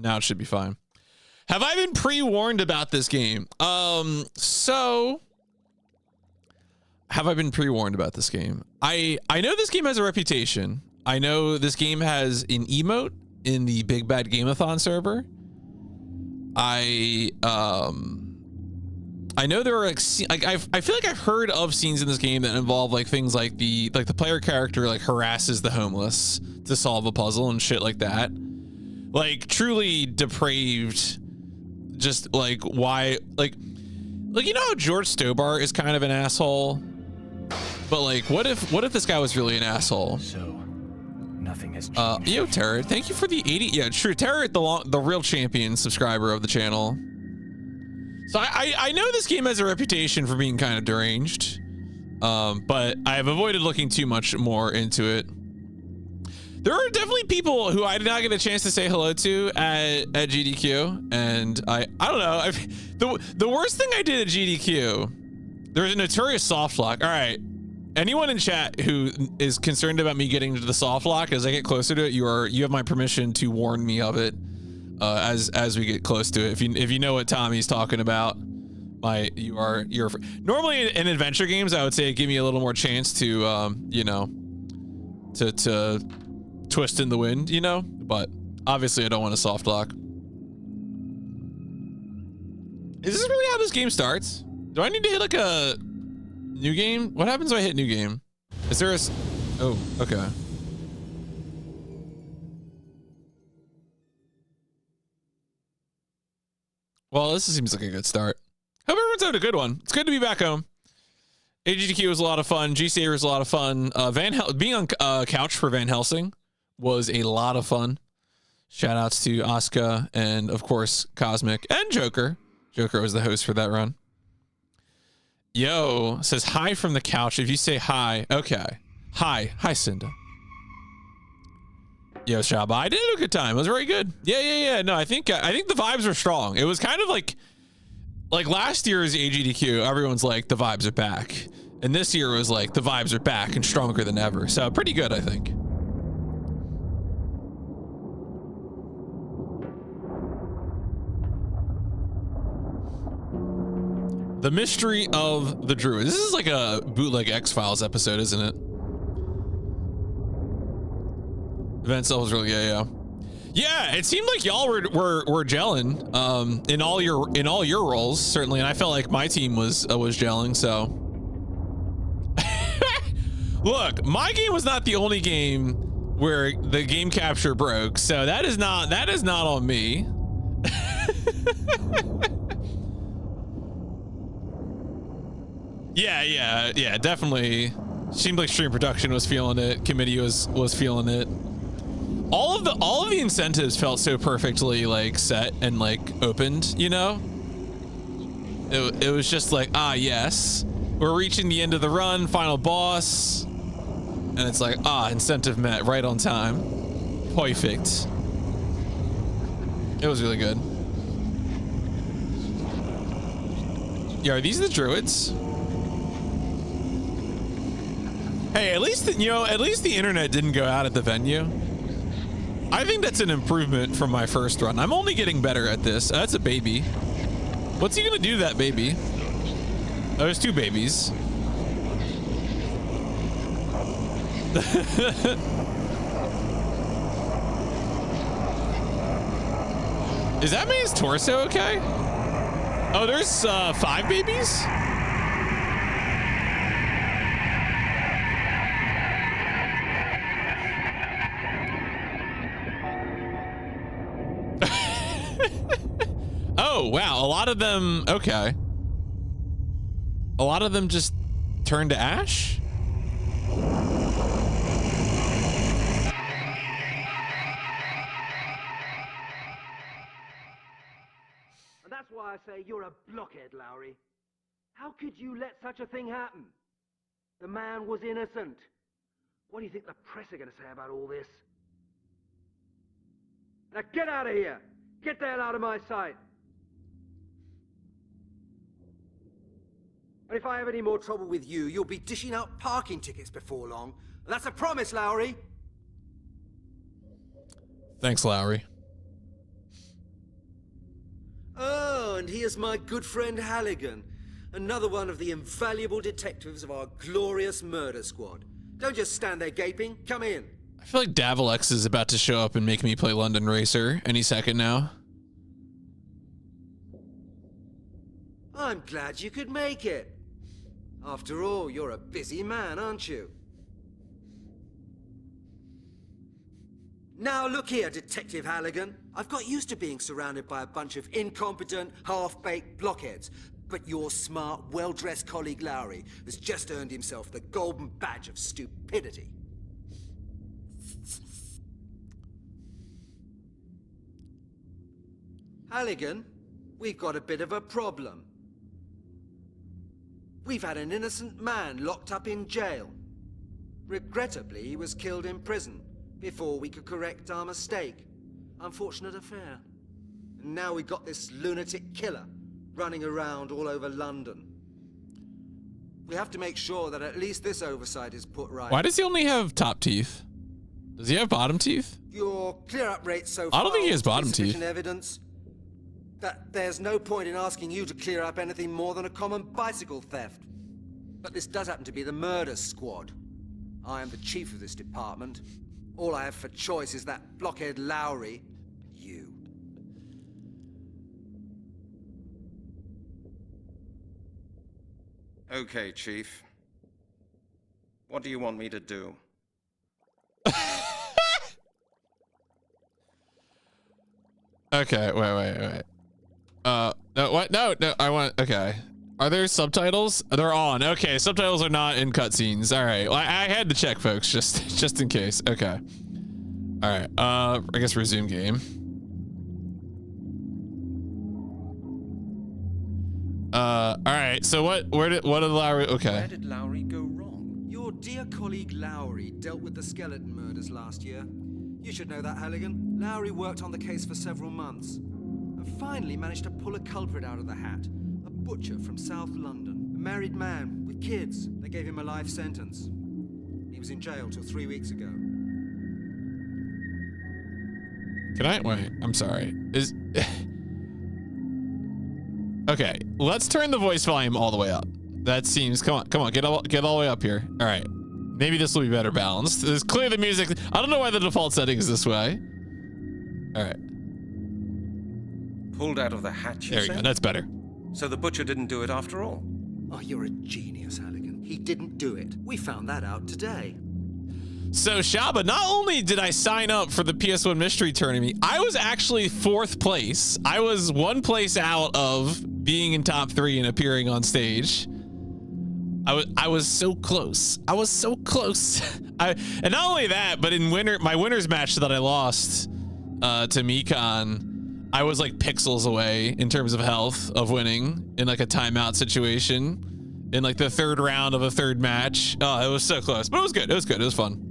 Now it should be fine. Have I been pre-warned about this game? So have I been pre-warned about this game? I know this game has a reputation. I know this game has an emote in the Big Bad Gameathon server. I know there are like I feel like I've heard of scenes in this game that involve like things like the player character like harasses the homeless to solve a puzzle and shit like that. Like truly depraved. Just like why like you know how George Stobar is kind of an asshole, but like what if this guy was really an asshole? So nothing has changed. Yo Terror, thank you for the 80. Yeah, true. Terror, the real champion subscriber of the channel. So I know this game has a reputation for being kind of deranged, but I have avoided looking too much more into it. There are definitely people who I did not get a chance to say hello to at GDQ, and I don't know. The worst thing I did at GDQ, there was a notorious soft lock. All right, anyone in chat who is concerned about me getting to the soft lock as I get closer to it, you have my permission to warn me of it as we get close to it. If you know what Tommy's talking about, you're normally in adventure games, I would say give me a little more chance to you know, to twist in the wind, you know, but obviously I don't want a soft lock. Is this really how this game starts? Do I need to hit like a new game? What happens if I hit new game? Is there a... Oh, okay. Well, this seems like a good start. Hope everyone's having a good one. It's good to be back home. AGDQ was a lot of fun. GCA was a lot of fun. Being on couch for Van Helsing was a lot of fun. Shout outs to Asuka and of course Cosmic and Joker. Joker was the host for that run. Yo says hi from the couch. If you say hi, okay. Hi Cinda. Yo Shaba, I did have a good time. It was very good. Yeah. No, I think the vibes were strong. It was kind of like last year's AGDQ. Everyone's like the vibes are back, and this year was like the vibes are back and stronger than ever. So pretty good, I think. The mystery of the Druids. This is like a bootleg X-Files episode, isn't it? Event self was really yeah. It seemed like y'all were gelling in all your roles certainly, and I felt like my team was gelling. So look, my game was not the only game where the game capture broke, so that is not on me. Yeah, definitely. Seemed like stream production was feeling it. Committee was feeling it. All of the incentives felt so perfectly like set and like opened, you know? It was just like, yes, we're reaching the end of the run, final boss. And it's like, incentive met right on time. Perfect. It was really good. Yeah, are these the Druids? Hey, at least the internet didn't go out at the venue. I think that's an improvement from my first run. I'm only getting better at this. That's a baby. What's he gonna do to that baby? Oh, there's two babies. Is that man's torso okay? Oh, there's 5 babies? Oh, wow. A lot of them, okay. A lot of them just turned to ash? And that's why I say you're a blockhead, Lowry. How could you let such a thing happen? The man was innocent. What do you think the press are going to say about all this? Now get out of here! Get the hell out of my sight! And if I have any more trouble with you, you'll be dishing out parking tickets before long. That's a promise, Lowry. Thanks, Lowry. and here's my good friend Halligan. Another one of the invaluable detectives of our glorious murder squad. Don't just stand there gaping. Come in. I feel like Davalex is about to show up and make me play London Racer any second now. I'm glad you could make it. After all, you're a busy man, aren't you? Now look here, Detective Halligan. I've got used to being surrounded by a bunch of incompetent, half-baked blockheads. But your smart, well-dressed colleague Lowry has just earned himself the golden badge of stupidity. Halligan, we've got a bit of a problem. We've had an innocent man locked up in jail. Regrettably, he was killed in prison before we could correct our mistake. Unfortunate affair. And now we've got this lunatic killer running around all over London. We have to make sure that at least this oversight is put right. Why does he only have top teeth? Does he have bottom teeth? Your clear-up rate so far... I don't think he has bottom teeth. ...sufficient evidence that there's no point in asking you to clear up anything more than a common bicycle theft. But this does happen to be the murder squad. I am the chief of this department. All I have for choice is that blockhead Lowry, you. Okay, Chief. What do you want me to do? Okay, wait. No, what? No, I want, okay. Are there subtitles? They're on. Okay, subtitles are not in cutscenes. All right, well, I had to check, folks, just in case. Okay. All right, I guess resume game. All right, so what did Lowry, okay. Where did Lowry go wrong? Your dear colleague Lowry dealt with the skeleton murders last year. You should know that, Halligan. Lowry worked on the case for several months and finally managed to pull a culprit out of the hat. A butcher from South London. A married man with kids. They gave him a life sentence. He was in jail till 3 weeks ago. Can I, wait, I'm sorry. Okay, let's turn the voice volume all the way up. That seems, come on, get all the way up here. All right, maybe this will be better balanced. It's clear the music, I don't know why the default setting is this way. All right. Pulled out of the hat, you There you go, that's better. So the butcher didn't do it after all? Oh, you're a genius, Halligan. He didn't do it. We found that out today. So Shaba, not only did I sign up for the PS1 Mystery Tournament, I was actually 4th place. I was 1 place out of being in top 3 and appearing on stage. I was so close. I was so close. And not only that, but in my winner's match that I lost to Mekon, I was like pixels away in terms of health of winning in like a timeout situation in like the 3rd round of a 3rd match. Oh, it was so close, but it was good. It was good. It was fun.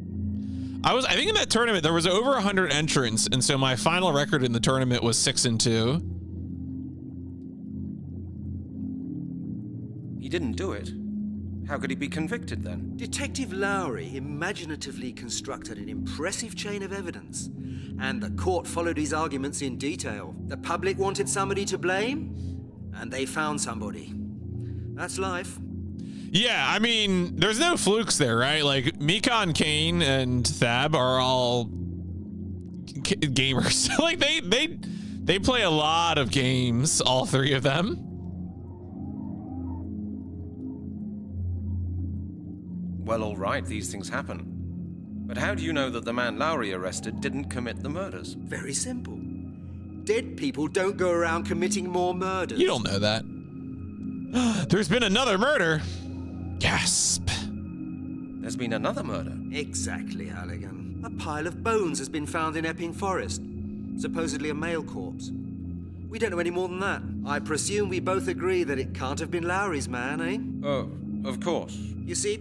I think in that tournament there was over 100 entrants, and so my final record in the tournament was 6-2. He didn't do it. How could he be convicted then? Detective Lowry imaginatively constructed an impressive chain of evidence, and the court followed his arguments in detail. The public wanted somebody to blame, and they found somebody. That's life. Yeah, I mean, there's no flukes there, right? Like, Mekon, Kane, and Thab are all gamers. Like, they play a lot of games, all 3 of them. Well, all right, these things happen. But how do you know that the man Lowry arrested didn't commit the murders? Very simple. Dead people don't go around committing more murders. You don't know that. There's been another murder. Gasp. There's been another murder. Exactly, Halligan. A pile of bones has been found in Epping Forest. Supposedly a male corpse. We don't know any more than that. I presume we both agree that it can't have been Lowry's man, eh? Oh, of course. You see,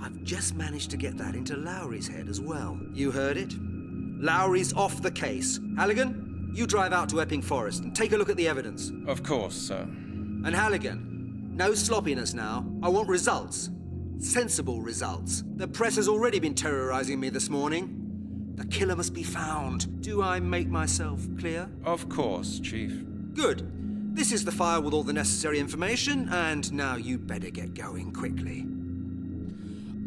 I've just managed to get that into Lowry's head as well. You heard it? Lowry's off the case. Halligan, you drive out to Epping Forest and take a look at the evidence. Of course, sir. And Halligan, no sloppiness now. I want results. Sensible results. The press has already been terrorizing me this morning. The killer must be found. Do I make myself clear? Of course, Chief. Good. This is the file with all the necessary information, and now you better get going quickly.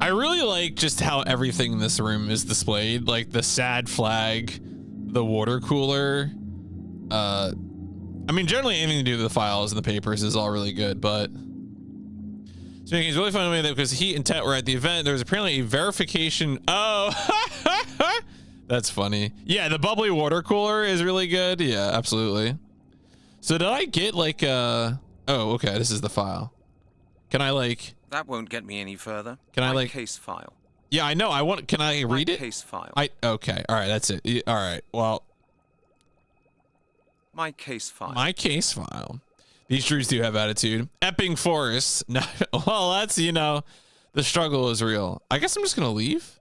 I really like just how everything in this room is displayed, like the sad flag, the water cooler. I mean, generally anything to do with the files and the papers is all really good, but so it's really funny that because Heat and Tet were at the event, there was apparently a verification. Oh, that's funny. Yeah, the bubbly water cooler is really good. Yeah, absolutely. So did I get like oh, okay, this is the file. Can I like That won't get me any further. Can I My like case file? Yeah, I know. I want can I read it? Case file. Okay. All right, that's it. All right. Well, my case file. My case file. These Druids do have attitude. Epping Forest. No, well, that's, you know, the struggle is real. I guess I'm just going to leave.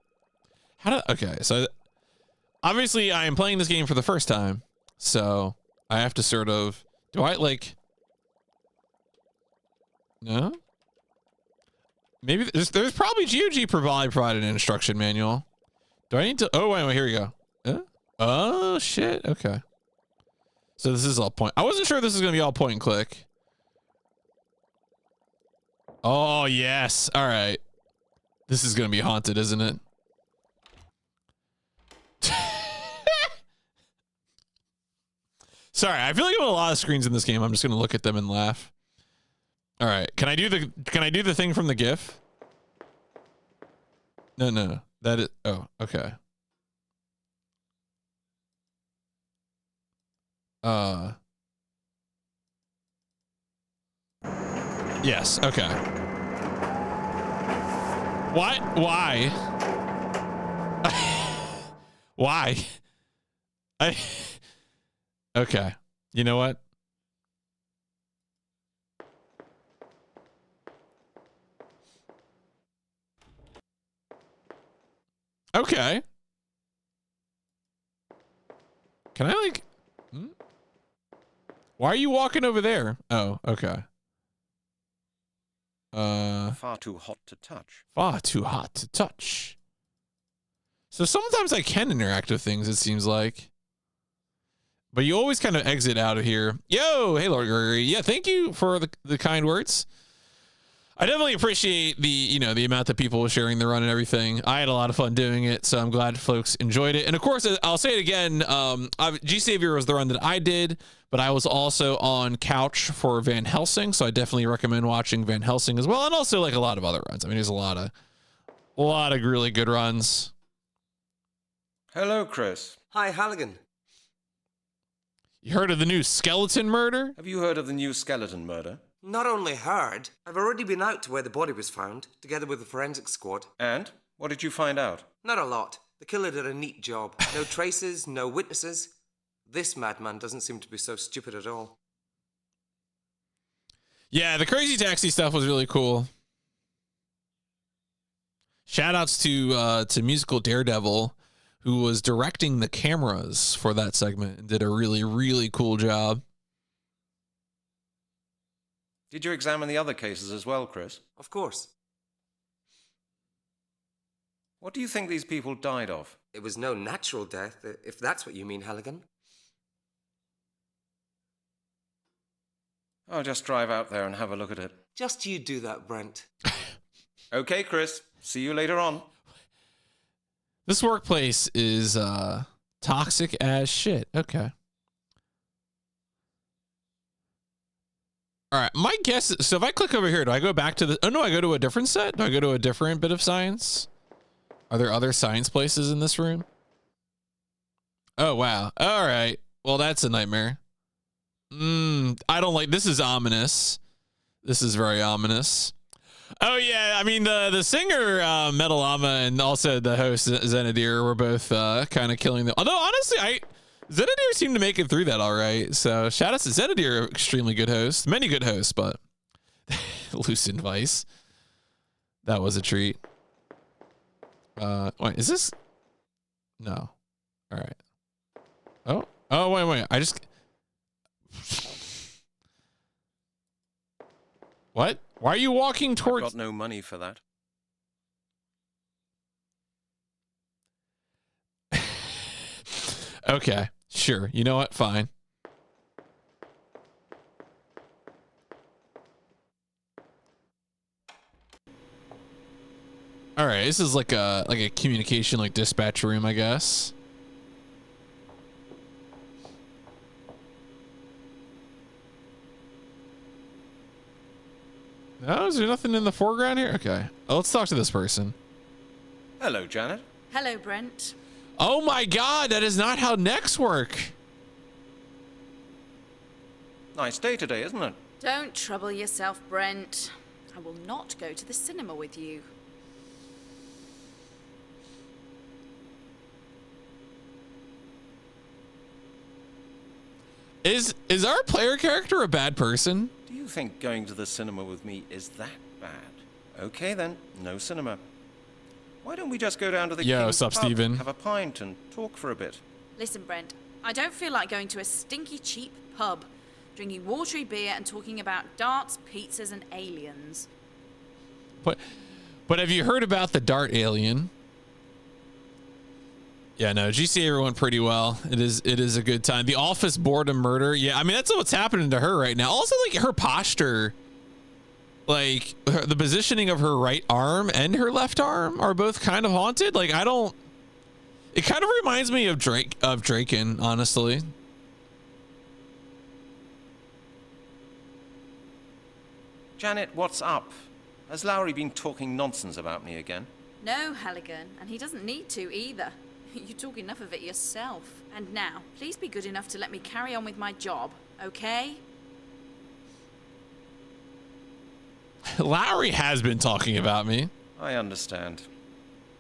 Okay, so obviously I am playing this game for the first time. So I have to sort of, do I like, no? Maybe there's probably GOG provided an instruction manual. Do I need to, oh, wait, here we go. Oh, shit. Okay. So this is all point. I wasn't sure this was going to be all point and click. Oh, yes. All right. This is going to be haunted, isn't it? Sorry, I feel like I have a lot of screens in this game. I'm just going to look at them and laugh. All right. Can I do the thing from the GIF? No. That is, oh, okay. Yes, okay. What? Why? Why? Okay. You know what? Okay. Can I like... Why are you walking over there? Oh, okay. Far too hot to touch. Far too hot to touch. So sometimes I can interact with things, it seems like. But you always kind of exit out of here. Yo, hey, Lord Gregory. Yeah, thank you for the kind words. I definitely appreciate the amount that people were sharing the run and everything. I had a lot of fun doing it, so I'm glad folks enjoyed it. And of course, I'll say it again. G Savior was the run that I did, but I was also on Couch for Van Helsing, so I definitely recommend watching Van Helsing as well, and also like a lot of other runs. I mean, there's a lot of really good runs. Hello, Chris. Hi, Halligan. You heard of the new skeleton murder? Have you heard of the new skeleton murder? Not only heard, I've already been out to where the body was found, together with the forensic squad. And? What did you find out? Not a lot. The killer did a neat job. No traces, no witnesses. This madman doesn't seem to be so stupid at all. Yeah, the crazy taxi stuff was really cool. Shoutouts to Musical Daredevil, who was directing the cameras for that segment and did a really, really cool job. Did you examine the other cases as well, Chris? Of course. What do you think these people died of? It was no natural death, if that's what you mean, Halligan. I'll just drive out there and have a look at it. Just you do that, Brent. Okay, Chris. See you later on. This workplace is toxic as shit. Okay. All right, my guess is, so if I click over here, do I go back to the, oh no, I go to a different set? Do I go to a different bit of science? Are there other science places in this room? Oh, wow. All right. Well, that's a nightmare. I don't like, this is ominous. This is very ominous. Oh yeah, I mean the singer Metal Llama and also the host Zenadir were both kind of killing them. Although honestly, Zenadir seemed to make it through that all right. So shout out to Zenadir, extremely good host, many good hosts, but Lucid Vice, that was a treat. Wait, is this? No. All right. Oh wait, I just. What? Why are you walking towards? I've got no money for that. Okay, sure. You know what? Fine. All right, this is like a communication like dispatch room, I guess. No, is there nothing in the foreground here? Okay. Oh, let's talk to this person. Hello, Janet. Hello, Brent. Oh my God, that is not how necks work. Nice day today, isn't it? Don't trouble yourself, Brent. I will not go to the cinema with you. Is our player character a bad person? Do you think going to the cinema with me is that bad? Okay then, no cinema. Why don't we just go down to the King's sup, pub, Steven? have a pint and talk for a bit? Listen, Brent, I don't feel like going to a stinky cheap pub, drinking watery beer and talking about darts, pizzas, and aliens. But have you heard about the dart alien? Yeah, no, GCA everyone pretty well. It is a good time. The Office boredom murder. Yeah, I mean that's what's happening to her right now. Also, like her posture, like the positioning of her right arm and her left arm are both kind of haunted. Like I don't. It kind of reminds me of Draken, honestly. Janet, what's up? Has Lowry been talking nonsense about me again? No, Halligan, and he doesn't need to either. You talk enough of it yourself. And now, please be good enough to let me carry on with my job, okay? Lowry has been talking about me. I understand.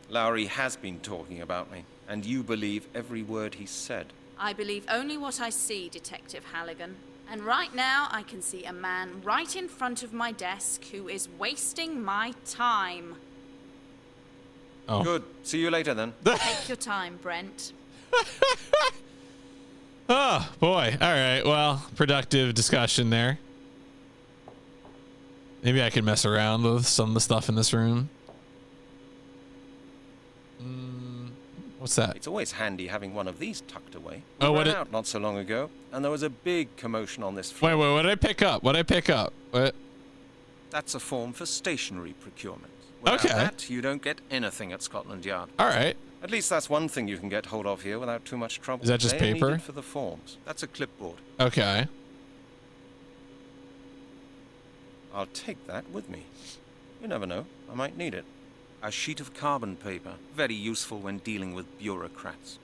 Lowry has been talking about me, and you believe every word he said. I believe only what I see, Detective Halligan. And right now, I can see a man right in front of my desk who is wasting my time. Oh. Good. See you later then. Take your time, Brent. Oh, boy. All right. Well, productive discussion there. Maybe I can mess around with some of the stuff in this room. What's that? It's always handy having one of these tucked away. Oh, We what ran out not so long ago, and there was a big commotion on this floor. Wait, what did I pick up? What did I pick up? What? That's a form for stationery procurement. Without Okay. that, you don't get anything at Scotland Yard. All right. At least that's one thing you can get hold of here without too much trouble. Is that just They're paper? needed for the forms. That's a clipboard. Okay. I'll take that with me. You never know. I might need it. A sheet of carbon paper. Very useful when dealing with bureaucrats.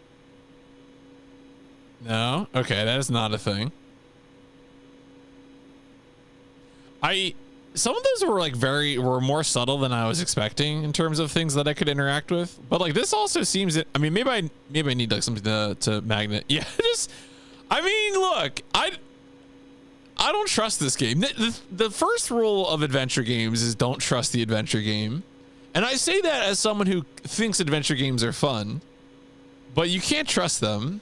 No. Okay, that is not a thing. Some of those were like were more subtle than I was expecting in terms of things that I could interact with. But like this also seems, I mean, maybe I need like something to magnet. Yeah, I mean, look, I don't trust this game. The first rule of adventure games is don't trust the adventure game. And I say that as someone who thinks adventure games are fun, but you can't trust them.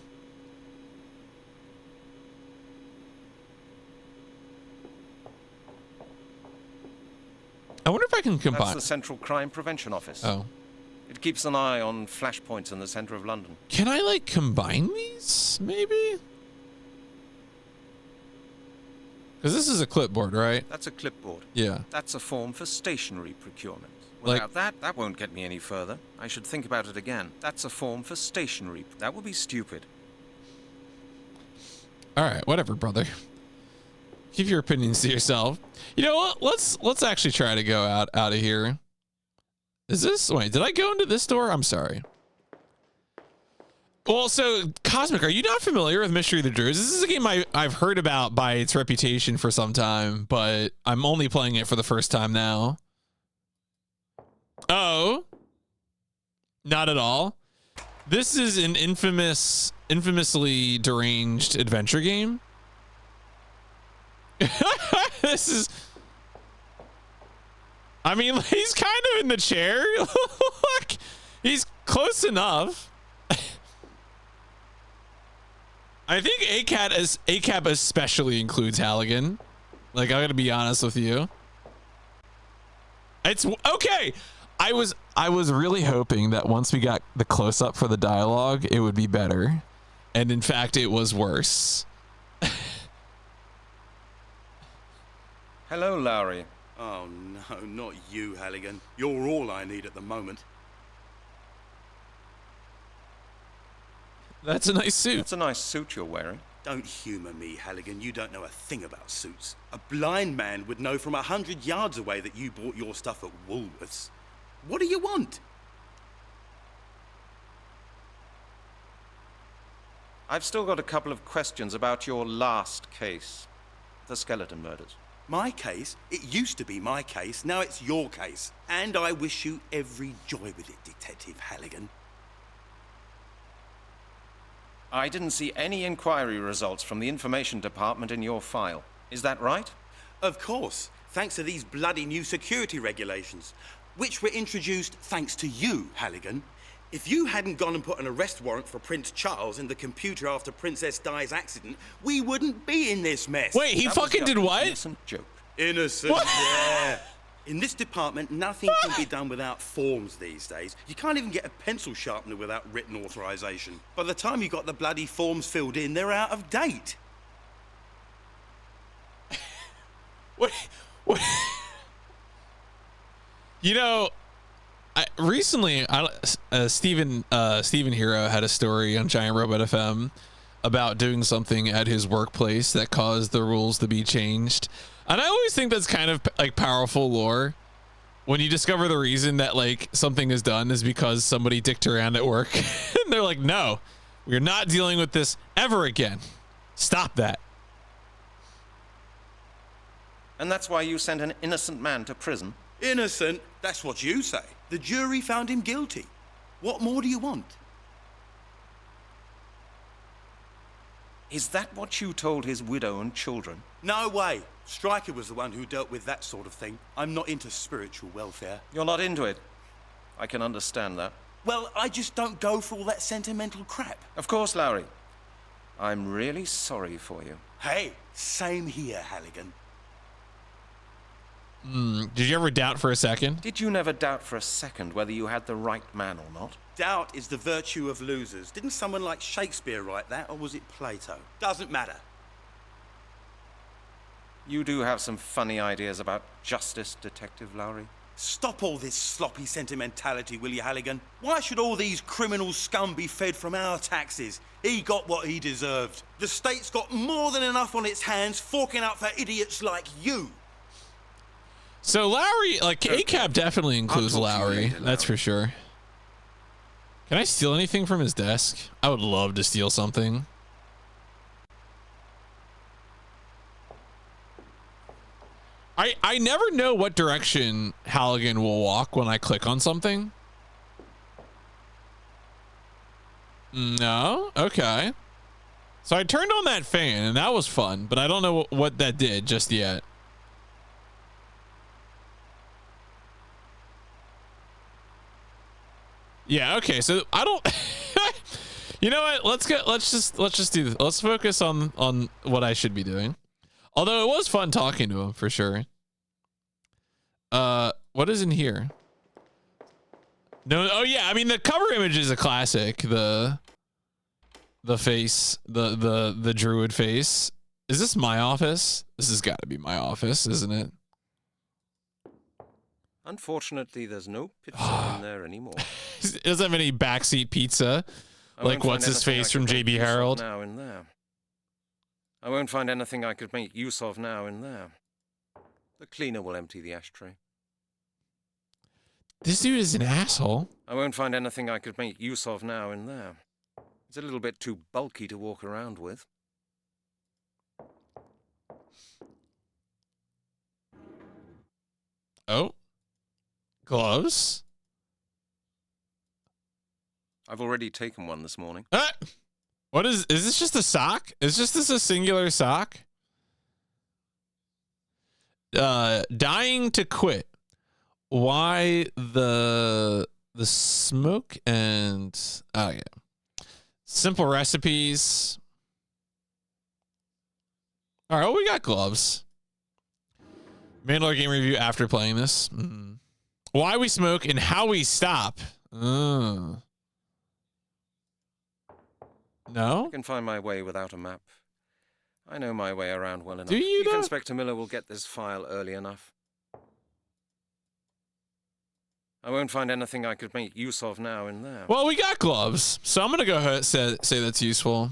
I wonder if I can combine. That's the Central Crime Prevention Office. Oh. It keeps an eye on flashpoints in the center of London. Can I like combine these? Maybe? Because this is a clipboard, right? That's a clipboard. Yeah. That's a form for stationery procurement. Like- Without that won't get me any further. I should think about it again. That's a form for stationery. That would be stupid. All right, whatever, brother. Keep your opinions to yourself. You know what? Let's actually try to go out of here. Is this? Wait, did I go into this door? I'm sorry. Well, so Cosmic, are you not familiar with Mystery of the Druids? This is a game I've heard about by its reputation for some time, but I'm only playing it for the first time now. Oh, not at all. This is an infamously deranged adventure game. This is, I mean, he's kind of in the chair. Look, he's close enough. I think ACAP especially includes Halligan. Like, I gotta be honest with you. It's okay. I was really hoping that once we got the close up for the dialogue, it would be better. And in fact, it was worse. Hello, Lowry. Oh no, not you, Halligan. You're all I need at the moment. That's a nice suit. It's a nice suit you're wearing. Don't humour me, Halligan. You don't know a thing about suits. A blind man would know from 100 yards away that you bought your stuff at Woolworths. What do you want? I've still got a couple of questions about your last case. The skeleton murders. My case? It used to be my case, now it's your case. And I wish you every joy with it, Detective Halligan. I didn't see any inquiry results from the information department in your file. Is that right? Of course, thanks to these bloody new security regulations, which were introduced thanks to you, Halligan. If you hadn't gone and put an arrest warrant for Prince Charles in the computer after Princess Di's accident, we wouldn't be in this mess. Wait, he That was fucking just did an what? Innocent joke. Innocent, What? yeah. In this department, nothing can be done without forms these days. You can't even get a pencil sharpener without written authorization. By the time you got the bloody forms filled in, they're out of date. What? You know, recently, Stephen Hero had a story on Giant Robot FM about doing something at his workplace that caused the rules to be changed. And I always think that's kind of like powerful lore when you discover the reason that like something is done is because somebody dicked around at work. And they're like, no, we're not dealing with this ever again. Stop that. And that's why you sent an innocent man to prison? Innocent? That's what you say. The jury found him guilty. What more do you want? Is that what you told his widow and children? No way. Stryker was the one who dealt with that sort of thing. I'm not into spiritual welfare. You're not into it. I can understand that. Well, I just don't go for all that sentimental crap. Of course, Lowry. I'm really sorry for you. Hey, same here, Halligan. Did you ever doubt for a second? Did you never doubt for a second whether you had the right man or not? Doubt is the virtue of losers. Didn't someone like Shakespeare write that, or was it Plato? Doesn't matter. You do have some funny ideas about justice, Detective Lowry. Stop all this sloppy sentimentality, will you, Halligan? Why should all these criminal scum be fed from our taxes? He got what he deserved. The state's got more than enough on its hands forking out for idiots like you. So Lowry, like ACAB definitely includes I'll talk to you Lowry. later, That's for sure. Can I steal anything from his desk? I would love to steal something. I never know what direction Halligan will walk when I click on something. No? Okay. So I turned on that fan and that was fun, but I don't know what that did just yet. Yeah, okay. So I don't You know what? Let's just do this. Let's focus on what I should be doing. Although it was fun talking to him for sure. What is in here? No, oh yeah, I mean the cover image is a classic. The face, the druid face. Is this my office? This has got to be my office, isn't it? Unfortunately, there's no pizza in there anymore. It doesn't have any backseat pizza. Like what's his face from JB Harold? Now in there. I won't find anything I could make use of now in there. The cleaner will empty the ashtray. This dude is an asshole. I won't find anything I could make use of now in there. It's a little bit too bulky to walk around with. Oh. Gloves. I've already taken one this morning. What is this just a sock? Is this a singular sock? Dying to quit. Why the smoke and oh yeah. Simple recipes. All right, well, we got gloves. Mandalore game review after playing this. Why we smoke and how we stop. No? I can find my way without a map. I know my way around well enough. Do you, Chief though? Inspector Miller will get this file early enough. I won't find anything I could make use of now in there. Well, we got gloves, so I'm gonna go ahead and say that's useful.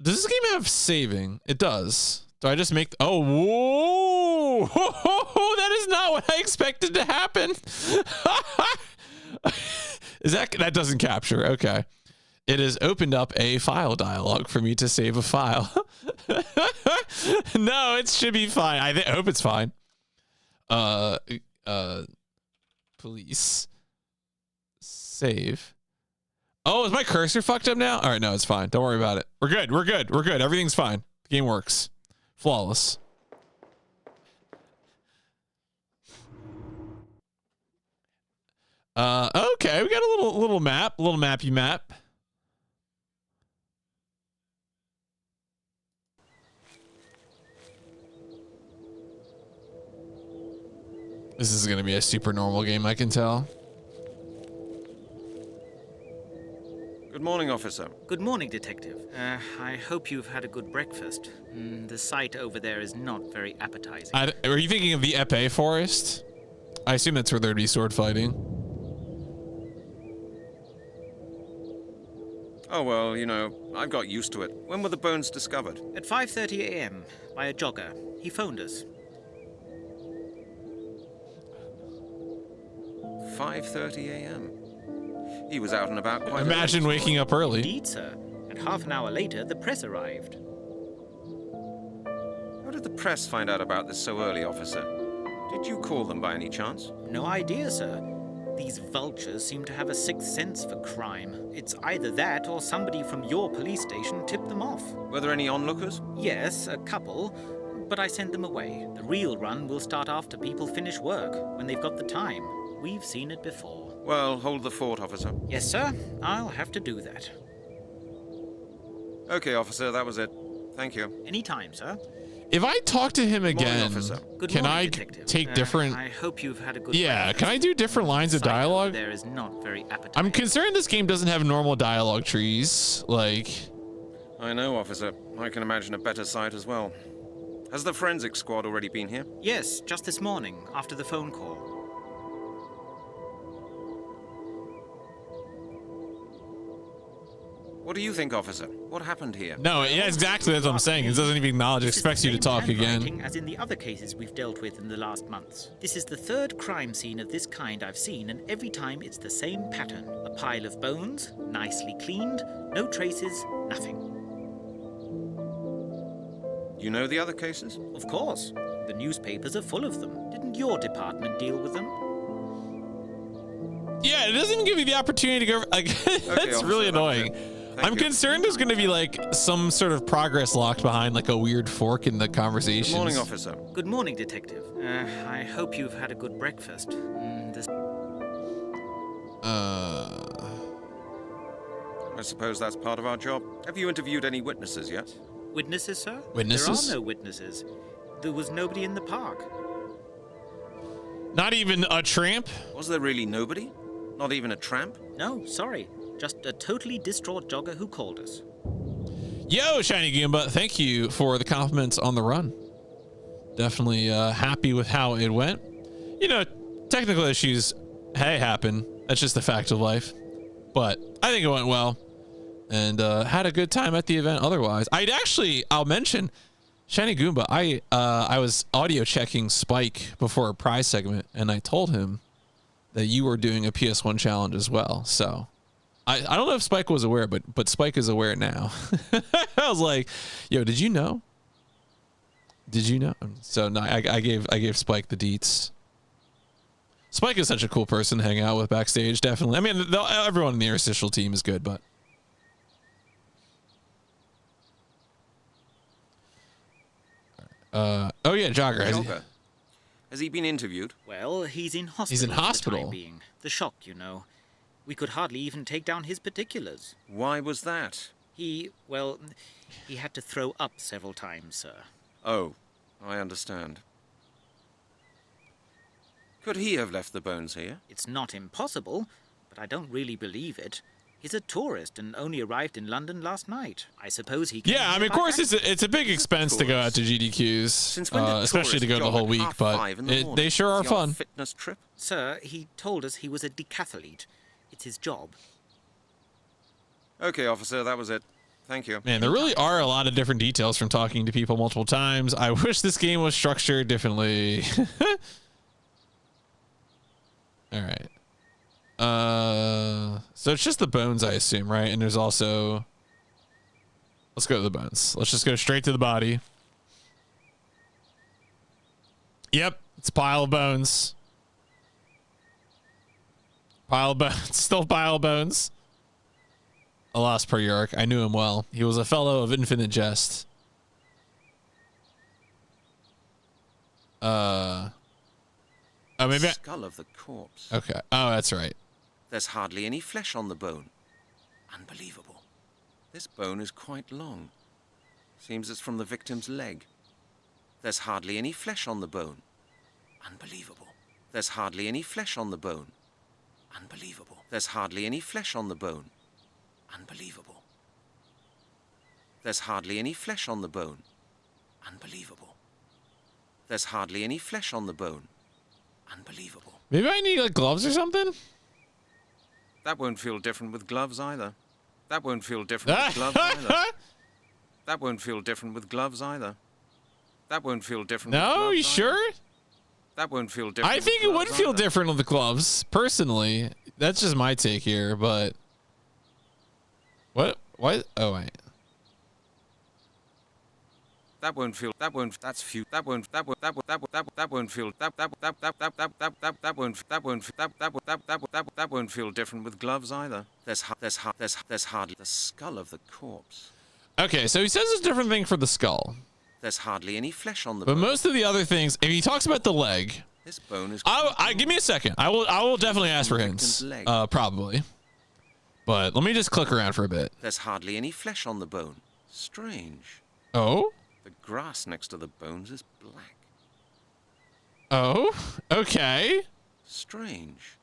Does this game have saving? It does. Do I just make? Oh, whoa! That is not what I expected to happen. Is that doesn't capture? Okay. It has opened up a file dialog for me to save a file. No, it should be fine. I hope it's fine. Police. Save. Oh, is my cursor fucked up now? All right, no, it's fine. Don't worry about it. We're good. We're good. We're good. Everything's fine. The game works. Flawless. Okay, we got a little map, little mappy map. This is gonna be a super normal game, I can tell. Good morning, officer. Good morning, Detective. I hope you've had a good breakfast. The sight over there is not very appetizing. Are you thinking of the Epee Forest? I assume that's where there'd be sword fighting. Oh, well, you know, I've got used to it. When were the bones discovered? At 5:30 a.m. by a jogger. He phoned us. 5:30 a.m. He was out and about quite Imagine early. waking up early. Indeed, sir. And half an hour later, the press arrived. How did the press find out about this so early, officer? Did you call them by any chance? No idea, sir. These vultures seem to have a sixth sense for crime. It's either that or somebody from your police station tipped them off. Were there any onlookers? Yes, a couple, but I sent them away. The real run will start after people finish work, when they've got the time. We've seen it before. Well, hold the fort, officer. Yes, sir. I'll have to do that. Okay, officer, that was it. Thank you. Anytime, sir. If I talk to him Morning, again, officer. Good can morning, I Detective. take different? I hope you've had a good Yeah, breakfast. can I do different lines of Sight over dialogue? there is not very appetizing. I'm concerned this game doesn't have normal dialogue trees. Like, I know, officer. I can imagine a better sight as well. Has the forensic squad already been here? Yes, just this morning, after the phone call. What do you think, officer? What happened here? no, yeah, exactly that's what I'm saying. It doesn't even acknowledge. It This is expects the you to same talk again. handwriting as in the other cases we've dealt with in the last months. This is the third crime scene of this kind I've seen, and every time it's the same pattern. A pile of bones, nicely cleaned, no traces, nothing. You know the other cases? Of course. The newspapers are full of them. Didn't your department deal with them? Yeah, it doesn't even give you the opportunity to go. Like, that's officer, really that's annoying. it. Thank I'm you. concerned there's going to be like some sort of progress locked behind like a weird fork in the conversation. Good morning, officer. Good morning, Detective. I hope you've had a good breakfast. I suppose that's part of our job. Have you interviewed any witnesses yet? Witnesses, sir? Witnesses? There are no witnesses. There was nobody in the park. Not even a tramp. Was there really nobody? Not even a tramp? No, sorry. Just a totally distraught jogger who called us. Yo, Shiny Goomba, thank you for the compliments on the run. Definitely happy with how it went. You know, technical issues, happen. That's just a fact of life. But I think it went well. And had a good time at the event otherwise. I'll mention, Shiny Goomba, I was audio checking Spike before a prize segment, and I told him that you were doing a PS1 challenge as well. So I don't know if Spike was aware, but Spike is aware now. I was like, yo, did you know? Did you know? So no, I gave Spike the deets. Spike is such a cool person to hang out with backstage, definitely. I mean, everyone in the interstitial team is good, but oh yeah, Jogger. Has he been interviewed? Well, he's in hospital. He's in for the hospital. time being. The shock, you know. We could hardly even take down his particulars. Why was that? He had to throw up several times, sir. Oh, I understand. Could he have left the bones here? It's not impossible, but I don't really believe it. He's a tourist and only arrived in London last night. I suppose he. Yeah, I mean, of course, it's a big expense to go out to GDQs, Since when did especially to tourists go the jog whole at week. 5:30 But in the morning? they sure are Is he on a fun. fitness trip? Sir, he told us he was a decathlete. It's his job. Okay, officer, that was it. Thank you. Man, there really are a lot of different details from talking to people multiple times. I wish this game was structured differently. All right. So it's just the bones, I assume, right? And there's also... Let's go to the bones. Let's just go straight to the body. Yep, it's a pile of bones. Pile of bones. Still pile of bones. Alas, per Yorick. I knew him well. He was a fellow of infinite jest. Oh, maybe The skull of the corpse. Okay. Oh, that's right. There's hardly any flesh on the bone. Unbelievable. This bone is quite long. Seems it's from the victim's leg. There's hardly any flesh on the bone. Unbelievable. There's hardly any flesh on the bone. Unbelievable. There's hardly any flesh on the bone. Unbelievable. There's hardly any flesh on the bone. Unbelievable. There's hardly any flesh on the bone. Unbelievable. Maybe I need like gloves or something? That won't feel different with gloves either. That won't feel different with gloves either. That won't feel different with gloves either. That won't feel different with gloves No, you either. sure? That won't feel different. I think it would feel different with the gloves, personally. That's just my take here, but... What? Oh, wait. That won't feel. That won't. That's few. That won't. That won't. That won't. That won't feel. That won't feel different with gloves either. There's hardly the skull of the corpse. Okay, so he says it's a different thing for the skull. There's hardly any flesh on the But bone. most of the other things, if he talks about the leg, This bone is. give me a second. I will definitely ask for hints. Probably. But let me just click around for a bit. There's hardly any flesh on the bone. Strange. Oh? The grass next to the bones is black. Oh? Okay. Strange.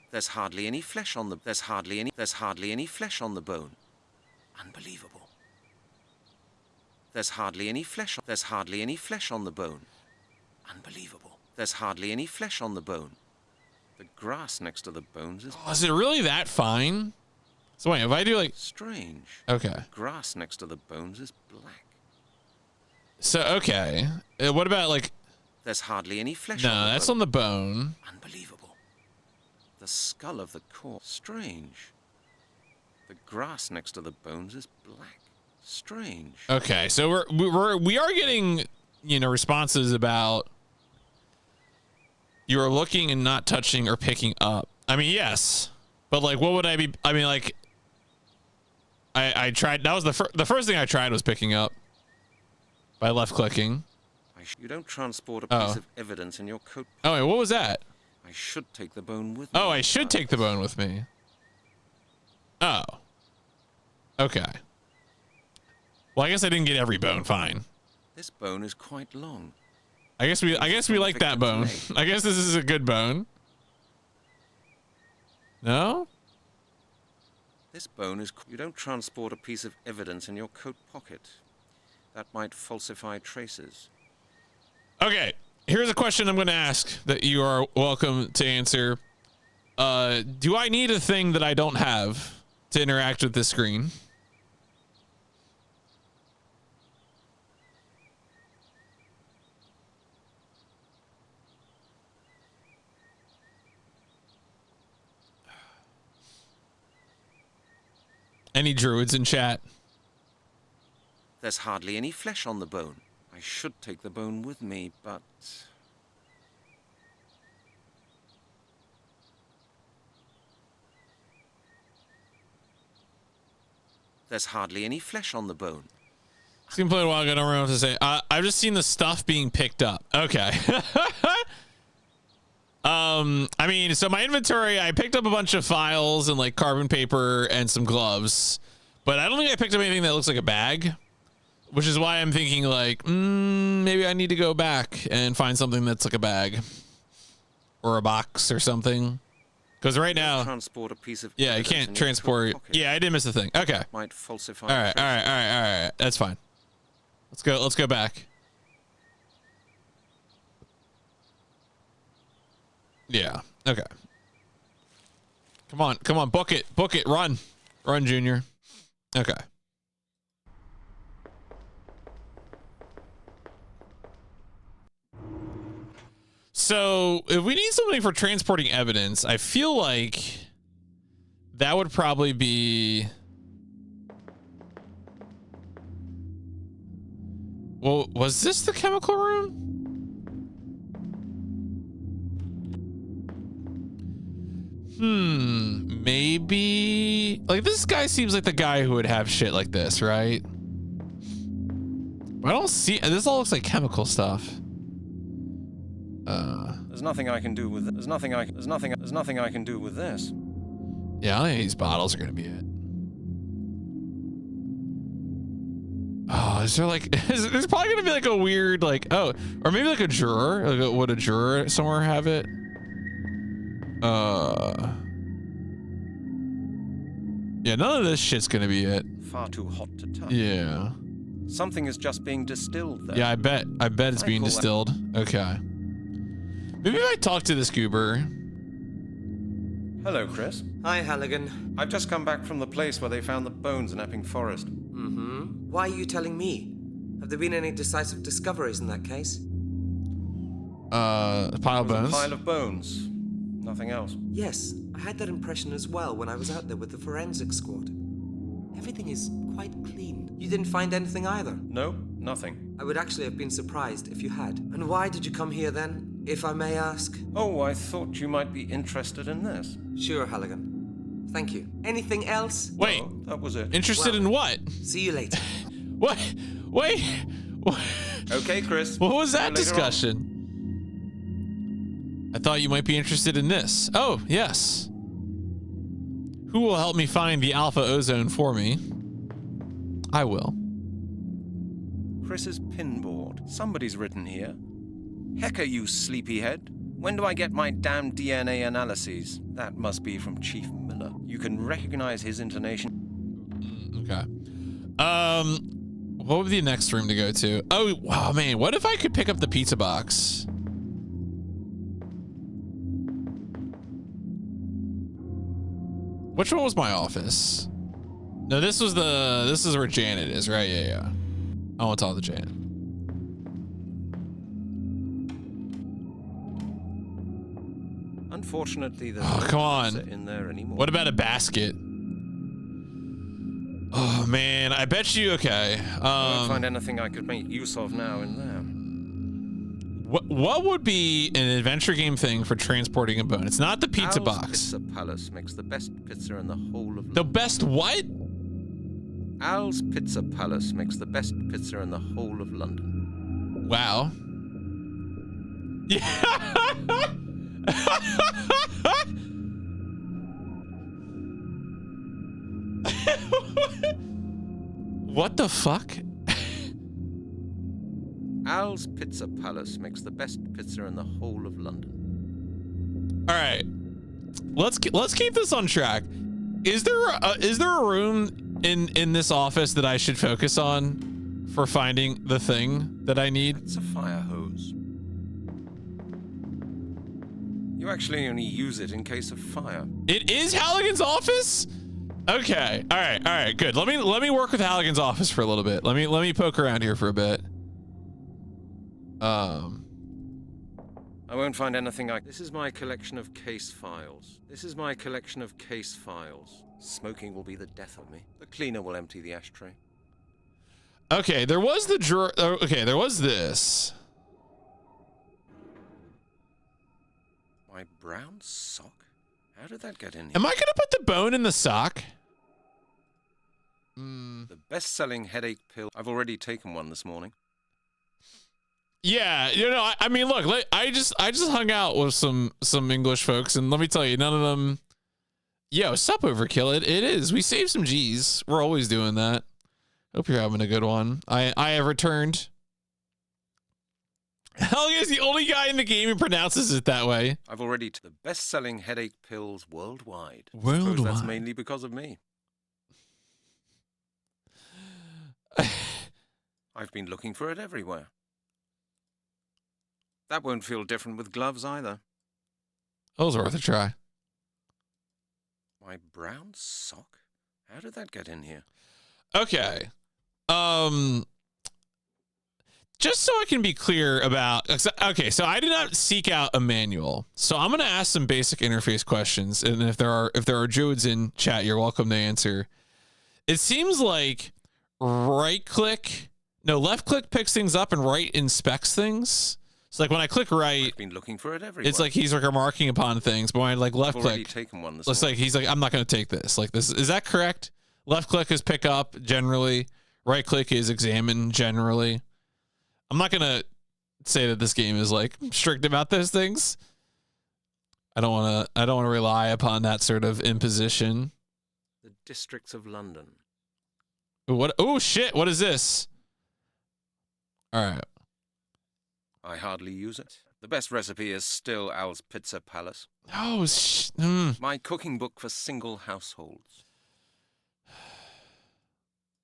There's hardly any flesh on the. There's hardly any flesh on the bone. Unbelievable. There's hardly any flesh. There's hardly any flesh on the bone. Unbelievable. There's hardly any flesh on the bone. The grass next to the bones is. Oh, is it really that fine? So wait, if I do like... Strange. Okay. Grass next to the bones is black. So, okay. What about like... There's hardly any flesh No, on the that's bone. on the bone. Unbelievable. The skull of the corpse. Strange. The grass next to the bones is black. Strange. Okay, so we are getting, you know, responses about you are looking and not touching or picking up. I mean, yes, but like, what would I be? I mean, like, I tried. That was the first thing I tried was picking up by left clicking. You don't transport a piece of evidence in your coat. Oh, wait, what was that? I should take the bone with me. Oh, I should take the bone with me. Oh. Okay. Well, I guess I didn't get every bone. Fine. This bone is quite long. I guess we like that bone. I guess this is a good bone. No? This bone is. You don't transport a piece of evidence in your coat pocket. That might falsify traces. Okay. Here's a question I'm going to ask that you are welcome to answer. Do I need a thing that I don't have to interact with this screen? Any druids in chat? There's hardly any flesh on the bone. I should take the bone with me, but... There's hardly any flesh on the bone. Seemed played a while ago. I don't remember what to say. I've just seen the stuff being picked up. Okay. I mean, so my inventory, I picked up a bunch of files and like carbon paper and some gloves, but I don't think I picked up anything that looks like a bag, which is why I'm thinking like, maybe I need to go back and find something that's like a bag or a box or something. Because right now, transport a piece of yeah, you can't transport. Yeah, I did miss a thing. Okay. Might falsify. All right. That's fine. Let's go back. Yeah. Okay. Come on. Come on. Book it. Book it. Run. Run, Junior. Okay. So if we need something for transporting evidence, I feel like that would probably be... Well, was this the chemical room? Maybe... Like, this guy seems like the guy who would have shit like this, right? But I don't see... This all looks like chemical stuff. There's nothing I can do with it. There's nothing I can do with this. Yeah, I don't think these bottles are gonna be it. Oh, is there like... There's probably gonna be like a weird, like... Oh, or maybe like a juror. Like, would a juror somewhere have it? Yeah, none of this shit's gonna be it. Far too hot to touch. Yeah. Something is just being distilled there. Yeah, I bet it's being distilled. Okay. Maybe if I talk to this goober. Hello, Chris. Hi, Halligan. I've just come back from the place where they found the bones in Epping Forest. Mm-hmm. Why are you telling me? Have there been any decisive discoveries in that case? A pile of bones? A pile of bones. Nothing else. Yes, I had that impression as well when I was out there with the forensic squad. Everything is quite clean. You didn't find anything either? No, nothing. I would actually have been surprised if you had. And why did you come here then, if I may ask? Oh, I thought you might be interested in this. Sure, Halligan. Thank you. Anything else? Wait. No, that was it. Interested in what? See you later. What? Wait. What? Okay, Chris. What was that See you later discussion? I thought you might be interested in this. Oh, yes. Who will help me find the alpha ozone for me? I will. Chris's pinboard. Somebody's written here. Hecker, you sleepyhead. When do I get my damn DNA analyses? That must be from Chief Miller. You can recognize his intonation. Okay. What would be the next room to go to? Oh, wow, man. What if I could pick up the pizza box? Which one was my office? No, this is where Janet is, right? Yeah. I want to talk to Janet. Unfortunately, there's Oh, no come on. pizza in there anymore. What about a basket? Oh man, I bet you. Okay. I won't find anything I could make use of now in there. What would be an adventure game thing for transporting a bone? It's not the pizza Al's box. Pizza Palace makes the best pizza in the whole of The London. best what? Al's Pizza Palace makes the best pizza in the whole of London. Wow. Yeah. What the fuck? Al's Pizza Palace makes the best pizza in the whole of London. All right. Let's keep this on track. Is there a room in this office that I should focus on for finding the thing that I need? It's a fire hose. You actually only use it in case of fire. It is Halligan's office? Okay. All right, good. Let me work with Halligan's office for a little bit. Let me poke around here for a bit. I won't find anything This is my collection of case files. Smoking will be the death of me. The cleaner will empty the ashtray. Okay, there was the drawer. Okay, there was this. My brown sock? How did that get in here? Am I gonna put the bone in the sock? The best-selling headache pill. I've already taken one this morning. Yeah, you know, I mean, look, I just hung out with some English folks, and let me tell you, none of them. Yo, sup, Overkill? It is. We saved some G's. We're always doing that. Hope you're having a good one. I have returned. Halligan is the only guy in the game who pronounces it that way. I've already the best-selling headache pills worldwide. Worldwide. Suppose that's mainly because of me. I've been looking for it everywhere. That won't feel different with gloves either. That was worth a try. My brown sock? How did that get in here? Okay. Just so I can be clear about, okay, so I did not seek out a manual. So I'm going to ask some basic interface questions. And if there are Druids in chat, you're welcome to answer. It seems like left click picks things up and right inspects things. So like when I click right, I've been looking for it everywhere. it's like he's like remarking upon things. But when I like left I've already click, taken one this it's morning. like he's like, I'm not going to take this. Like this, is that correct? Left click is pick up generally. Right click is examine generally. I'm not going to say that this game is like strict about those things. I don't want to rely upon that sort of imposition. The districts of London. What? Oh shit! What is this? All right. I hardly use it. The best recipe is still Al's Pizza Palace. Oh, My cooking book for single households.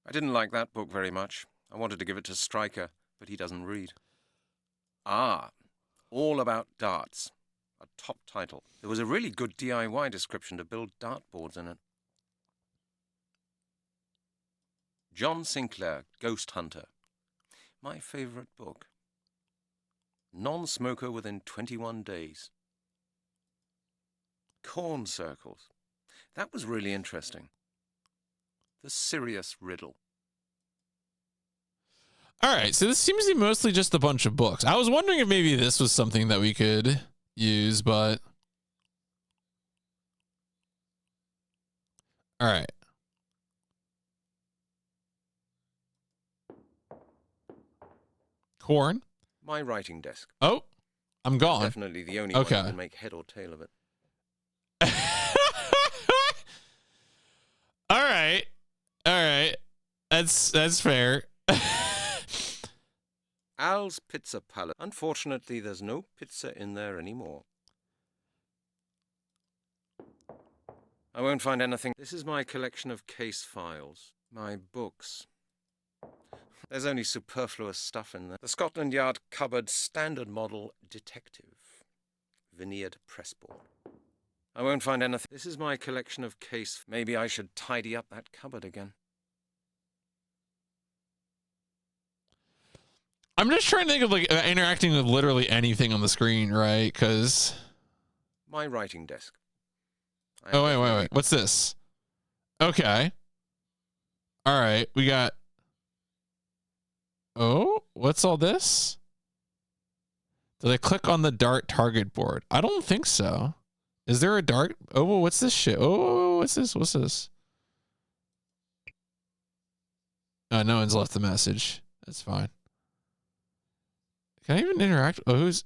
I didn't like that book very much. I wanted to give it to Stryker, but he doesn't read. Ah, All About Darts. A top title. There was a really good DIY description to build dartboards in it. John Sinclair, Ghost Hunter. My favorite book. Non-smoker within 21 days. Corn circles. That was really interesting. The Sirius Riddle. All right, so this seems to be mostly just a bunch of books. I was wondering if maybe this was something that we could use, but all right. Corn. My writing desk. Oh, I'm gone. Definitely the only one who can make head or tail of it. All right. That's fair. Al's Pizza Palace. Unfortunately, there's no pizza in there anymore. I won't find anything. This is my collection of case files. My books. There's only superfluous stuff in there. The Scotland Yard cupboard standard model detective. Veneered pressboard. I won't find anything. This is my collection of case. Maybe I should tidy up that cupboard again. I'm just trying to think of like interacting with literally anything on the screen, right? Because my writing desk. Oh, wait. What's this? Okay. All right. We got. Oh, what's all this? Did I click on the dart target board? I don't think so. Is there a dart? Oh, what's this shit? Oh, what's this? What's this? Oh, no one's left a message. That's fine. Can I even interact? Oh, who's?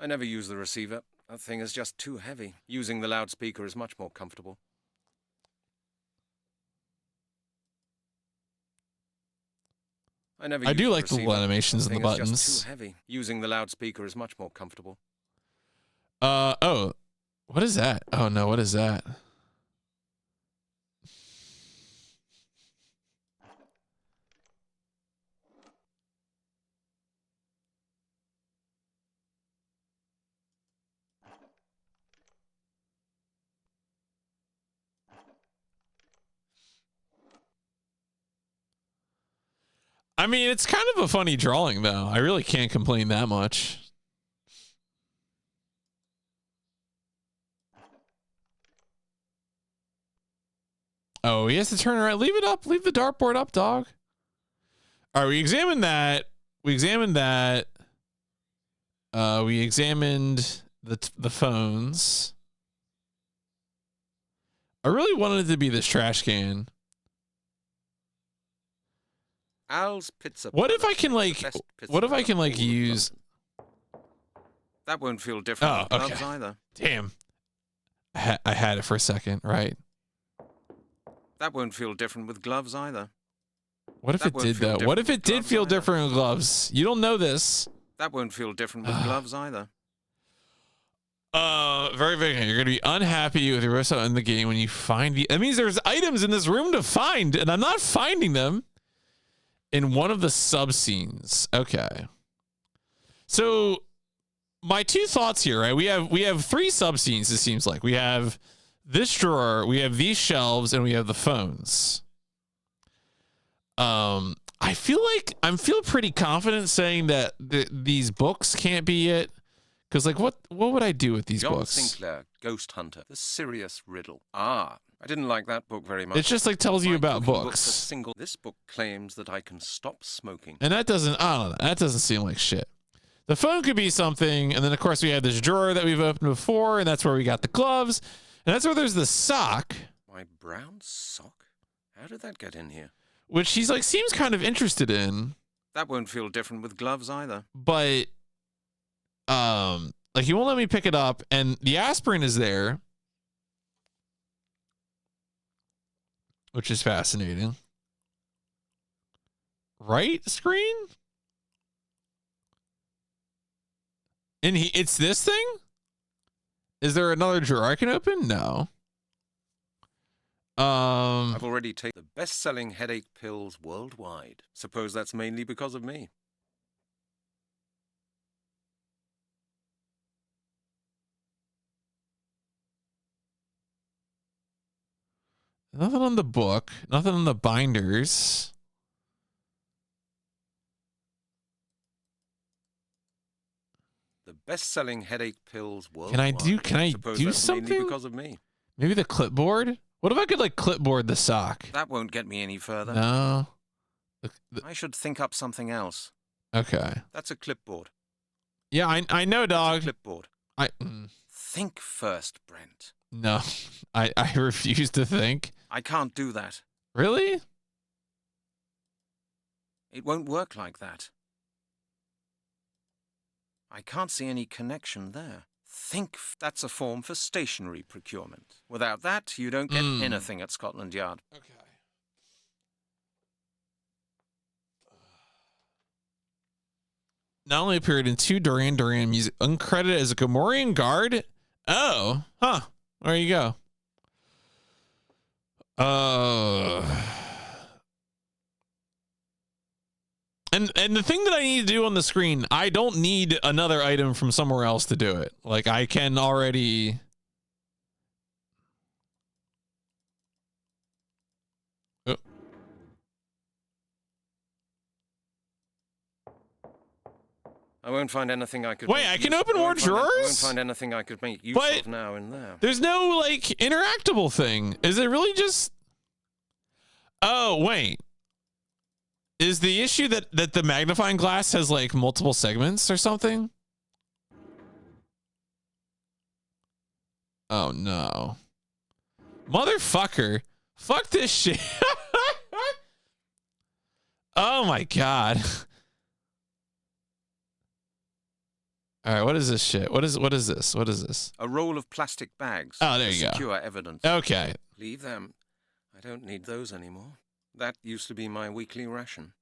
I never use the receiver. That thing is just too heavy. Using the loudspeaker is much more comfortable. I do like the little animations and the buttons. Just too heavy. Using the loudspeaker is much more comfortable. Oh, what is that? Oh no, what is that? I mean, it's kind of a funny drawing, though. I really can't complain that much. Oh, he has to turn around. Leave it up. Leave the dartboard up, dog. All right, we examined that. We examined that. We examined the phones. I really wanted it to be this trash can. Al's Pizza. What if I can like? What if I can like use? That won't feel different. Oh, with okay. gloves either. Damn. I had it for a second, right? That won't feel different with gloves either. What if it did though? What if it did feel different with gloves? You don't know this. That won't feel different with gloves either. Very big. You're gonna be unhappy with your rest in the game when you find the. That means there's items in this room to find, and I'm not finding them. In one of the sub scenes. Okay. So my two thoughts here, right? We have three sub scenes. It seems like we have this drawer, we have these shelves, and we have the phones. I feel pretty confident saying that these books can't be it, because like what would I do with these John books? Sinclair, Ghost Hunter, The Sirius Riddle. Ah, I didn't like that book very much. It's just like tells you My about cooking books. book's a single. This book claims that I can stop smoking. And that doesn't, I don't know, that doesn't seem like shit. The phone could be something, and then of course we have this drawer that we've opened before, and that's where we got the gloves, and that's where there's the sock. My brown sock? How did that get in here? Which he's like seems kind of interested in. That won't feel different with gloves either. But like he won't let me pick it up, and the aspirin is there, which is fascinating. Right screen? And it's this thing? Is there another drawer I can open? No. I've already taken the best-selling headache pills worldwide. Suppose that's mainly because of me. Nothing on the book, nothing on the binders. The best-selling headache pills worldwide. Can I Suppose do that's something? mainly because of me. Maybe the clipboard? What if I could like clipboard the sock? That won't get me any further. No. I should think up something else. Okay. That's a clipboard. Yeah, I know, dog. It's a clipboard. Think first, Brent. No, I refuse to think. I can't do that. Really? It won't work like that. I can't see any connection there. That's a form for stationery procurement. Without that, you don't get anything at Scotland Yard. Okay. Not only appeared in 2 Duran Duran music, uncredited as a Gamorrean guard. Oh, huh. There you go. And the thing that I need to do on the screen, I don't need another item from somewhere else to do it. Like I can already. Oh. I won't find anything I could. Wait, I can open more drawers? I won't find anything I could make use of now in there. There's no like interactable thing. Is it really just? Oh wait. Is the issue that the magnifying glass has like multiple segments or something? Oh no. Motherfucker. Fuck this shit. Oh my god. All right, what is this shit? What is this? What is this? A roll of plastic bags. Oh, there you go. Secure evidence. Okay. Leave them. I don't need those anymore. That used to be my weekly ration.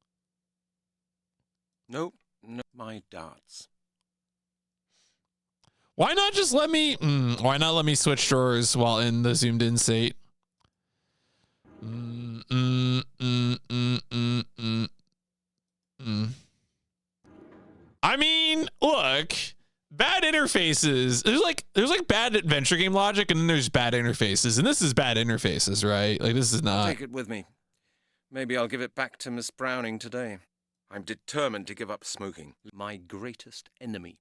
Nope, no, my darts. Why not just let me? Why not let me switch drawers while in the zoomed in state? I mean, look, bad interfaces. There's like bad adventure game logic, and then there's bad interfaces, and this is bad interfaces, right? Like this is not. Take it with me. Maybe I'll give it back to Miss Browning today. I'm determined to give up smoking, my greatest enemy.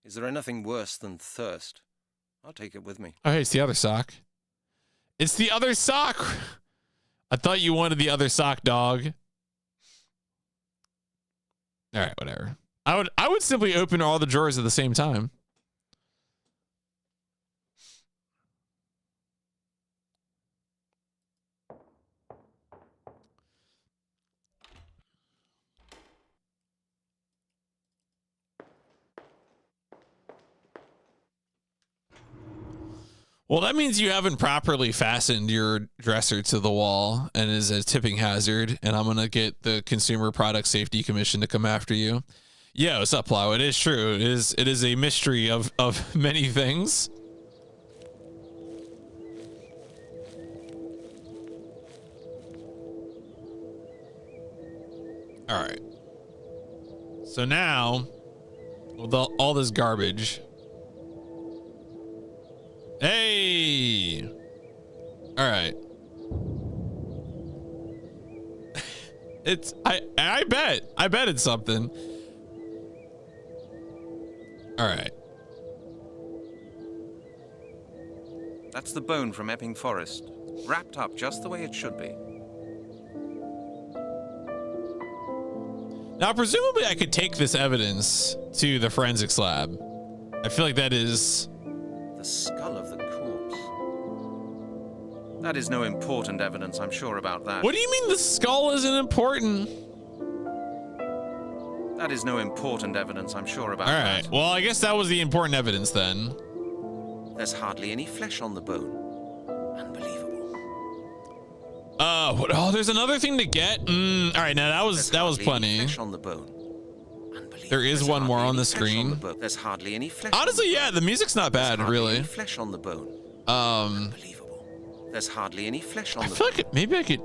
Is there anything worse than thirst? I'll take it with me. Oh, hey, it's the other sock. It's the other sock. I thought you wanted the other sock, dog. All right, whatever. I would simply open all the drawers at the same time. Well, that means you haven't properly fastened your dresser to the wall and is a tipping hazard, and I'm going to get the Consumer Product Safety Commission to come after you. Yeah, what's up, Plow? It is true. It is a mystery of many things. All right. So now, with all this garbage. Hey. All right. I bet it's something. All right. That's the bone from Epping Forest, wrapped up just the way it should be. Now, presumably I could take this evidence to the forensics lab. I feel like that is... The skull of the corpse. That is no important evidence, I'm sure about that. What do you mean the skull isn't important? That is no important evidence, I'm sure about All that. right. Well, I guess that was the important evidence then. There's hardly any flesh on the bone. Unbelievable. What, oh, there's another thing to get. All right, now that was plenty. Flesh on the bone. There is one more on the screen. There's hardly any flesh. Honestly, yeah, the music's not bad, really. Any flesh on the bone. Unbelievable. There's hardly any flesh on the bone. I feel like maybe I could.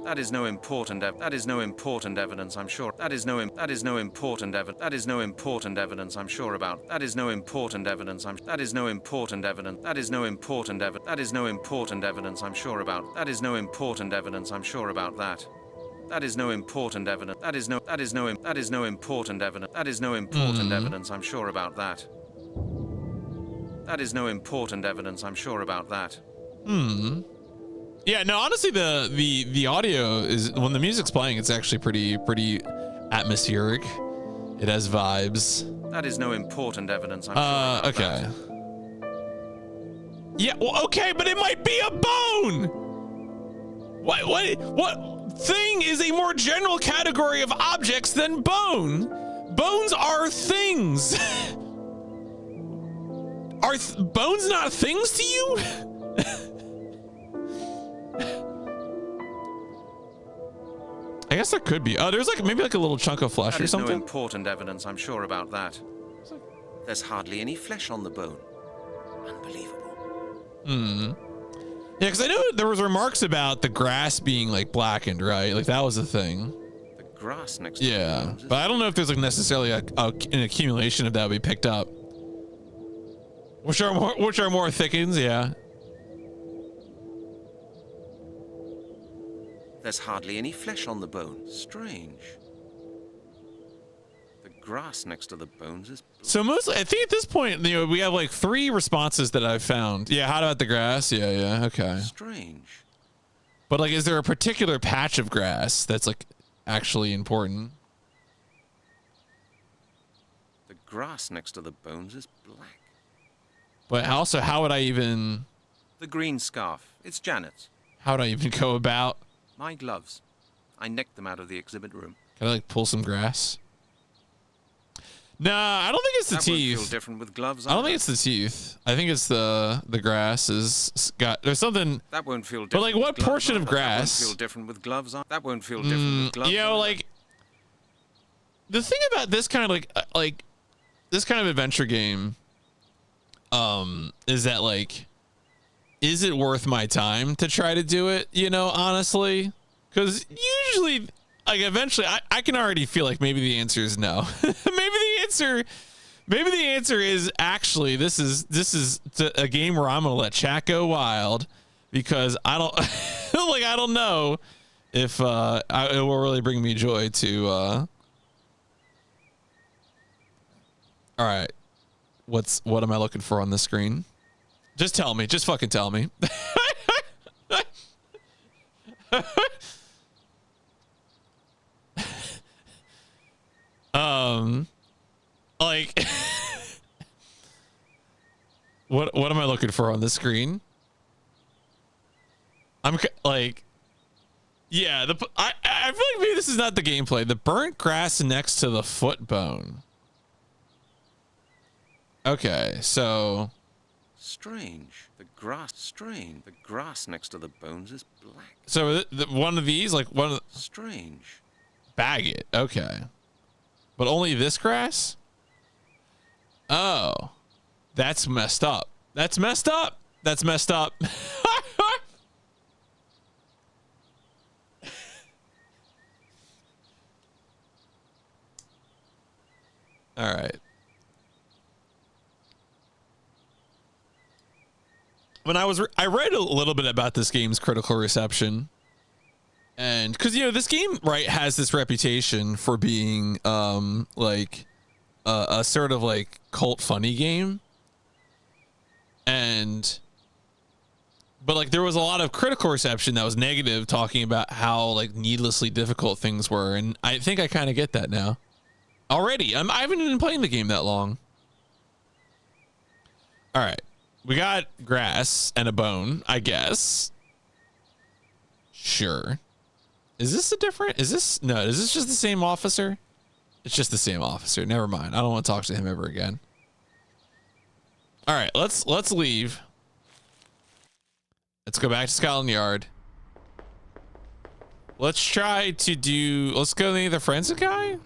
That is no important evidence, I'm sure. That is no important evidence. That is no important evidence, I'm sure about. That is no important evidence. That is no important evidence. That is no important evidence. That is no important evidence, I'm sure about. That is no important evidence, I'm sure about that. That is no important evidence. That is no important evidence. That is no important evidence, I'm sure about that. That is no important evidence, I'm sure about that. Yeah, no, honestly, the audio is, when the music's playing, it's actually pretty atmospheric. It has vibes. That is no important evidence, I'm sure about okay. that. Yeah, well, okay, but it might be a bone. What thing is a more general category of objects than bone? Bones are things. Are bones not things to you? I guess there could be. Oh, there's like maybe like a little chunk of flesh or something. That is no important evidence, I'm sure about that. There's hardly any flesh on the bone. Unbelievable. Yeah, because I know there was remarks about the grass being like blackened, right? Like that was the thing. The grass next to the bones. But I don't know if there's like necessarily an accumulation of that would be picked up. Which are more thickens, yeah. There's hardly any flesh on the bone. Strange. The grass next to the bones is black. So mostly, I think at this point, you know, we have like 3 responses that I've found. Yeah, how about the grass? Yeah, okay. Strange. But like, is there a particular patch of grass that's like actually important? The grass next to the bones is black. But also, how would I even... The green scarf. It's Janet's. How would I even go about... My gloves. I nicked them out of the exhibit room. Can I like pull some grass? Nah, I don't think it's the that teeth. Won't feel different with gloves. I don't think it's the teeth. I think it's the grass is got. There's something. That won't feel different. But like, what portion of grass? That won't feel different with gloves on. That won't feel different with gloves. You know, like the thing about this kind of like this kind of adventure game, is that like, is it worth my time to try to do it? You know, honestly, because usually, like, eventually, I can already feel like maybe the answer is no. Maybe the answer is actually this is a game where I'm gonna let chat go wild because I don't like I don't know if it will really bring me joy to. All right, what am I looking for on the screen? Just tell me. Just fucking tell me. Like, what am I looking for on the screen? I'm like, yeah, I feel like maybe this is not the gameplay. The burnt grass next to the foot bone. Okay, so. Strange. The grass next to the bones is black. So one of these, like one of the. Strange. Bag it. Okay. But only this grass? Oh. That's messed up. That's messed up. That's messed up. when I read a little bit about this game's critical reception, and because this game has this reputation for being like a sort of like cult funny game, but like there was a lot of critical reception that was negative, talking about how like needlessly difficult things were, and I think I kind of get that now already. I haven't been playing the game that long. All right. We got grass and a bone, I guess. Sure. Is this just the same officer? It's just the same officer. Never mind. I don't want to talk to him ever again. All right, let's leave. Let's go back to Scotland Yard. Let's go to the forensic guy.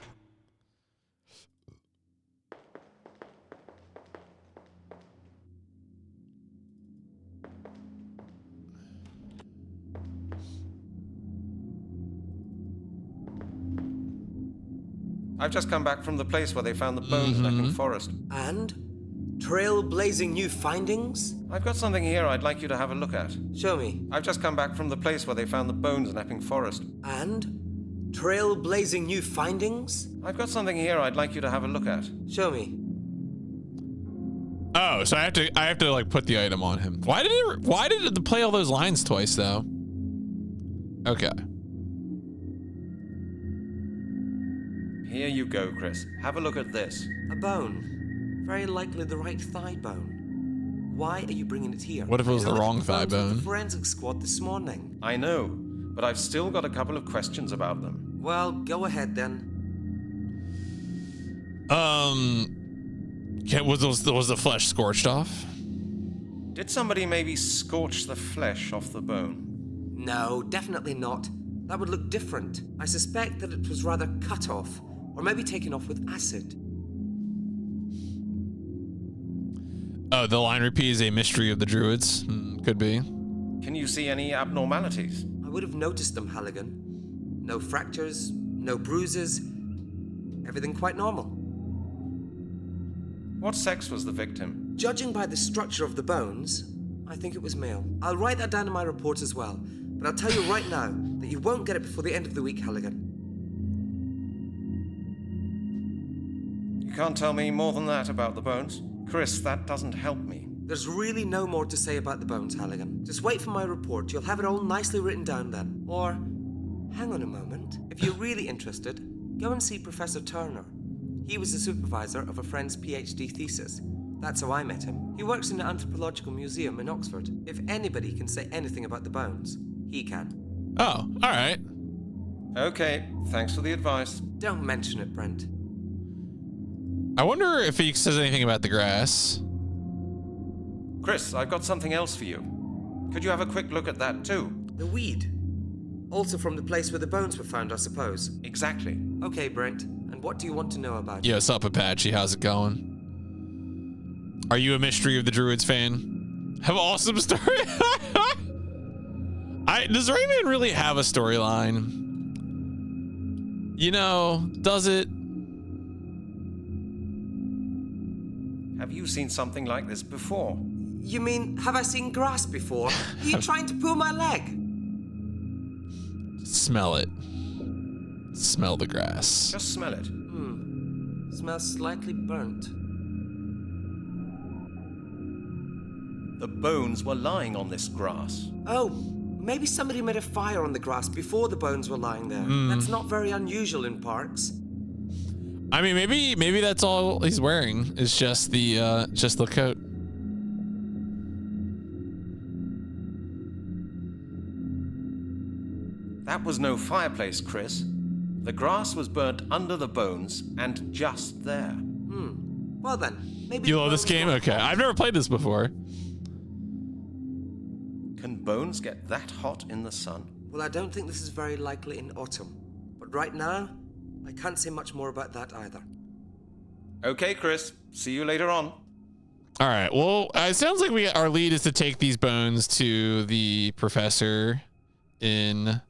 I've just come back from the place where they found the bones in Epping Forest. And? Trailblazing new findings? I've got something here I'd like you to have a look at. Show me. I've just come back from the place where they found the bones in Epping Forest. And? Trailblazing new findings? I've got something here I'd like you to have a look at. Show me. Oh, so I have to like put the item on him. Why did it play all those lines twice though? Okay. Here you go, Chris. Have a look at this. A bone. Very likely the right thigh bone. Why are you bringing it here? What if it was the wrong thigh bones with bone? The forensic squad this morning. I know, but I've still got a couple of questions about them. Well, go ahead then. Was the flesh scorched off? Did somebody maybe scorch the flesh off the bone? No, definitely not. That would look different. I suspect that it was rather cut off, or maybe taken off with acid. Oh, the line repeat is a mystery of the Druids. Could be. Can you see any abnormalities? I would have noticed them, Halligan. No fractures, no bruises. Everything quite normal. What sex was the victim? Judging by the structure of the bones, I think it was male. I'll write that down in my report as well. But I'll tell you right now that you won't get it before the end of the week, Halligan. You can't tell me more than that about the bones? Chris, that doesn't help me. There's really no more to say about the bones, Halligan. Just wait for my report. You'll have it all nicely written down then. Or, hang on a moment. If you're really interested, go and see Professor Turner. He was the supervisor of a friend's PhD thesis. That's how I met him. He works in an anthropological museum in Oxford. If anybody can say anything about the bones, he can. Oh, all right. Okay, thanks for the advice. Don't mention it, Brent. I wonder if he says anything about the grass. Chris, I've got something else for you. Could you have a quick look at that too? The weed. Also from the place where the bones were found, I suppose. Exactly. Okay, Brent. And what do you want to know about it? Yo, what's up, Apache? How's it going? Are you a Mystery of the Druids fan? Have an awesome story. Does Rayman really have a storyline? Does it? Have you seen something like this before? You mean, have I seen grass before? Are you trying to pull my leg? Smell it. Smell the grass. Just smell it. Smells slightly burnt. The bones were lying on this grass. Oh, maybe somebody made a fire on the grass before the bones were lying there. That's not very unusual in parks. I mean, maybe that's all he's wearing is just the coat. That was no fireplace, Chris. The grass was burnt under the bones and just there. Well then, maybe... You love this game? Okay, I've never played this before. Can bones get that hot in the sun? Well, I don't think this is very likely in autumn. But right now, I can't say much more about that either. Okay, Chris. See you later on. All right. Well, it sounds like our lead is to take these bones to the professor in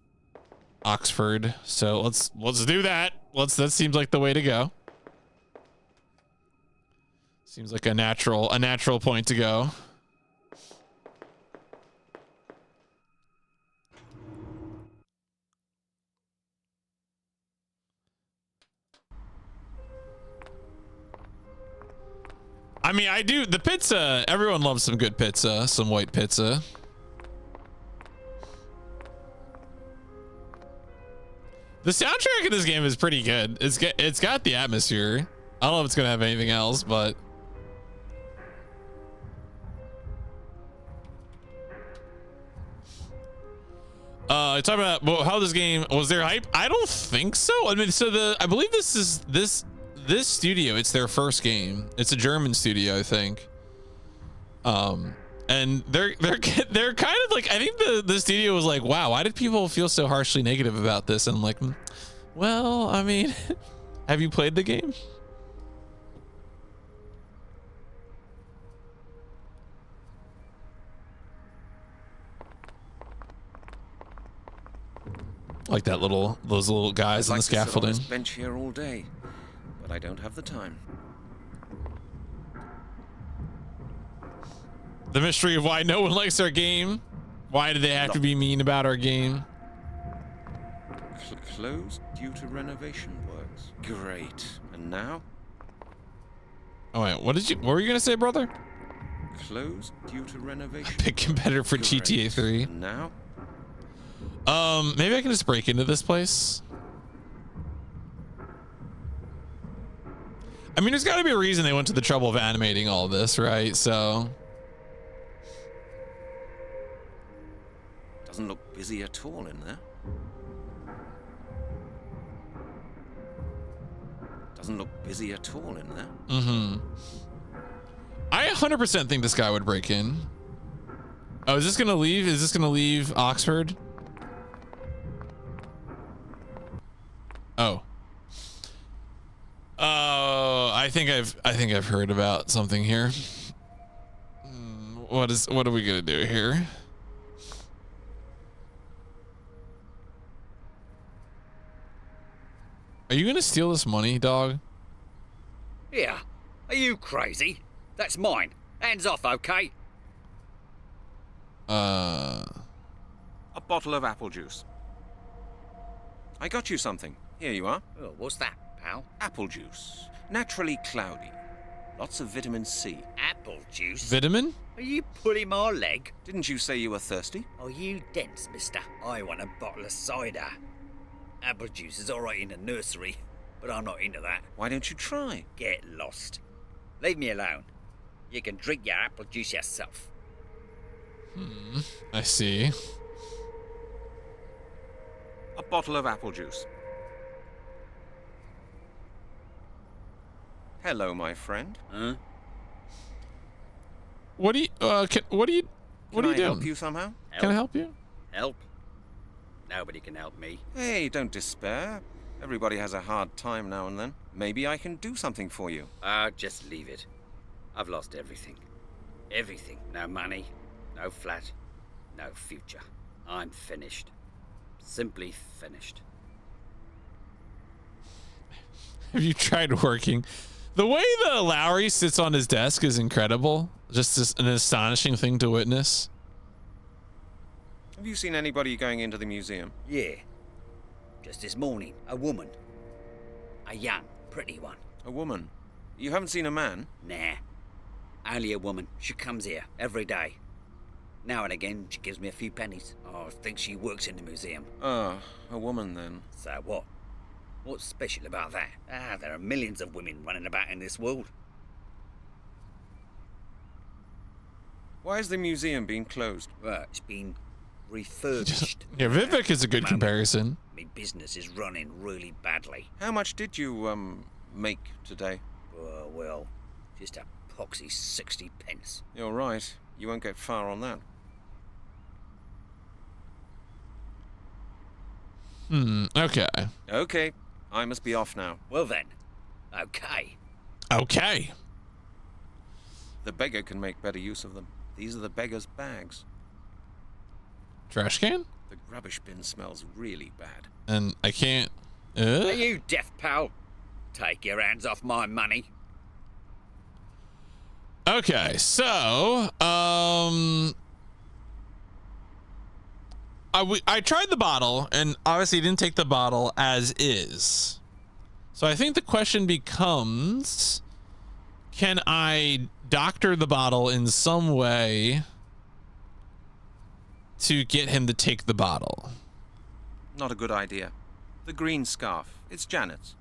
Oxford. So let's do that. That seems like the way to go. Seems like a natural point to go. I mean, I do the pizza. Everyone loves some good pizza, some white pizza. The soundtrack in this game is pretty good. It's got the atmosphere. I don't know if it's gonna have anything else, but talking about how this game was there hype. I don't think so. I mean, so I believe this studio. It's their first game. It's a German studio, I think. And they're kind of like, I think the studio was like, wow, why did people feel so harshly negative about this? And I'm like, well, I mean, have you played the game? Like those little guys on the scaffolding. I'd like to sit on this bench here all day, but I don't have the time. The mystery of why no one likes our game. Why do they have to be mean about our game? Closed due to renovation works. Great. And now? Oh wait, what were you gonna say, brother? Closed due to renovation. Big competitor for Great. GTA 3. And now? Maybe I can just break into this place. I mean, there's got to be a reason they went to the trouble of animating all this, right? So. Doesn't look busy at all in there. Doesn't look busy at all in there. Mm-hmm. I 100% think this guy would break in. Oh, is this gonna leave? Is this gonna leave Oxford? Oh. Oh, I think I've heard about something here. What are we gonna do here? Are you gonna steal this money, dog? Yeah. Are you crazy? That's mine. Hands off, okay? A bottle of apple juice. I got you something. Here you are. Oh, what's that, pal? Apple juice. Naturally cloudy. Lots of vitamin C. Apple juice? Vitamin? Are you pulling my leg? Didn't you say you were thirsty? Are you dense, mister? I want a bottle of cider. Apple juice is alright in the nursery, but I'm not into that. Why don't you try? Get lost. Leave me alone. You can drink your apple juice yourself. I see. A bottle of apple juice. Hello, my friend. Huh? What do you Can I doing? help you somehow? Can I help you? Help? Nobody can help me. Hey, don't despair. Everybody has a hard time now and then. Maybe I can do something for you. Just leave it. I've lost everything. Everything. No money, no flat, no future. I'm finished. Simply finished. Have you tried working? The way that Lowry sits on his desk is incredible. Just an astonishing thing to witness. Have you seen anybody going into the museum? Yeah. Just this morning, a woman. A young, pretty one. A woman? You haven't seen a man? Nah. Only a woman. She comes here every day. Now and again, she gives me a few pennies. Oh, I think she works in the museum. Ah, a woman then. So what? What's special about that? There are millions of women running about in this world. Why is the museum being closed? Well, it's been refurbished. Yeah, Vivek is a good comparison. My business is running really badly. How much did you, make today? Well, just a poxy 60 pence. You're right. You won't get far on that. Okay. Okay. I must be off now. Well then, okay. Okay. The beggar can make better use of them. These are the beggar's bags. Trash can? The rubbish bin smells really bad. And I can't. Are you deaf, pal? Take your hands off my money. Okay, so I tried the bottle, and obviously didn't take the bottle as is. So I think the question becomes, Can I doctor the bottle in some way to get him to take the bottle? Not a good idea. The green scarf. It's Janet's.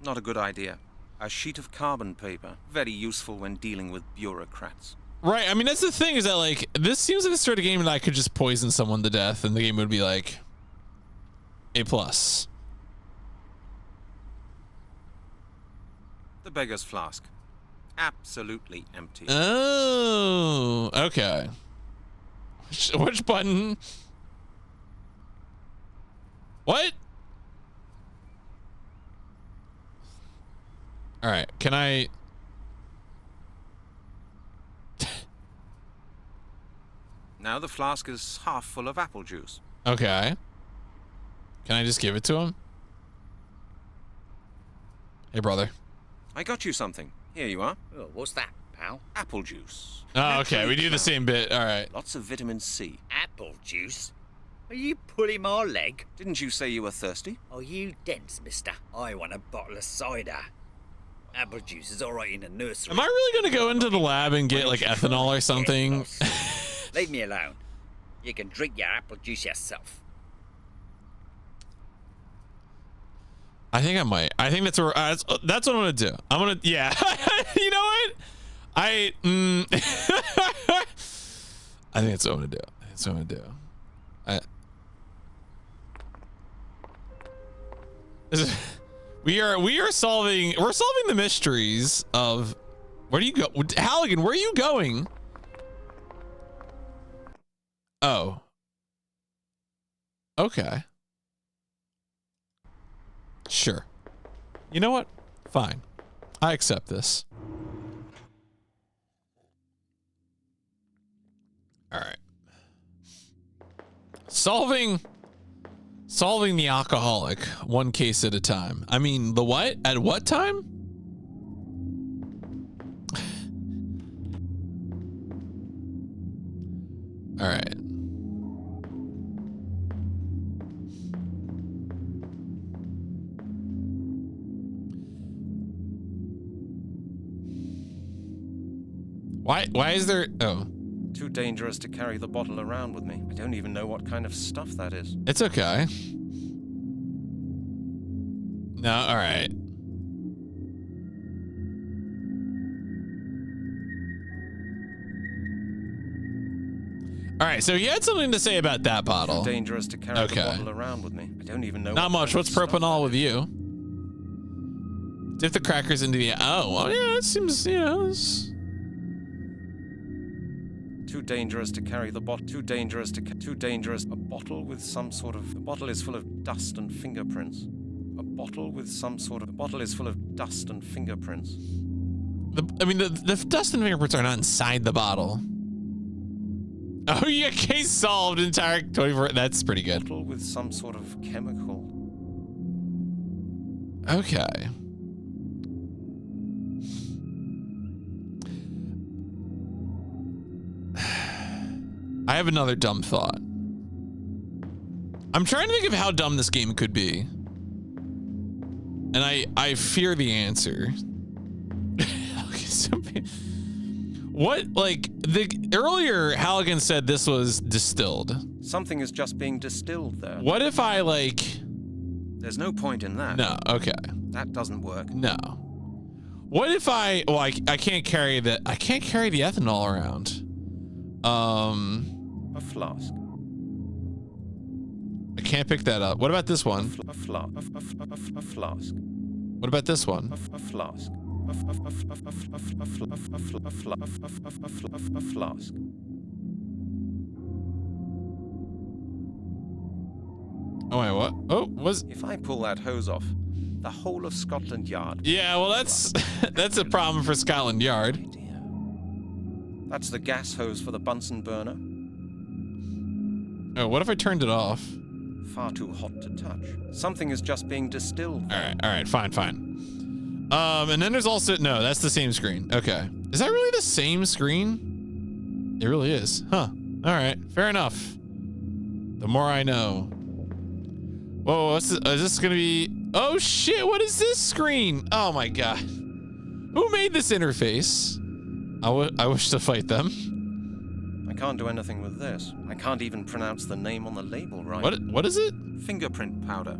Not a good idea. A sheet of carbon paper. Very useful when dealing with bureaucrats. Right. I mean, that's the thing is that, like, this seems like the sort of game that I could just poison someone to death and the game would be like A+. The beggar's flask. Absolutely empty. Oh, okay. Which button? What? All right, can I? Now the flask is half full of apple juice. Okay. Can I just give it to him? Hey, brother. I got you something. Here you are. Oh, what's that, pal? Apple juice. Oh, okay. We do the Naturally same bit. All right. Lots of vitamin C. Apple juice? Are you pulling my leg? Didn't you say you were thirsty? Are you dense, mister? I want a bottle of cider. Apple juice is all right in the nursery. Am I really gonna go into the lab and get like ethanol or something? Leave me alone. You can drink your apple juice yourself. I think I might. I think that's what I'm gonna do. I'm gonna, yeah. You know what? I think that's what I'm gonna do. That's what I'm gonna do. We're solving the mysteries of, where do you go? Halligan, where are you going? Oh. Okay. Sure. You know what? Fine. I accept this. All right. Solving the alcoholic one case at a time. I mean, the what? At what time? All right. Why is there, oh. Too dangerous to carry the bottle around with me. I don't even know what kind of stuff that is. It's okay. No, all right. All right, so you had something to say about that bottle. Too dangerous to carry the bottle around with me. I don't even know. Not much. What's propanol with you? Dip the crackers into the, oh, well, yeah, it seems, you know, it's... Too dangerous to carry the bottle. Too dangerous. A bottle with some sort of. The bottle is full of dust and fingerprints. A bottle with some sort of. The bottle is full of dust and fingerprints. The dust and fingerprints are not inside the bottle. Oh, yeah, case solved. Entire 24. That's pretty good. Bottle with some sort of chemical. Okay. I have another dumb thought. I'm trying to think of how dumb this game could be. And I fear the answer. What, like, earlier Halligan said this was distilled. Something is just being distilled there. What if I, like... There's no point in that. No, okay. That doesn't work. No. What if I can't carry the ethanol around. A flask. I can't pick that up. What about this one? A flask. What about this one? A flask. A flask. Oh wait, what? Oh, was... If I pull that hose off, the whole of Scotland Yard... Yeah, well that's that's a problem for Scotland Yard. That's the gas hose for the Bunsen burner. Oh, what if I turned it off? Far too hot to touch. Something is just being distilled. All right, fine. And then there's also, no, that's the same screen. Okay. Is that really the same screen? It really is. Huh. All right, fair enough. The more I know. Whoa, is this gonna be, oh shit, what is this screen? Oh my God. Who made this interface? I wish to fight them. I can't do anything with this. I can't even pronounce the name on the label right. What is it? Fingerprint powder.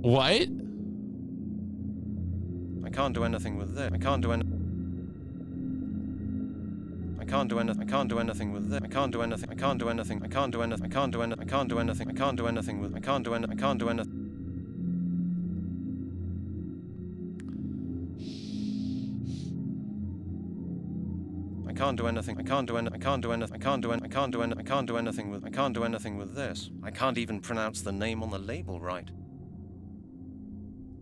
What? I can't do anything with this. I can't do anything with this. I can't do anything. I can't do anything. I can't do anything. I can't do anything. I can't do anything. I can't do anything with. I can't do anything. I can't do anything. I can't do anything. I can't do anything. I can't do anything. I can't do anything. I can't do anything. I can't do anything with. I can't do anything with this. I can't even pronounce the name on the label right.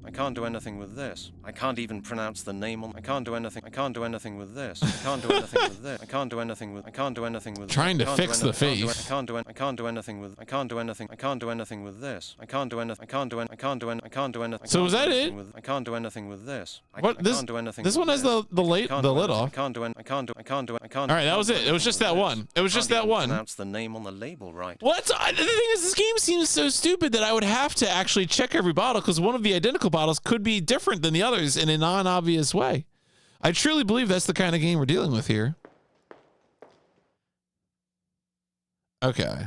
I can't do anything with this. I can't even pronounce the name on. I can't do anything. I can't do anything with this. I can't do anything with this. I can't do anything with. I can't do anything with. Trying to fix the face. I can't do. I can't do anything with. I can't do anything. I can't do anything with this. I can't do anything. I can't do. I can't do. I can't do anything. So is that it? I can't do anything with this. What this? This one has the lid off. I can't do. I can't do. I can't do. I can't. All right, that was it. It was just that one. It was just that one. Pronounce the name on the label right. What? The thing is, this game seems so stupid that I would have to actually check every bottle because one of the identical bottles could be different than the others in a non-obvious way. I truly believe that's the kind of game we're dealing with here. Okay.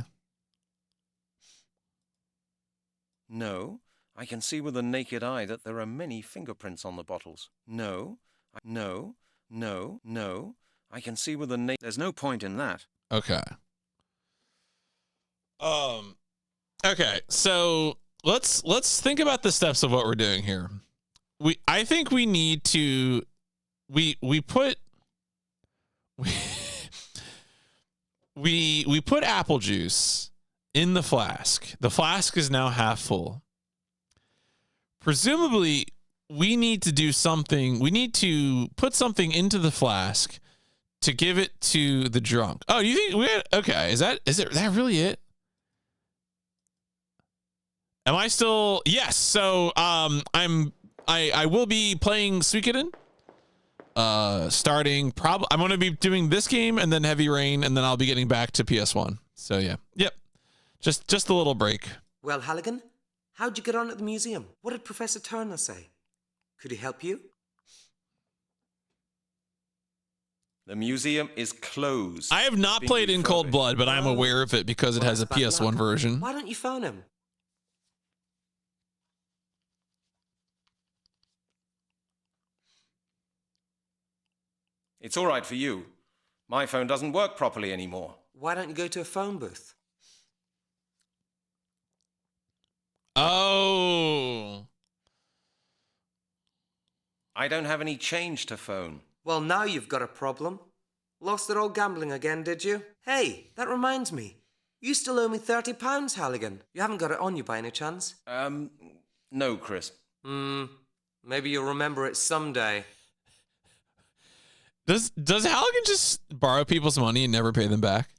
No, I can see with the naked eye that there are many fingerprints on the bottles. No, no, no, no. I can see with the naked. There's no point in that. Okay. Okay, so let's think about the steps of what we're doing here. I think we need to we put apple juice in the flask. The flask is now half full. Presumably, we need to do something. We need to put something into the flask to give it to the drunk. Oh, you think we had, okay, is that really it? Am I still? Yes. So I will be playing Suikoden. Starting I'm going to be doing this game and then Heavy Rain, and then I'll be getting back to PS1. So yeah, yep. Just a little break. Well, Halligan, how'd you get on at the museum? What did Professor Turner say? Could he help you? The museum is closed. I have not played In Cold Blood, but I'm aware of it because it has a PS1 version. Why don't you phone him? It's all right for you. My phone doesn't work properly anymore. Why don't you go to a phone booth? Oh. I don't have any change to phone. Well, now you've got a problem. Lost it all gambling again, did you? Hey, that reminds me. You still owe me £30, Halligan. You haven't got it on you by any chance? No, Chris. Maybe you'll remember it someday. Does Halligan just borrow people's money and never pay them back?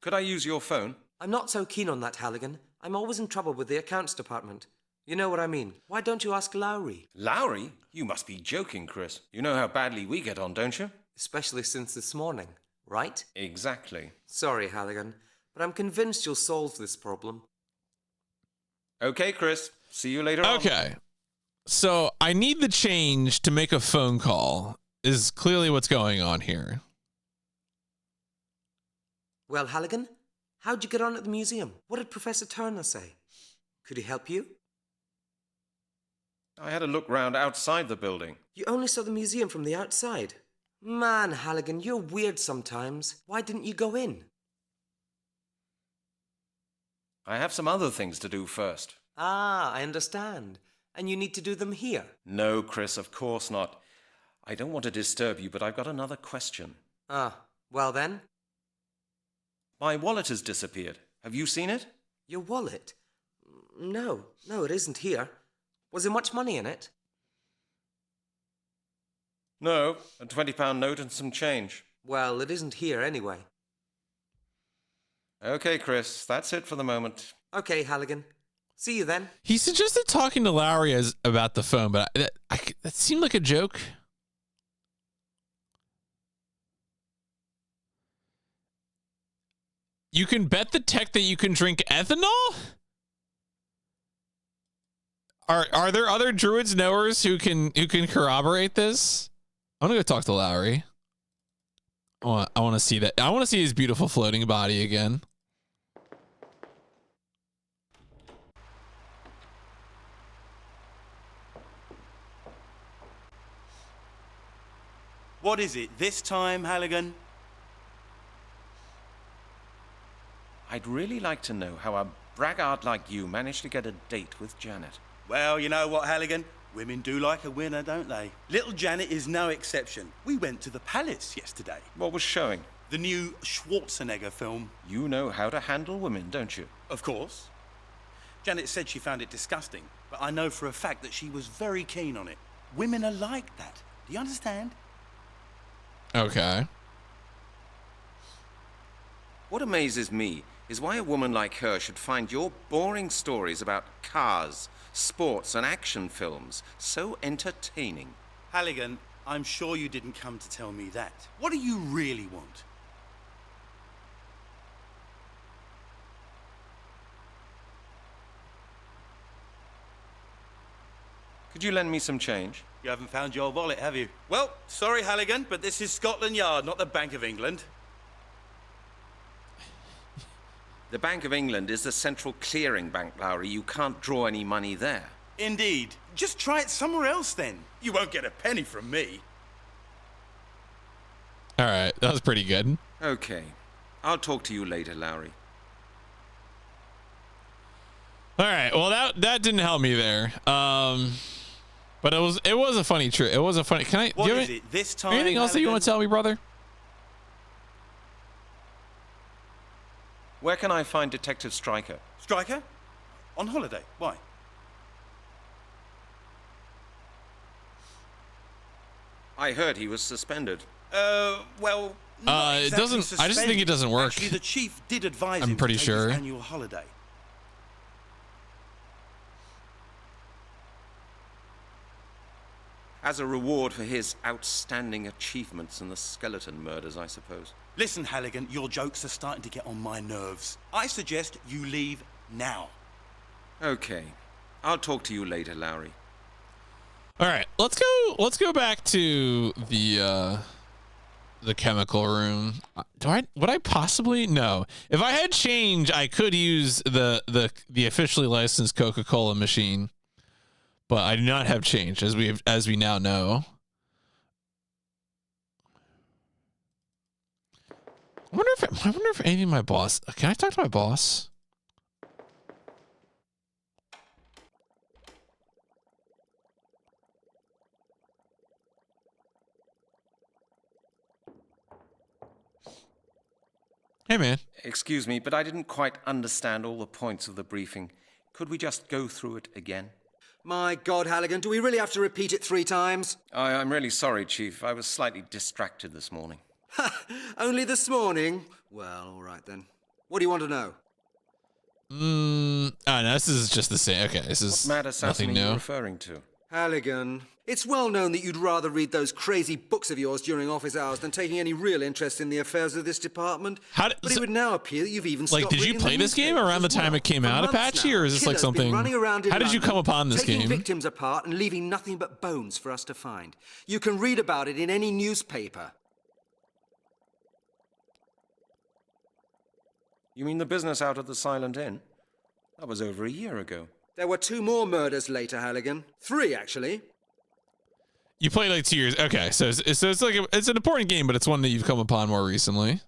Could I use your phone? I'm not so keen on that, Halligan. I'm always in trouble with the accounts department. You know what I mean. Why don't you ask Lowry? Lowry? You must be joking, Chris. You know how badly we get on, don't you? Especially since this morning, right? Exactly. Sorry, Halligan, but I'm convinced you'll solve this problem. Okay, Chris. See you later on. Okay. So I need the change to make a phone call is clearly what's going on here. Well, Halligan, how'd you get on at the museum? What did Professor Turner say? Could he help you? I had a look round outside the building. You only saw the museum from the outside? Man, Halligan, you're weird sometimes. Why didn't you go in? I have some other things to do first. Ah, I understand. And you need to do them here? No, Chris, of course not. I don't want to disturb you, but I've got another question. Ah, well then. My wallet has disappeared. Have you seen it? Your wallet? No, it isn't here. Was there much money in it? No, a £20 note and some change. Well, it isn't here anyway. Okay, Chris, that's it for the moment. Okay, Halligan. See you then. He suggested talking to Lowry about the phone, but that seemed like a joke. You can bet the tech that you can drink ethanol? Are there other druids knowers who can corroborate this? I'm gonna go talk to Lowry. I want to see that. I want to see his beautiful floating body again. What is it this time, Halligan? I'd really like to know how a braggart like you managed to get a date with Janet. Well, you know what, Halligan? Women do like a winner, don't they? Little Janet is no exception. We went to the palace yesterday. What was showing? The new Schwarzenegger film. You know how to handle women, don't you? Of course. Janet said she found it disgusting, but I know for a fact that she was very keen on it. Women are like that. Do you understand? Okay. What amazes me is why a woman like her should find your boring stories about cars, sports, and action films so entertaining. Halligan, I'm sure you didn't come to tell me that. What do you really want? Could you lend me some change? You haven't found your wallet, have you? Well, sorry, Halligan, but this is Scotland Yard, not the Bank of England. The Bank of England is the central clearing bank, Lowry. You can't draw any money there. Indeed. Just try it somewhere else, then. You won't get a penny from me. All right, that was pretty good. Okay. I'll talk to you later, Lowry. All right, well that didn't help me there. But it was a funny trip. It was a funny. Can I? What do you is have it this time? anything else that you want to tell me, brother? Where can I find Detective Stryker? Stryker? On holiday. Why? I heard he was suspended. Well, not It exactly doesn't. I just think it doesn't work. Actually, the chief did advise I'm him pretty to take sure. his annual holiday. As a reward for his outstanding achievements in the skeleton murders, I suppose. Listen, Halligan, your jokes are starting to get on my nerves. I suggest you leave now. Okay. I'll talk to you later, Lowry. All right, let's go back to the chemical room. Would I possibly? No. If I had change, I could use the officially licensed Coca-Cola machine. But I do not have change, as we now know. I wonder if any of my boss. Can I talk to my boss? Hey, man. Excuse me, but I didn't quite understand all the points of the briefing. Could we just go through it again? My God, Halligan, do we really have to repeat it 3 times? I'm really sorry, Chief. I was slightly distracted this morning. Only this morning? Well, all right then. What do you want to know? Oh no, this is just the same. Okay, this is What mad assassin nothing are you new. referring to? Halligan, it's well known that you'd rather read those crazy books of yours during office hours than taking any real interest in the affairs of this department. But it would now appear that you've even stopped did you reading play the this game newspapers around the as time well. it came For out, months Apache, now, or is this like killers been something? running around in How did you London, come upon this taking game? victims apart and leaving nothing but bones for us to find. You can read about it in any newspaper. You mean the business out at the Silent Inn? That was over a year ago. There were 2 more murders later, Halligan. 3, actually. You played like 2 years. Okay, so it's like it's an important game, but it's one that you've come upon more recently.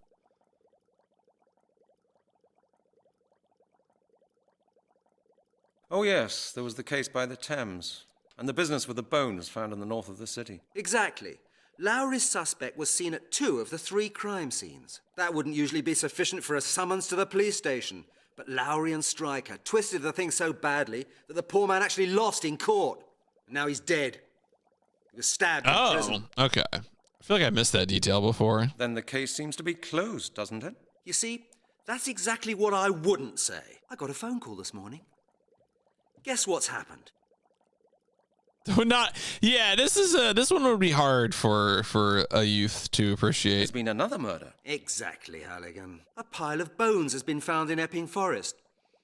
Oh yes, there was the case by the Thames, and the business with the bones found in the north of the city. Exactly. Lowry's suspect was seen at 2 of the 3 crime scenes. That wouldn't usually be sufficient for a summons to the police station. But Lowry and Stryker twisted the thing so badly that the poor man actually lost in court. And now he's dead. He was stabbed in prison. Okay. I feel like I missed that detail before. Then the case seems to be closed, doesn't it? You see, that's exactly what I wouldn't say. I got a phone call this morning. Guess what's happened? Not, yeah, this one would be hard for a youth to appreciate. There's been another murder. Exactly, Halligan. A pile of bones has been found in Epping Forest.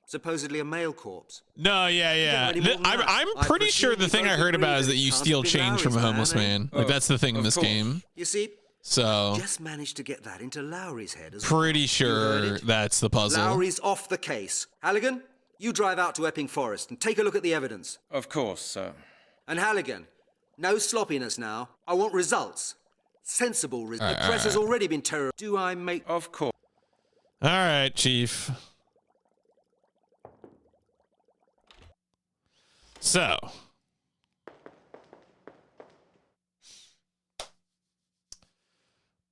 Supposedly a male corpse. No, yeah. I'm pretty sure the thing I heard about is that you steal change from a homeless man. Like, that's the thing in this game. You see, so just managed to get that into Lowry's head as pretty well. sure that's the puzzle. Lowry's off the case. Halligan, you drive out to Epping Forest and take a look at the evidence. Of course, sir. And Halligan, no sloppiness now. I want results. Sensible results. The press has already been terrorized. Do I make... Of course. All right, Chief. So,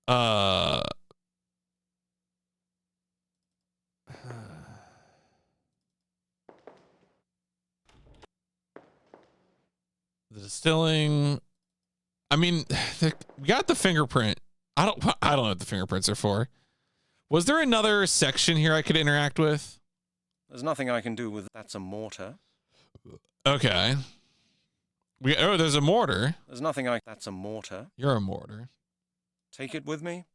the distilling. I mean, we got the fingerprint. I don't know what the fingerprints are for. Was there another section here I could interact with? There's nothing I can do with that's a mortar. Okay. There's a mortar. There's nothing that's a mortar. You're a mortar. Take it with me?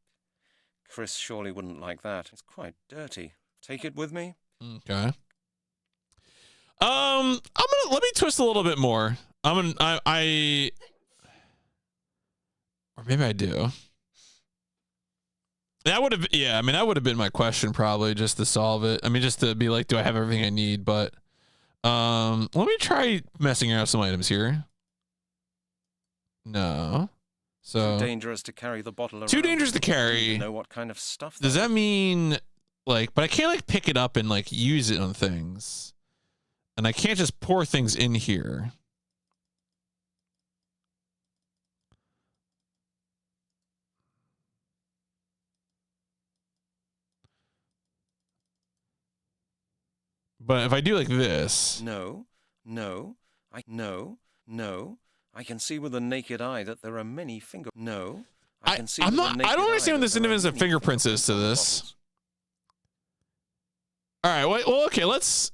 Chris surely wouldn't like that. It's quite dirty. Take it with me? Okay. Let me twist a little bit more. Or maybe I do. That would have, yeah, I mean, that would have been my question probably, just to solve it. I mean, just to be like, do I have everything I need? But let me try messing around with some items here. No. So Too dangerous to carry the bottle around. Too dangerous to carry. You know what kind of stuff Does that mean, like, but I can't like pick it up and like use it on things. And I can't just pour things in here. But if I do like this. No. I can see with the naked eye that there are many finger. No. I can see. I don't understand what the significance of fingerprints is to this. All right. Well, okay. Let's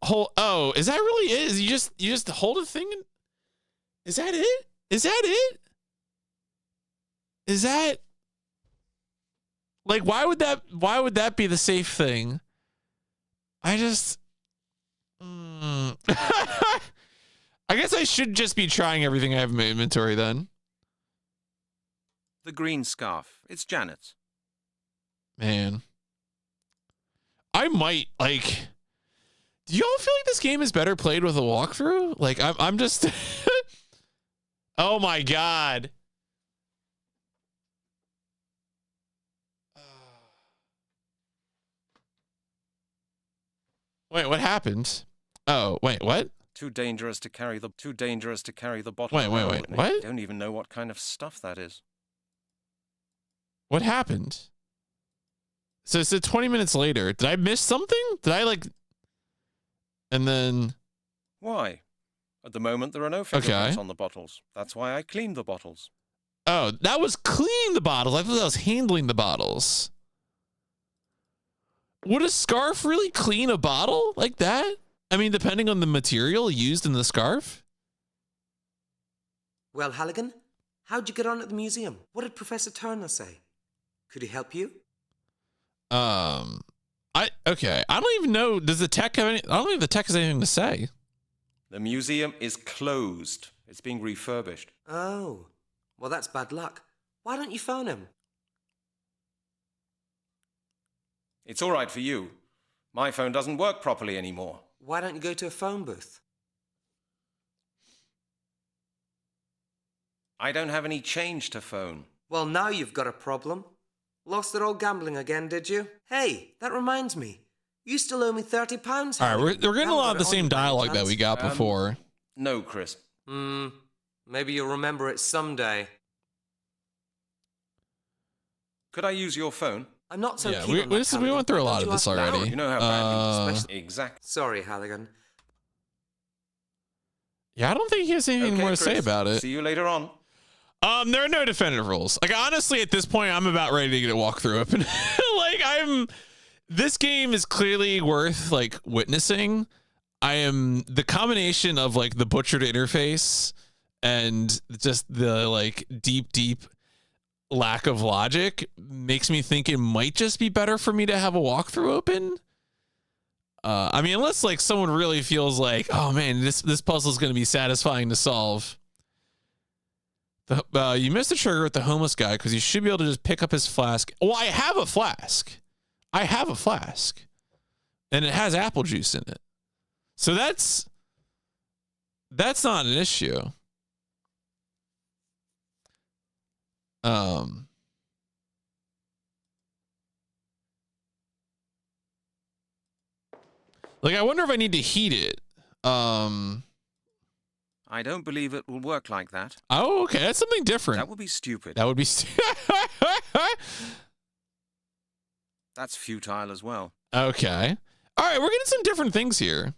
hold. Oh, is that really it? Is you just hold a thing? Is that it? Is that it? Is that like why would that be the safe thing? I just I guess I should just be trying everything I have in my inventory then. The green scarf. It's Janet's. Man. I might like. Do y'all feel like this game is better played with a walkthrough? Like I'm just. Oh my god. Wait, what happened? Oh, wait, what? Too dangerous to carry the bottle. Wait, what? I don't even know what kind of stuff that is. What happened? So it said 20 minutes later. Did I miss something? Did I like? And then. Why? At the moment, there are no fingerprints on the bottles. That's why I cleaned the bottles. Oh, that was cleaning the bottles. I thought that was handling the bottles. Would a scarf really clean a bottle like that? I mean, depending on the material used in the scarf? Well, Halligan, how'd you get on at the museum? What did Professor Turner say? Could he help you? Okay. I don't even know. Does the tech have any? I don't think the tech has anything to say. The museum is closed. It's being refurbished. Oh, well, that's bad luck. Why don't you phone him? It's all right for you. My phone doesn't work properly anymore. Why don't you go to a phone booth? I don't have any change to phone. Well, now you've got a problem. Lost it all gambling again, did you? Hey, that reminds me. You still owe me £30. All right, we're getting a lot of the same dialogue that we got before. No, Chris. Maybe you'll remember it someday. Could I use your phone? I'm not so yeah, keen on that, we went through a lot of this already. You know how badly... Exactly. Sorry, Halligan. Yeah, I don't think he has anything more to say about it. See you later on. There are no definitive rules. Like, honestly, at this point, I'm about ready to get a walkthrough up. And like, this game is clearly worth, like, witnessing. I am the combination of like the butchered interface and just the like deep lack of logic makes me think it might just be better for me to have a walkthrough open. I mean, unless like someone really feels like, oh man, this puzzle is going to be satisfying to solve. You missed the trigger with the homeless guy because you should be able to just pick up his flask. Well, I have a flask. And it has apple juice in it. So that's not an issue. Like I wonder if I need to heat it. I don't believe it will work like that. Oh, okay. That's something different. That would be stupid. That would be That's futile as well. Okay. All right, we're getting some different things here.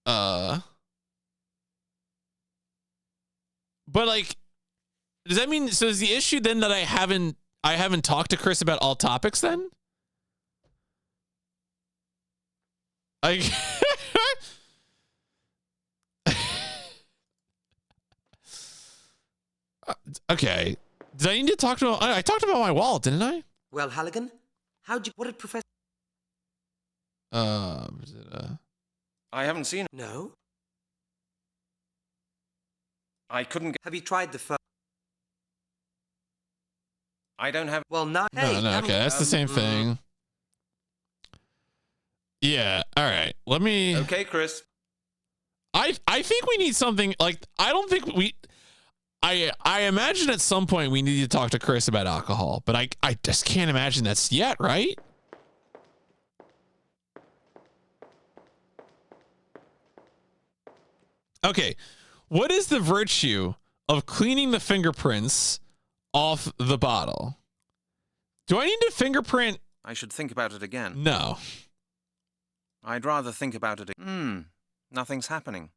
But like, does that mean, so is the issue then that I haven't talked to Chris about all topics then? I okay. Did I need to talk to him? I talked about my wallet, didn't I? Well, Halligan, what did Professor... Is it, I haven't seen it. No? I couldn't get... Have you tried the first... I don't have... Well, not... Hey, no, okay, that's the same thing. Yeah, all right. Let me... Okay, Chris. I think we need something, like, I don't think we... I imagine at some point we need to talk to Chris about alcohol, but I just can't imagine that's yet, right? Okay, what is the virtue of cleaning the fingerprints off the bottle? Do I need to fingerprint? I should think about it again. No. I'd rather think about it. Nothing's happening.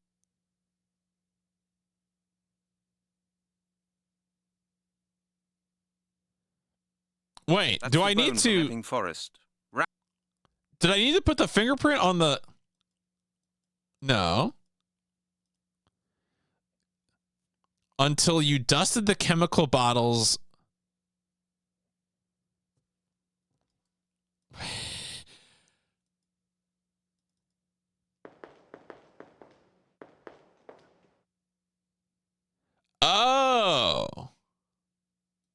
Wait, That's do I need to... Forest. Did I need to put the fingerprint on the... No. Until you dusted the chemical bottles... Oh.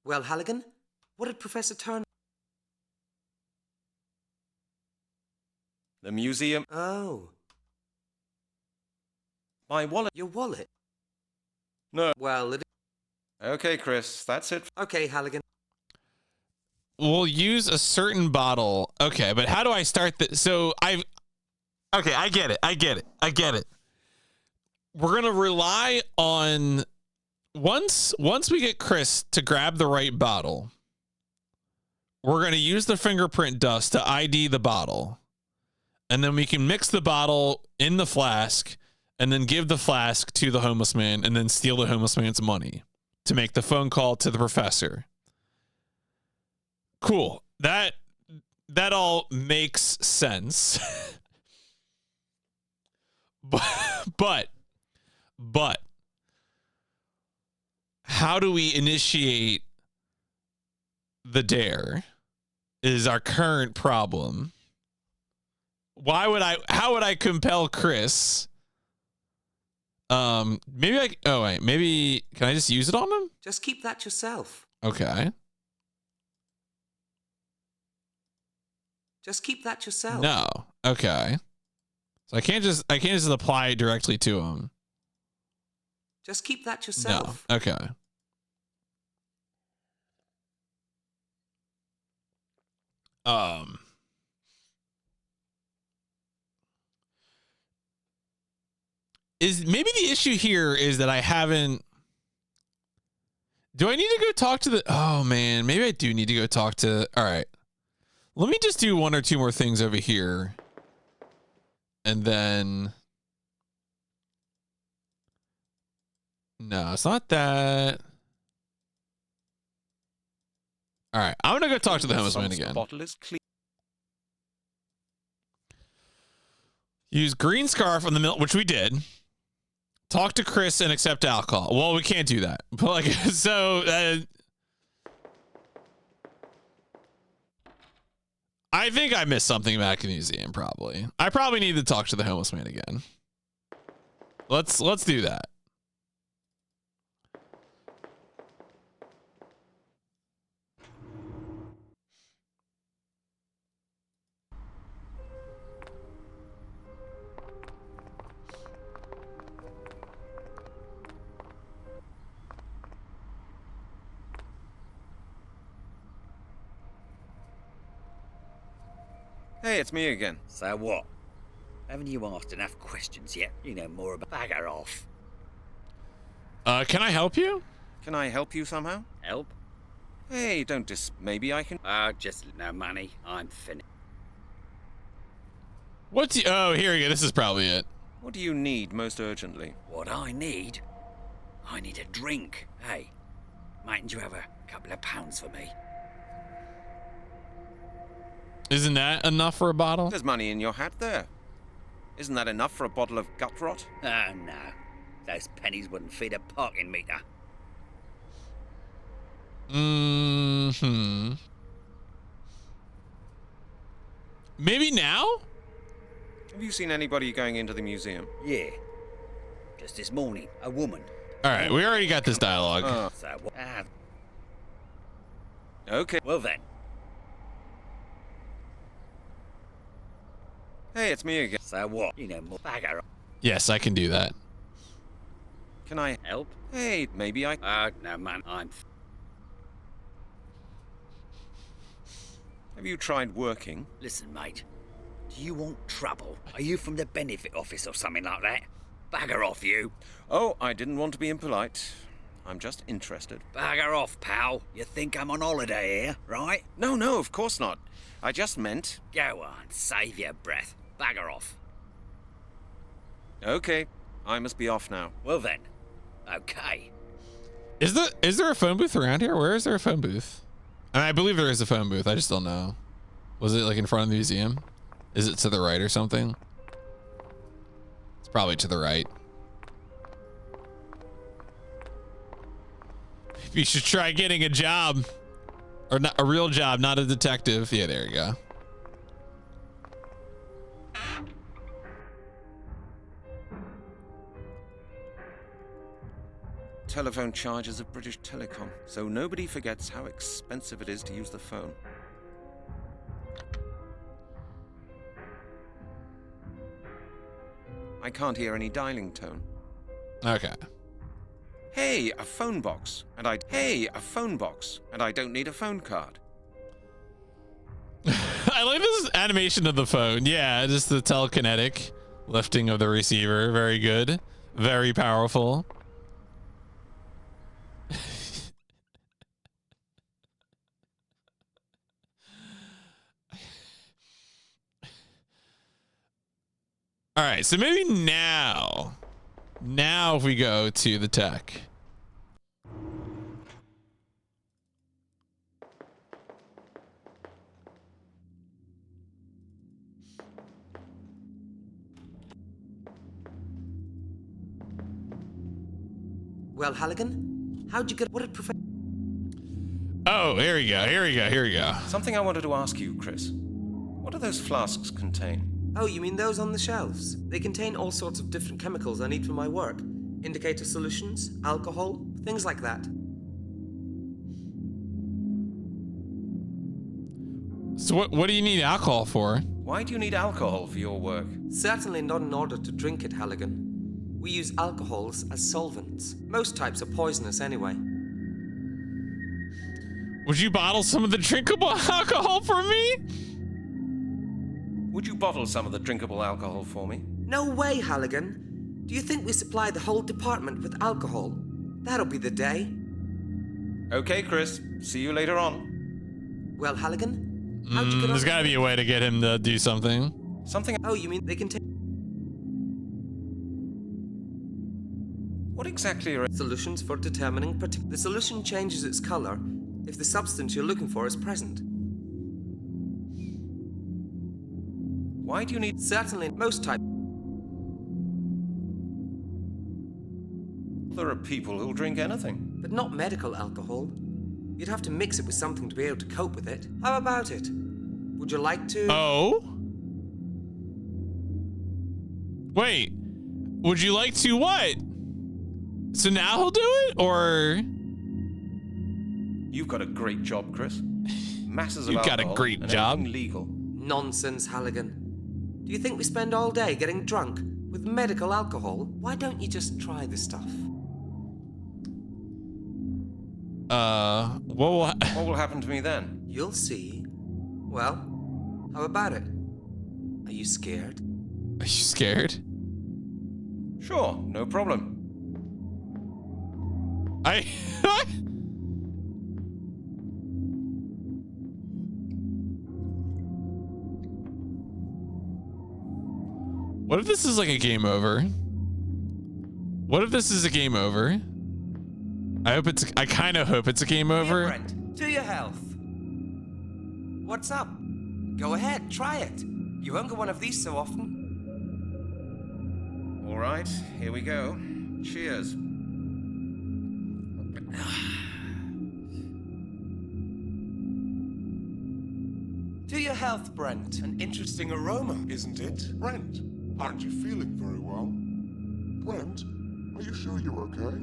Well, Halligan, what did Professor Turner... The museum. Oh. My wallet. Your wallet? No. Well, it... Okay, Chris, that's it. Okay, Halligan. We'll use a certain bottle. Okay, but how do I start this? So okay, I get it. We're going to rely on once we get Chris to grab the right bottle, we're going to use the fingerprint dust to ID the bottle. And then we can mix the bottle in the flask and then give the flask to the homeless man and then steal the homeless man's money to make the phone call to the professor. Cool. That all makes sense. but how do we initiate the dare is our current problem. How would I compel Chris? Maybe can I just use it on him? Just keep that yourself. Okay. Just keep that yourself. No. Okay. So I can't just apply it directly to him. Just keep that yourself. No. Okay. Is maybe the issue here is that I haven't... Do I need to go talk to the... Oh, man. Maybe I do need to go talk to... All right. Let me just do one or two more things over here. And then... No, it's not that. All right. I'm going to go talk to the homeless man again. Bottle is clean. Use green scarf on the milk, which we did. Talk to Chris and accept alcohol. Well, we can't do that. But like, so I think I missed something back in the museum. Probably. I probably need to talk to the homeless man again. Let's do that. Hey, it's me again. So what? Haven't you asked enough questions yet? You know more about... Bagger off. Can I help you? Can I help you somehow? Help? Hey, don't maybe I can... Just no money. I'm finished. Oh, here we go. This is probably it. What do you need most urgently? What I need? I need a drink. Hey, mightn't you have a couple of pounds for me? Isn't that enough for a bottle? There's money in your hat there. Isn't that enough for a bottle of gut rot? Oh, no. Those pennies wouldn't feed a parking meter. Mm-hmm. Maybe now? Have you seen anybody going into the museum? Yeah. Just this morning, a woman. All right, we already got this dialogue. So what? Okay. Well then. Hey, it's me again. So what? You know more. Bagger. Yes, I can do that. Can I Help? Hey, maybe I... No, man. Have you tried working? Listen, mate. Do you want trouble? Are you from the benefit office or something like that? Bagger off, you. Oh, I didn't want to be impolite. I'm just interested. Bagger off, pal. You think I'm on holiday here, right? No, of course not. I just meant... Go on, save your breath. Bagger off. Okay, I must be off now. Well then. Okay. Is there a phone booth around here? Where is there a phone booth? I believe there is a phone booth. I just don't know. Was it like in front of the museum? Is it to the right or something? It's probably to the right. You should try getting a job. Or not a real job, not a detective. Yeah, there you go. Telephone charges of British Telecom, so nobody forgets how expensive it is to use the phone. I can't hear any dialing tone. Okay. Hey, a phone box. Hey, a phone box. And I don't need a phone card. I like this animation of the phone. Yeah, just the telekinetic lifting of the receiver. Very good. Very powerful. All right, so maybe now if we go to the tech. Well, Halligan, how'd you get what a professor? Oh, here we go. Something I wanted to ask you, Chris. What do those flasks contain? Oh, you mean those on the shelves? They contain all sorts of different chemicals I need for my work. Indicator solutions, alcohol, things like that. So what do you need alcohol for? Why do you need alcohol for your work? Certainly not in order to drink it, Halligan. We use alcohols as solvents. Most types are poisonous anyway. Would you bottle some of the drinkable alcohol for me? Would you bottle some of the drinkable alcohol for me? No way, Halligan. Do you think we supply the whole department with alcohol? That'll be the day. Okay, Chris. See you later on. Well, Halligan, how'd you get on? There's got to be a way to get him to do something. Something... Oh, you mean they contain... What exactly are... Solutions for determining... The solution changes its color if the substance you're looking for is present. Why do you need... Certainly, most types... There are people who'll drink anything. But not medical alcohol. You'd have to mix it with something to be able to cope with it. How about it? Would you like to? Oh? Wait. Would you like to what? So now he'll do it, or? You've got a great job, Chris. Masses of You've got a alcohol great and job. everything legal. Nonsense, Halligan. Do you think we spend all day getting drunk with medical alcohol? Why don't you just try the stuff? What will happen to me then? You'll see. Well, how about it? Are you scared? Are you scared? Sure, no problem. What if this is like a game over? What if this is a game over? I kind of hope it's a game over. Here, Brent, to your health. What's up? Go ahead, try it. You won't get one of these so often. All right, here we go. Cheers. To your health, Brent. An interesting aroma, isn't it? Brent, aren't you feeling very well? Brent, are you sure you're okay?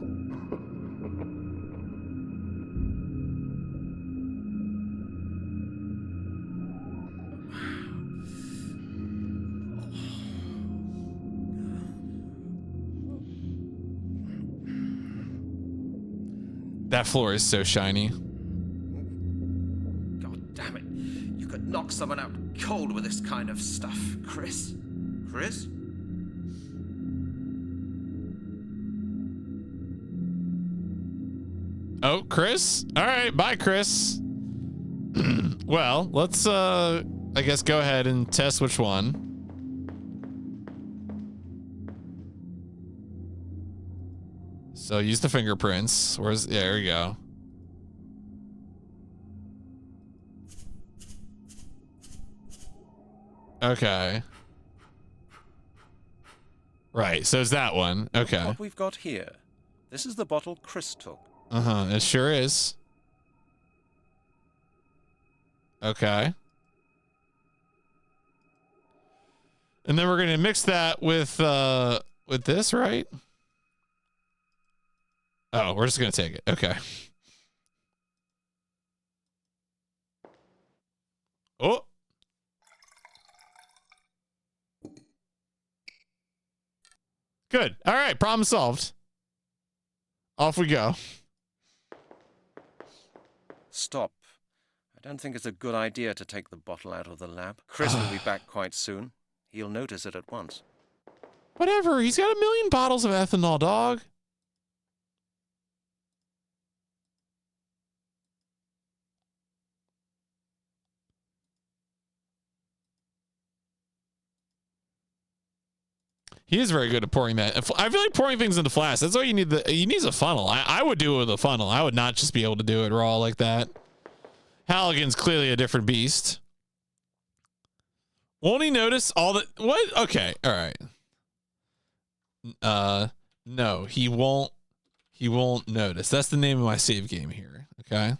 That floor is so shiny. God damn it. You could knock someone out cold with this kind of stuff, Chris. Chris? Oh, Chris? All right, bye, Chris. Well, let's, I guess go ahead and test which one. So use the fingerprints. Where's, yeah, there you go. Okay. Right, so it's that one. Okay. What we've got here. This is the bottle Chris took. Uh-huh, it sure is. Okay. And then we're gonna mix that with this, right? Oh, we're just gonna take it. Okay. Oh. Good. All right, problem solved. Off we go. Stop. I don't think it's a good idea to take the bottle out of the lab. Chris will be back quite soon. He'll notice it at once. Whatever. He's got 1 million bottles of ethanol, dog. He is very good at pouring that. I feel like pouring things into flasks. That's why you need he needs a funnel. I would do it with a funnel. I would not just be able to do it raw like that. Halligan's clearly a different beast. Won't he notice all the what? Okay, all right. No, he won't. He won't notice. That's the name of my save game here. Okay,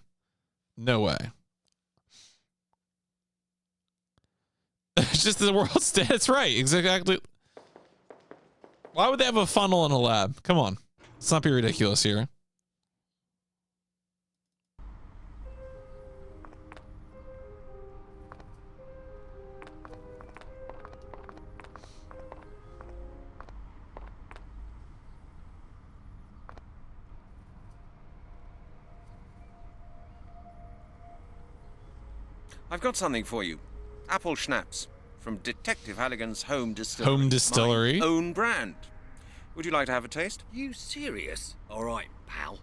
no way. It's just the world state. That's right. Exactly. Why would they have a funnel in a lab? Come on. Let's not be ridiculous here. I've got something for you. Apple schnapps from Detective Halligan's home distillery. Home distillery? My own brand. Would you like to have a taste? You serious? All right, pal.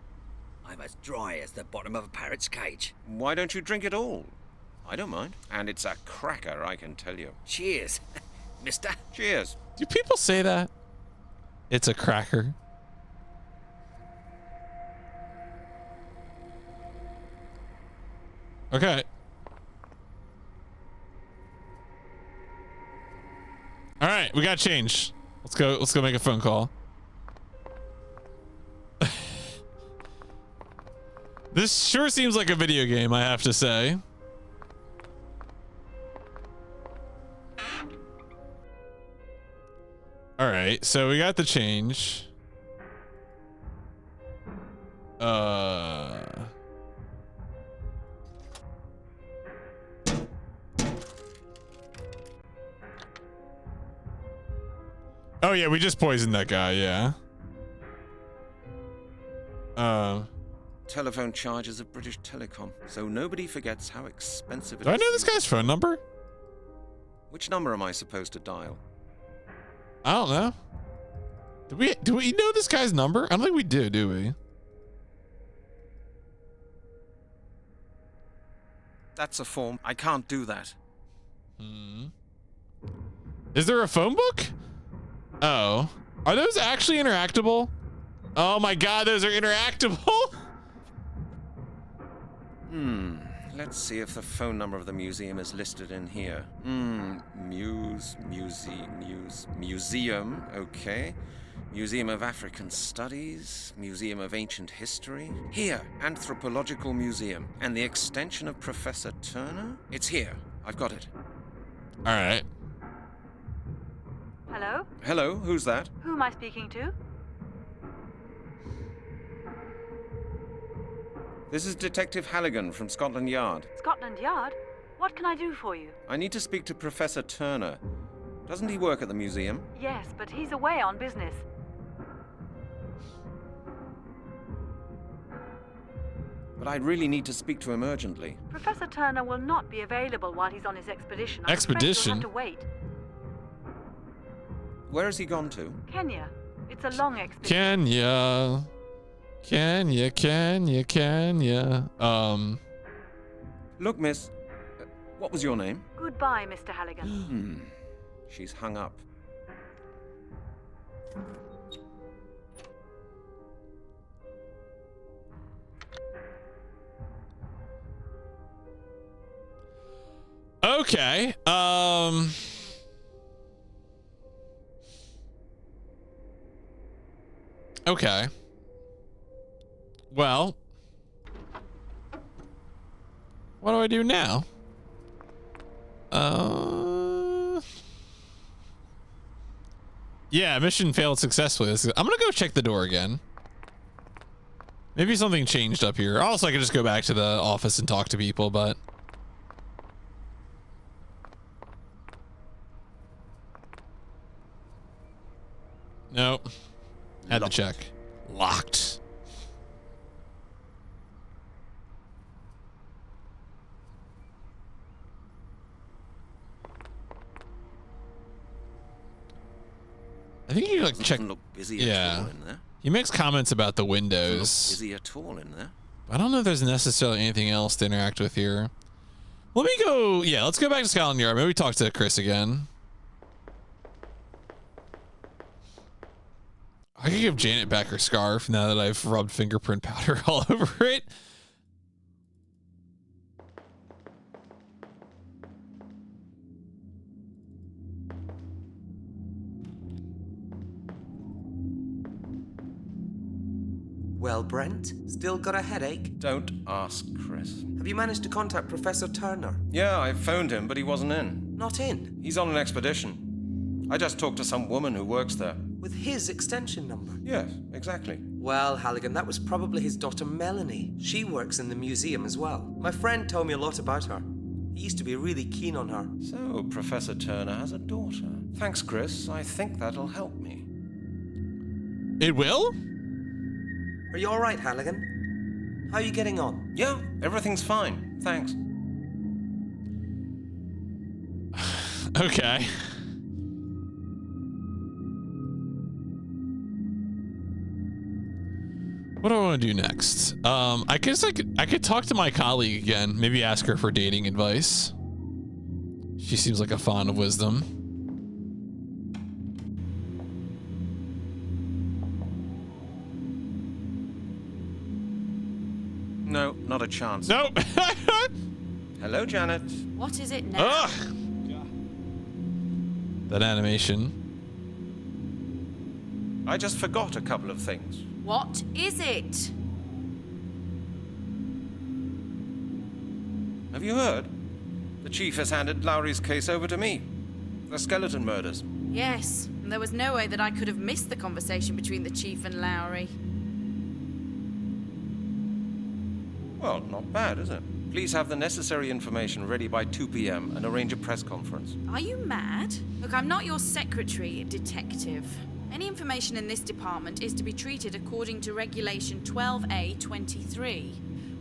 I'm as dry as the bottom of a parrot's cage. Why don't you drink it all? I don't mind. And it's a cracker, I can tell you. Cheers, mister. Cheers. Do people say that? It's a cracker. Okay. All right, we got change. Let's go make a phone call. This sure seems like a video game, I have to say. All right, so we got the change. Oh yeah, we just poisoned that guy, yeah. Telephone charges of British Telecom, so nobody forgets how expensive it is. Do I know this guy's phone number? Which number am I supposed to dial? I don't know. Do we know this guy's number? I don't think we do we? That's a form. I can't do that. Is there a phone book? Oh. Are those actually interactable? Oh my god, those are interactable? Let's see if the phone number of the museum is listed in here. Museum, okay. Museum of African Studies, Museum of Ancient History. Here, Anthropological Museum. And the extension of Professor Turner? It's here. I've got it. All right. Hello? Hello, who's that? Who am I speaking to? This is Detective Halligan from Scotland Yard. Scotland Yard? What can I do for you? I need to speak to Professor Turner. Doesn't he work at the museum? Yes, but he's away on business. But I really need to speak to him urgently. Professor Turner will not be available while he's on his expedition. I'm afraid Expedition? you'll have to wait. Where has he gone to? Kenya. It's a long expedition. Kenya. Look, miss. What was your name? Goodbye, Mr. Halligan. She's hung up. Okay. Okay. Well, what do I do now? Yeah, mission failed successfully. I'm gonna go check the door again. Maybe something changed up here. Also, I could just go back to the office and talk to people, but nope. Had to check. Locked. I think you like check. Doesn't look busy at all in there. He makes comments about the Doesn't windows. look busy at all in there. I don't know if there's necessarily anything else to interact with here. Let me go. Yeah, let's go back to Scotland Yard. Maybe talk to Chris again. I could give Janet back her scarf now that I've rubbed fingerprint powder all over it. Well, Brent, still got a headache? Don't ask, Chris. Have you managed to contact Professor Turner? Yeah, I phoned him, but he wasn't in. Not in? He's on an expedition. I just talked to some woman who works there. With his extension number? Yes, exactly. Well, Halligan, that was probably his daughter Melanie. She works in the museum as well. My friend told me a lot about her. He used to be really keen on her. So, Professor Turner has a daughter. Thanks, Chris. I think that'll help me. It will? Are you all right, Halligan? How are you getting on? Yeah, everything's fine. Thanks. Okay. What do I want to do next? I guess I could talk to my colleague again. Maybe ask her for dating advice. She seems like a font of wisdom. No, not a chance. Nope. Hello, Janet. What is it now? Ugh. That animation. I just forgot a couple of things. What is it? Have you heard? The chief has handed Lowry's case over to me. The skeleton murders. Yes, and there was no way that I could have missed the conversation between the chief and Lowry. Well, not bad, is it? Please have the necessary information ready by 2 p.m. and arrange a press conference. Are you mad? Look, I'm not your secretary, detective. Any information in this department is to be treated according to Regulation 12A23.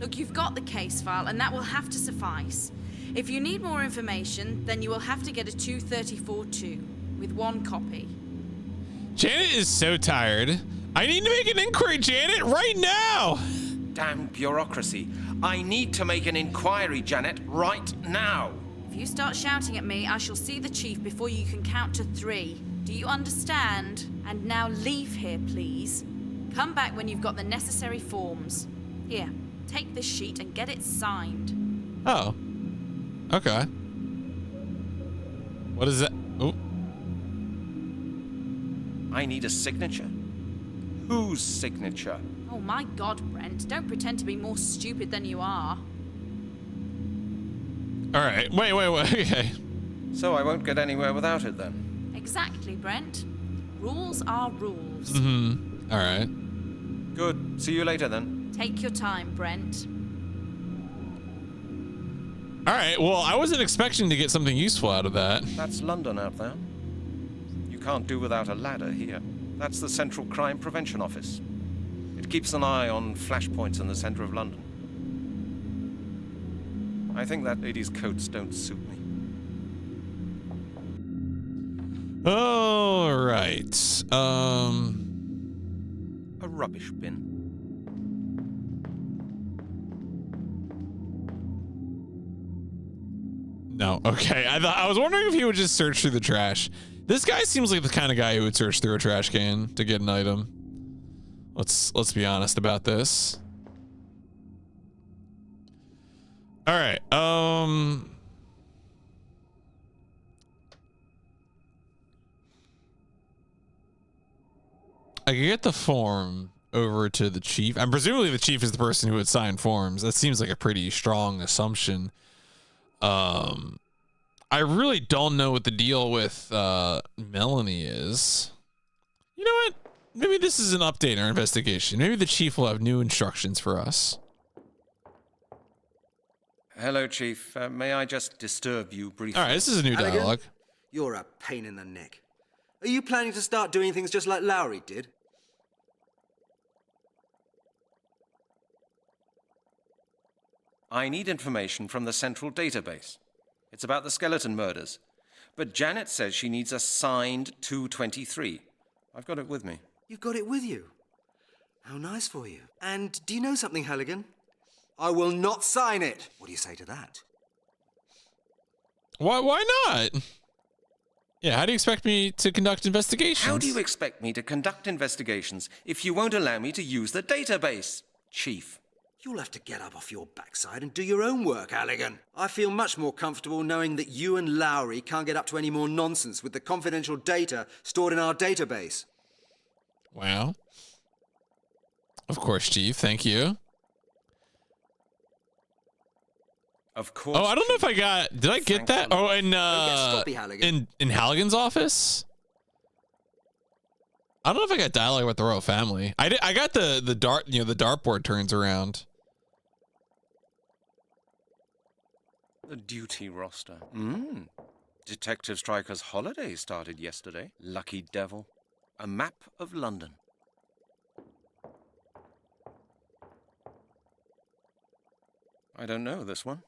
Look, you've got the case file, and that will have to suffice. If you need more information, then you will have to get a 234-2 with 1 copy. Janet is so tired. I need to make an inquiry, Janet, right now. Damn bureaucracy. I need to make an inquiry, Janet, right now. If you start shouting at me, I shall see the chief before you can count to 3. Do you understand? And now leave here, please. Come back when you've got the necessary forms. Here, take this sheet and get it signed. Oh. Okay. What is that? Oh. I need a signature. Whose signature? Oh my God, Brent. Don't pretend to be more stupid than you are. All right. Wait. Okay. So I won't get anywhere without it then. Exactly, Brent. Rules are rules. Mm-hmm. All right. Good. See you later then. Take your time, Brent. All right. Well, I wasn't expecting to get something useful out of that. That's London out there. You can't do without a ladder here. That's the Central Crime Prevention Office. It keeps an eye on flashpoints in the center of London. I think that lady's coats don't suit me. All right. A rubbish bin. No. Okay. I was wondering if he would just search through the trash. This guy seems like the kind of guy who would search through a trash can to get an item. Let's be honest about this. All right. I can get the form over to the chief. And presumably the chief is the person who would sign forms. That seems like a pretty strong assumption. I really don't know what the deal with Melanie is. You know what? Maybe this is an update in our investigation. Maybe the chief will have new instructions for us. Hello, Chief. May I just disturb you briefly? All right, this is a new Halligan, dialogue. You're a pain in the neck. Are you planning to start doing things just like Lowry did? I need information from the central database. It's about the skeleton murders. But Janet says she needs a signed 223. I've got it with me. You've got it with you. How nice for you. And do you know something, Halligan? I will not sign it. What do you say to that? Why not? Yeah, how do you expect me to conduct investigations? How do you expect me to conduct investigations if you won't allow me to use the database, Chief? You'll have to get up off your backside and do your own work, Halligan. I feel much more comfortable knowing that you and Lowry can't get up to any more nonsense with the confidential data stored in our database. Wow. Of course, Chief. Thank you. Of course. Oh, I don't know if I got. Did I get that? Oh, in Halligan. in Halligan's office. I don't know if I got dialogue with the royal family. I got the dartboard turns around. The duty roster. Detective Striker's holiday started yesterday. Lucky devil. A map of London. I don't know this one.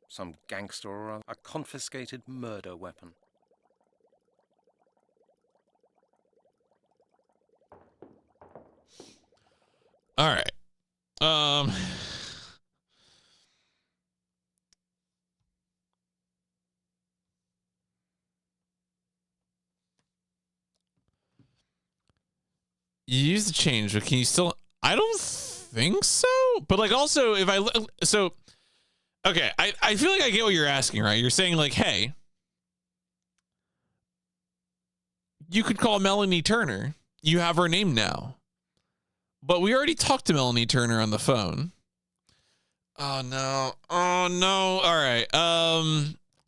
Some gangster or other. A confiscated murder weapon. All right. You use the change, but can you still? I don't think so. But like, also, if I okay, I feel like I get what you're asking, right? You're saying like, hey, you could call Melanie Turner. You have her name now. But we already talked to Melanie Turner on the phone. Oh no. Oh no. All right.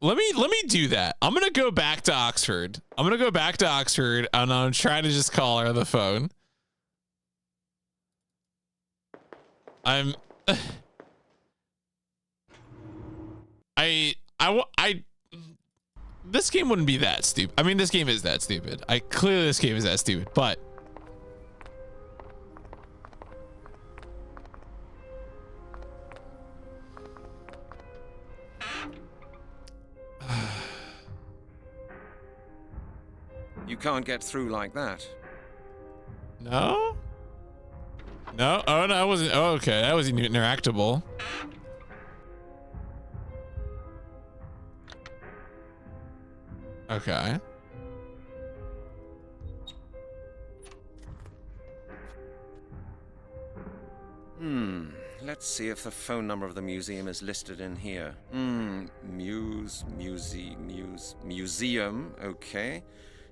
Let me do that. I'm gonna go back to Oxford. I'm gonna go back to Oxford and I'm trying to just call her on the phone. I'm this game wouldn't be that stupid. I mean, this game is that stupid. Clearly this game is that stupid, but You can't get through like that. no? No? Oh, no, it wasn't. Oh, okay. That wasn't interactable. Okay. Let's see if the phone number of the museum is listed in here. Museum, okay.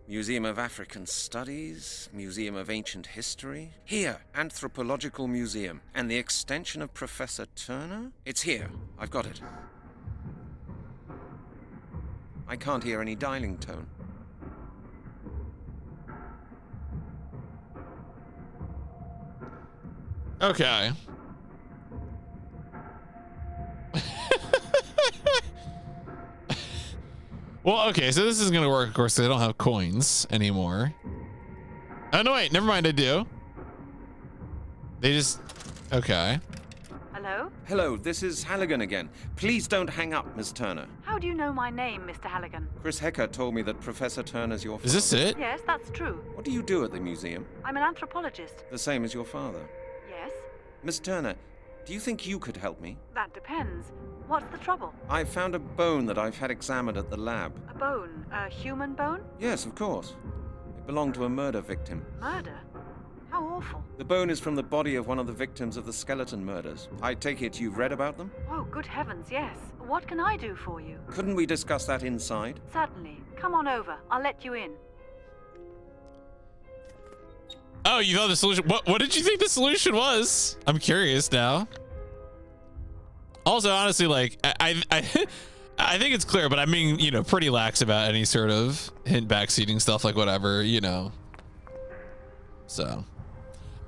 Museum of African Studies, Museum of Ancient History. Here, Anthropological Museum. And the extension of Professor Turner? It's here. I've got it. I can't hear any dialing tone. Okay. Well, okay, so this isn't gonna work, of course, because I don't have coins anymore. Oh, no, wait, never mind, I do. They just... Okay. Hello? Hello, this is Halligan again. Please don't hang up, Miss Turner. How do you know my name, Mr. Halligan? Chris Hecker told me that Professor Turner's your father. Is this it? Yes, that's true. What do you do at the museum? I'm an anthropologist. The same as your father. Yes? Miss Turner, do you think you could help me? That depends. What's the trouble? I found a bone that I've had examined at the lab. A bone? A human bone? Yes, of course. It belonged to a murder victim. Murder? How awful. The bone is from the body of one of the victims of the skeleton murders. I take it you've read about them? Oh, good heavens, yes. What can I do for you? Couldn't we discuss that inside? Certainly. Come on over. I'll let you in. Oh, you thought the solution... What did you think the solution was? I'm curious now. Also, honestly, like, I think it's clear, but I mean, you know, pretty lax about any sort of hint backseating stuff, like whatever, you know. So...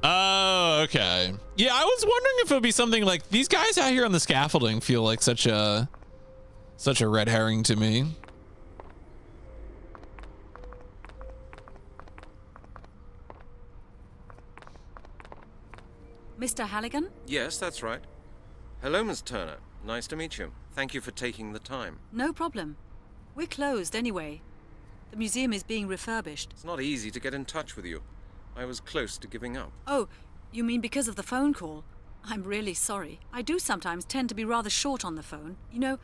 Oh, okay. Yeah, I was wondering if it would be something like these guys out here on the scaffolding feel like such a red herring to me. Mr. Halligan? Yes, that's right. Hello, Miss Turner. Nice to meet you. Thank you for taking the time. No problem. We're closed anyway. The museum is being refurbished. It's not easy to get in touch with you. I was close to giving up. Oh, you mean because of the phone call? I'm really sorry. I do sometimes tend to be rather short on the phone. You know,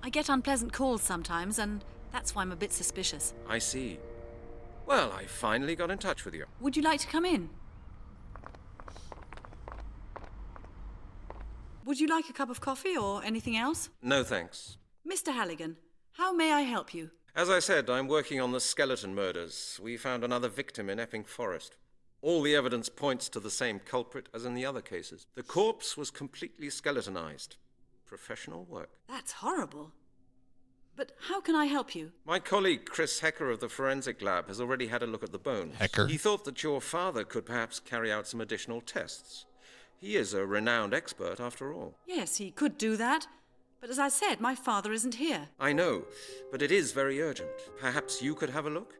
I get unpleasant calls sometimes, and that's why I'm a bit suspicious. I see. Well, I finally got in touch with you. Would you like to come in? Would you like a cup of coffee or anything else? No, thanks. Mr. Halligan, how may I help you? As I said, I'm working on the skeleton murders. We found another victim in Epping Forest. All the evidence points to the same culprit as in the other cases. The corpse was completely skeletonized. Professional work. That's horrible. But how can I help you? My colleague Chris Hecker of the Forensic Lab has already had a look at the bones. Hecker. He thought that your father could perhaps carry out some additional tests. He is a renowned expert, after all. Yes, he could do that. But as I said, my father isn't here. I know, but it is very urgent. Perhaps you could have a look?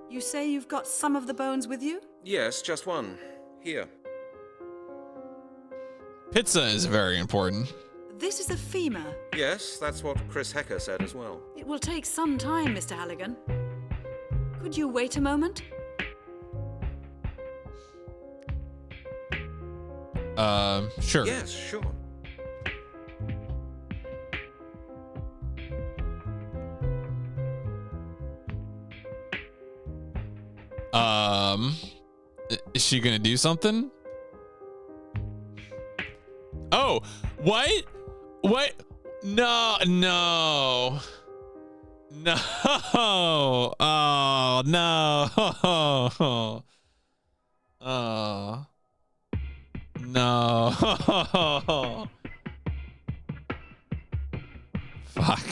You say you've got some of the bones with you? Yes, just one. Here. Pizza is very important. This is a femur. Yes, that's what Chris Hecker said as well. It will take some time, Mr. Halligan. Could you wait a moment? Sure. Yes, sure. Is she gonna do something? Oh, what? What? No. Oh, no. Oh. No. Fuck.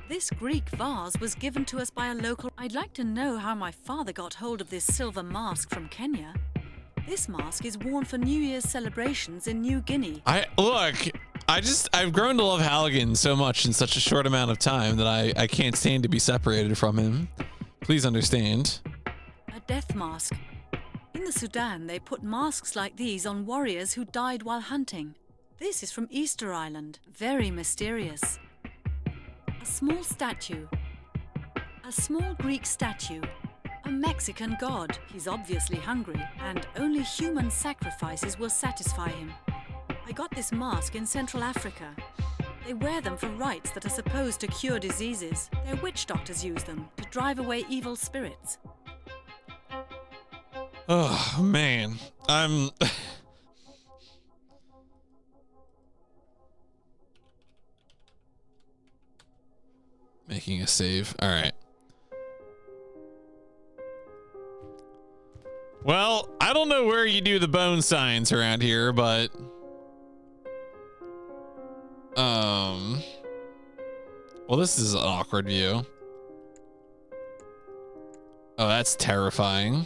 This Greek vase was given to us by a local. I'd like to know how my father got hold of this silver mask from Kenya. This mask is worn for New Year's celebrations in New Guinea. I've grown to love Halligan so much in such a short amount of time that I can't stand to be separated from him. Please understand. A death mask. In the Sudan, they put masks like these on warriors who died while hunting. This is from Easter Island. Very mysterious. A small statue. A small Greek statue. A Mexican god. He's obviously hungry, and only human sacrifices will satisfy him. I got this mask in Central Africa. They wear them for rites that are supposed to cure diseases. Their witch doctors use them to drive away evil spirits. Oh, man. I'm... Making a save. All right. Well, I don't know where you do the bone signs around here, but... Well, this is an awkward view. Oh, that's terrifying.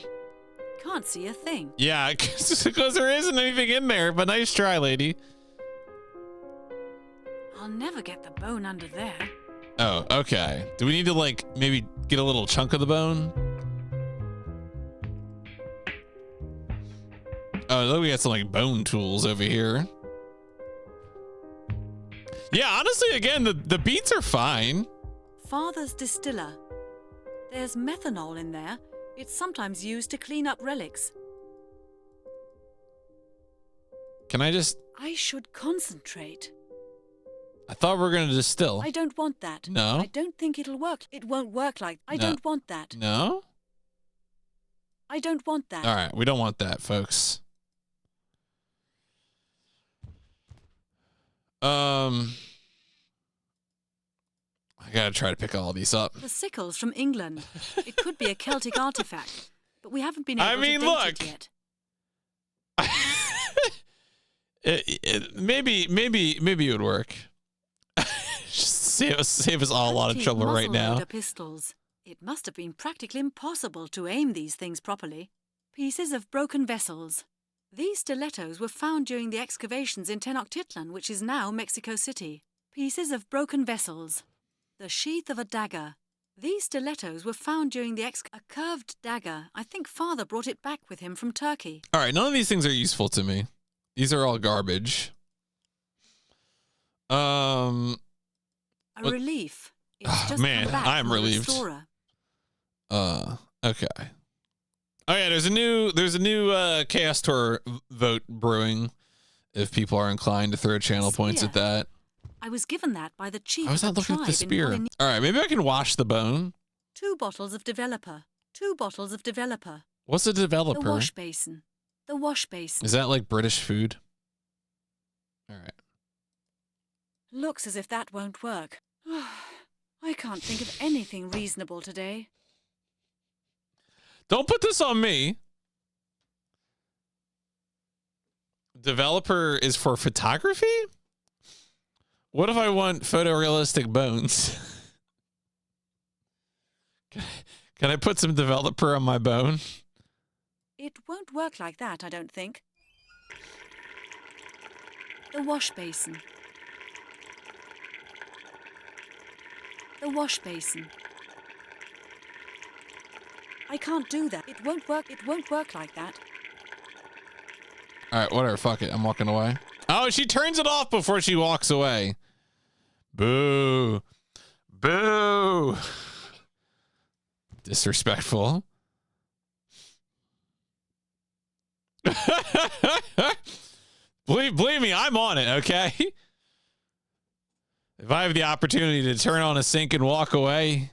Can't see a thing. Yeah, because there isn't anything in there, but nice try, lady. I'll never get the bone under there. Oh, okay. Do we need to, like, maybe get a little chunk of the bone? Oh, look, we got some, like, bone tools over here. Yeah, honestly, again, the beats are fine. Father's distiller. There's methanol in there. It's sometimes used to clean up relics. Can I just... I should concentrate. I thought we were going to distill. I don't want that. No? I don't think it'll work. It won't work like... I don't want that. No? I don't want that. All right, we don't want that, folks. I gotta try to pick all these up. The sickle's from England. It could be a Celtic artifact, but we haven't been able to date it yet. Maybe it would work. Just save us all a lot of trouble right now. Pistols. It must have been practically impossible to aim these things properly. Pieces of broken vessels. These stilettos were found during the excavations in Tenochtitlan, which is now Mexico City. Pieces of broken vessels. The sheath of a dagger. These stilettos were found during the a curved dagger. I think Father brought it back with him from Turkey. All right, none of these things are useful to me. These are all garbage. A relief. It's just man, come back I'm from the relieved. restorer. Okay. Oh yeah, there's a new Chaos Tour vote brewing. If people are inclined to throw channel points at that. I was given that by the chief. I was not looking at the spear. All right, maybe I can wash the bone. 2 bottles of developer. 2 bottles of developer. What's a developer? The wash basin. The wash basin. Is that like British food? All right. Looks as if that won't work. I can't think of anything reasonable today. Don't put this on me. Developer is for photography? What if I want photorealistic bones? Can I put some developer on my bone? It won't work like that, I don't think. The wash basin. The wash basin. I can't do that. It won't work. It won't work like that. All right, whatever. Fuck it. I'm walking away. Oh, she turns it off before she walks away. Boo. Boo. Disrespectful. Believe me, I'm on it, okay? If I have the opportunity to turn on a sink and walk away.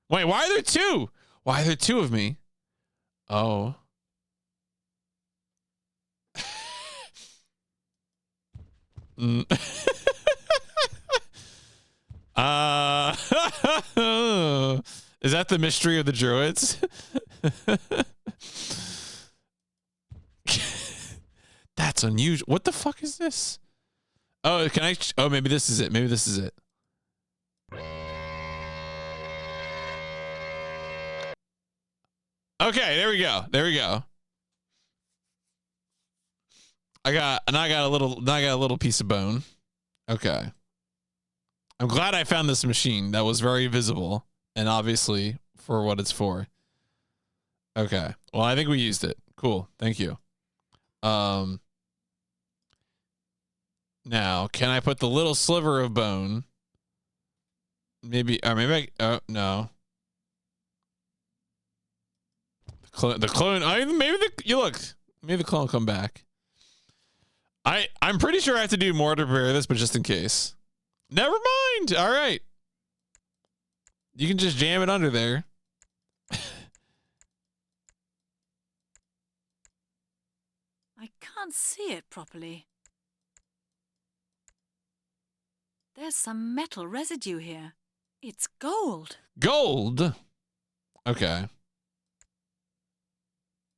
Wait, why are there 2? Why are there 2 of me? Oh. Is that the mystery of the Druids? That's unusual. What the fuck is this? Oh, can I? Oh, maybe this is it. Maybe this is it. Okay, there we go. There we go. I got a little piece of bone. Okay. I'm glad I found this machine that was very visible and obviously for what it's for. Okay. Well, I think we used it. Cool. Thank you. Now, can I put the little sliver of bone? Maybe, or maybe oh, no. The clone, maybe the clone will come back. I'm pretty sure I have to do more to prepare this, but just in case. Never mind. All right. You can just jam it under there. I can't see it properly. There's some metal residue here. It's gold. Gold? Okay.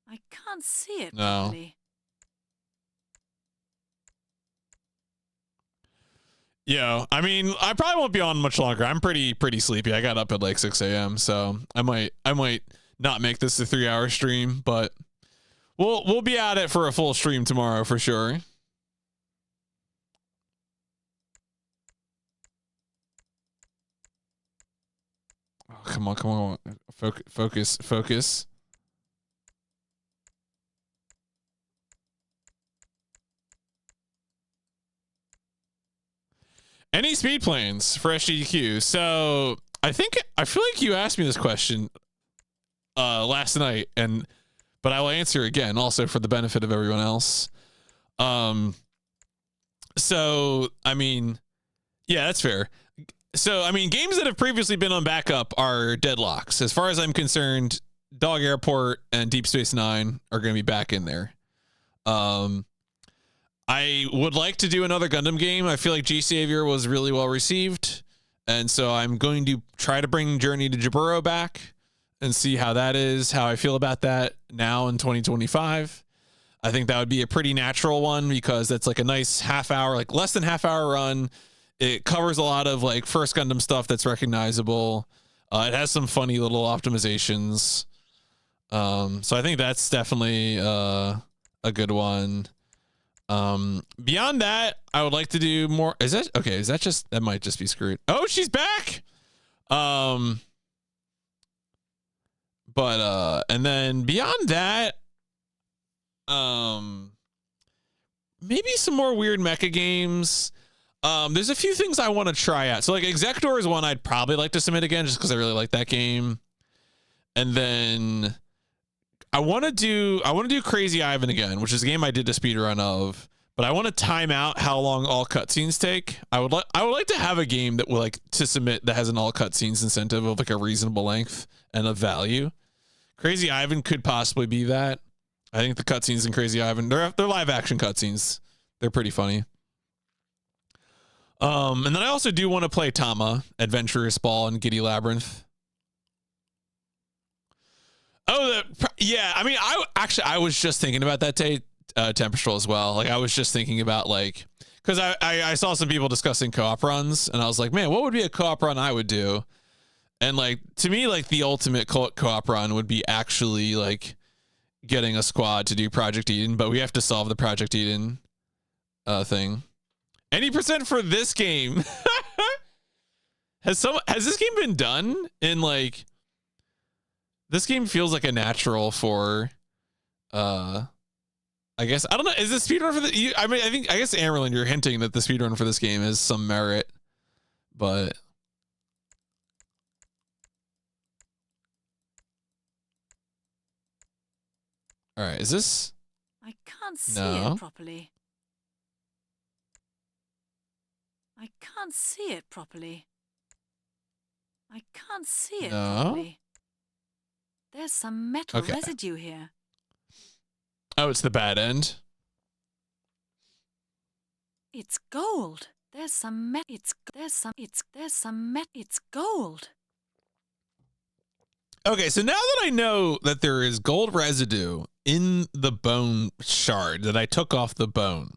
I can't see it No. properly. Yeah, I mean, I probably won't be on much longer. I'm pretty sleepy. I got up at like 6 a.m. So I might not make this a 3-hour stream, but we'll be at it for a full stream tomorrow for sure. Oh, come on. Focus. Any speed planes for SGDQ? So I feel like you asked me this question last night, but I will answer again also for the benefit of everyone else. So I mean, yeah, that's fair. So I mean, games that have previously been on backup are deadlocks. As far as I'm concerned, Dog Airport and Deep Space Nine are going to be back in there. I would like to do another Gundam game. I feel like G Savior was really well received. And so I'm going to try to bring Journey to Jaburo back and see how that is, how I feel about that now in 2025. I think that would be a pretty natural one because that's like a nice half hour, like less than half hour run. It covers a lot of like first Gundam stuff that's recognizable. It has some funny little optimizations. So I think that's definitely a good one. Beyond that, I would like to do more. Is that just, that might just be screwed. Oh, she's back. And then beyond that, maybe some more weird mecha games. There's a few things I want to try out. So like Executor is one I'd probably like to submit again just because I really like that game. And then I want to do Crazy Ivan again, which is a game I did a speedrun of, but I want to time out how long all cutscenes take. I would like to have a game that will like to submit that has an all cutscenes incentive of like a reasonable length and of value. Crazy Ivan could possibly be that. I think the cutscenes in Crazy Ivan, they're live action cutscenes. They're pretty funny. And then I also do want to play Tama, Adventurous Ball, and Giddy Labyrinth. Oh, yeah. I mean, I was just thinking about that Tempestural as well. Like, I was just thinking about like, because I saw some people discussing co-op runs, and I was like, man, what would be a co-op run I would do? And like, to me, like the ultimate co-op run would be actually like getting a squad to do Project Eden, but we have to solve the Project Eden thing. Any percent for this game? Has this game been done in like? This game feels like a natural for, I guess, I don't know. Is the speedrun for the, I guess Amaryllin, you're hinting that the speedrun for this game is some merit, but. All right, is this? I can't see it properly. I can't see it properly. I can't see it properly. There's some metal residue here. Oh, it's the bad end. It's gold. There's some it's gold. Okay, so now that I know that there is gold residue in the bone shard that I took off the bone,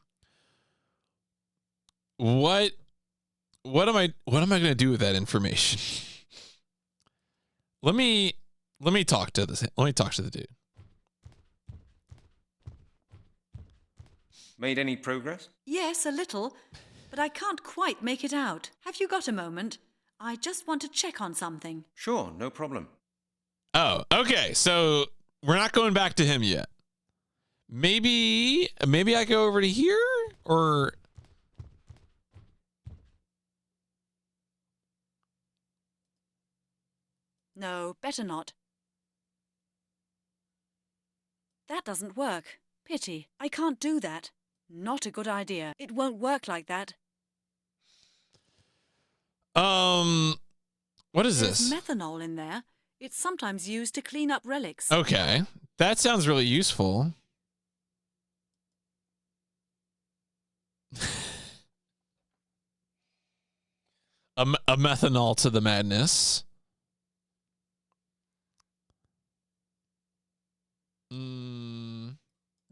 what am I going to do with that information? Let me talk to this. Let me talk to the dude. Made any progress? Yes, a little, but I can't quite make it out. Have you got a moment? I just want to check on something. Sure, no problem. Oh, okay. So we're not going back to him yet. Maybe I go over to here, or No, better not. That doesn't work. Pity. I can't do that. Not a good idea. It won't work like that. what is There's this? methanol in there. It's sometimes used to clean up relics. Okay, that sounds really useful. A methanol to the madness.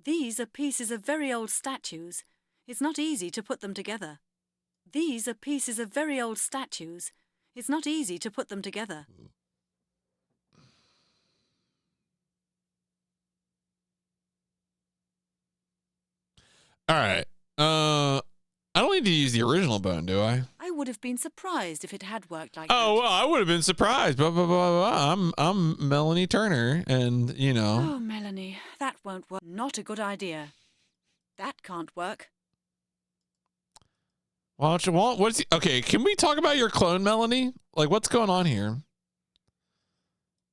These are pieces of very old statues. It's not easy to put them together. These are pieces of very old statues. It's not easy to put them together. All right. I don't need to use the original bone, do I? I would have been surprised if it had worked like Oh, that. well, I would have been surprised. Blah, blah, blah, blah. I'm Melanie Turner, and you know. Oh, Melanie, that won't work. Not a good idea. That can't work. Why don't you want? What's okay? Can we talk about your clone, Melanie? Like, what's going on here?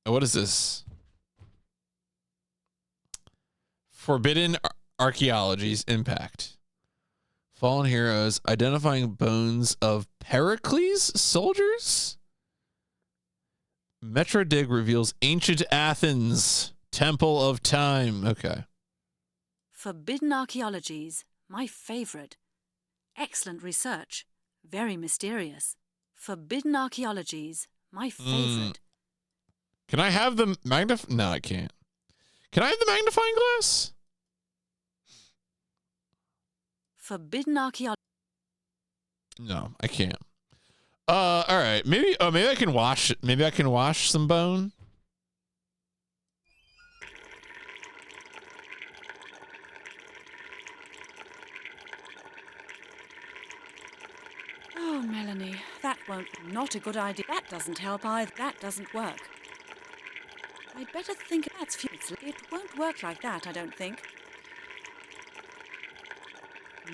What is this? Forbidden Archaeology's impact. Fallen heroes identifying bones of Pericles soldiers. Metro Dig reveals ancient Athens Temple of Time. Okay. Forbidden archaeologies. My favourite. Excellent research. Very mysterious. Forbidden archaeologies. My favourite. Can I have the No, I can't. Can I have the magnifying glass? Forbidden archaeology. No, I can't. All right. Maybe I can wash it. Maybe I can wash some bone. Oh, Melanie, that won't. Not a good idea. That doesn't help either. That doesn't work. I'd better think that's futile. It won't work like that, I don't think.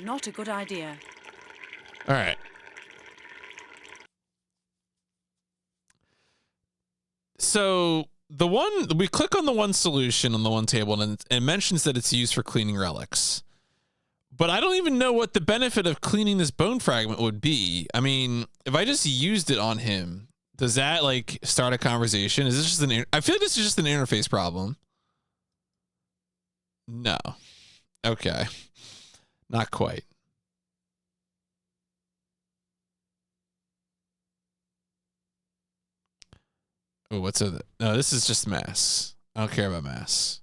Not a good idea. All right. So we click on the one solution on the one table, and it mentions that it's used for cleaning relics. But I don't even know what the benefit of cleaning this bone fragment would be. I mean, if I just used it on him, does that like start a conversation? Is this just I feel like this is just an interface problem. No. Okay. Not quite. Oh, what's it? No, this is just masks. I don't care about masks.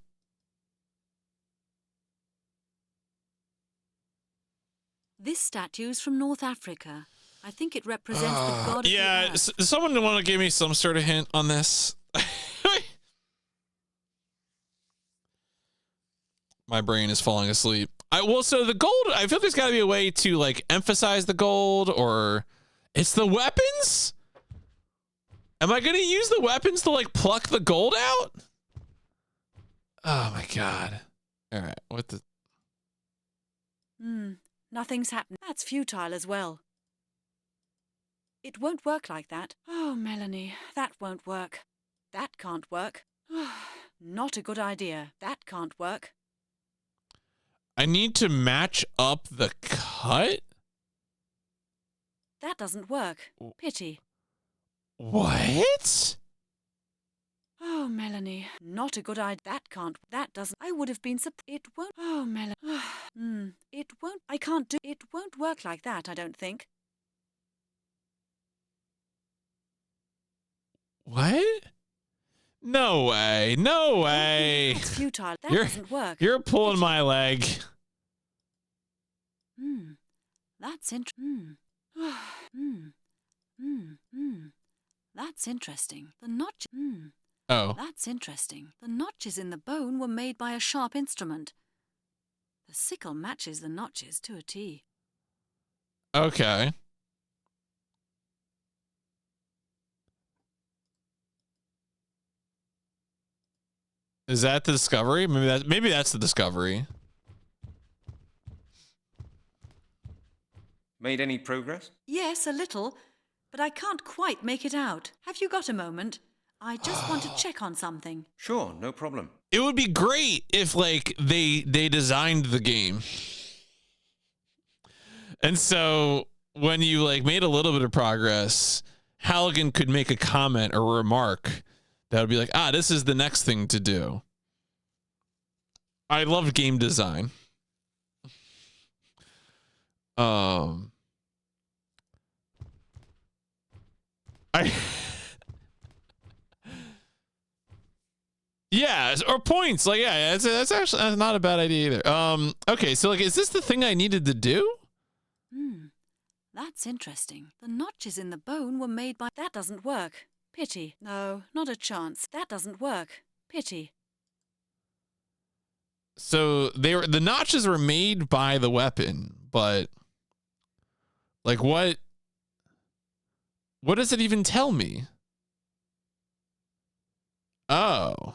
This statue's from North Africa. I think it represents the god of the Yeah, earth. someone want to give me some sort of hint on this? My brain is falling asleep. So the gold, I feel there's got to be a way to like emphasize the gold, or it's the weapons? Am I going to use the weapons to like pluck the gold out? Oh my God. All right. What the? Nothing's happened. That's futile as well. It won't work like that. Oh, Melanie, that won't work. That can't work. Not a good idea. That can't work. I need to match up the cut? That doesn't work. Pity. What? Oh, Melanie, not a good idea. That can't. That doesn't. I would have been It won't. Oh, Melanie. It won't. I can't do. It won't work like that, I don't think. What? No way. No way. That's futile. That You're- doesn't work. You're pulling my leg. That's That's interesting. The notch. Oh. That's interesting. The notches in the bone were made by a sharp instrument. The sickle matches the notches to a T. Okay. Is that the discovery? Maybe that's the discovery. Made any progress? Yes, a little, but I can't quite make it out. Have you got a moment? I just want to check on something. Sure, no problem. It would be great if like they designed the game. And so when you like made a little bit of progress, Halligan could make a comment or remark that would be like, this is the next thing to do. I love game design. Yeah, or points. Like, yeah, that's actually not a bad idea either. Okay, so like, is this the thing I needed to do? That's interesting. The notches in the bone were made by... That doesn't work. Pity. No, not a chance. That doesn't work. Pity. So the notches were made by the weapon, but like what does it even tell me? Oh.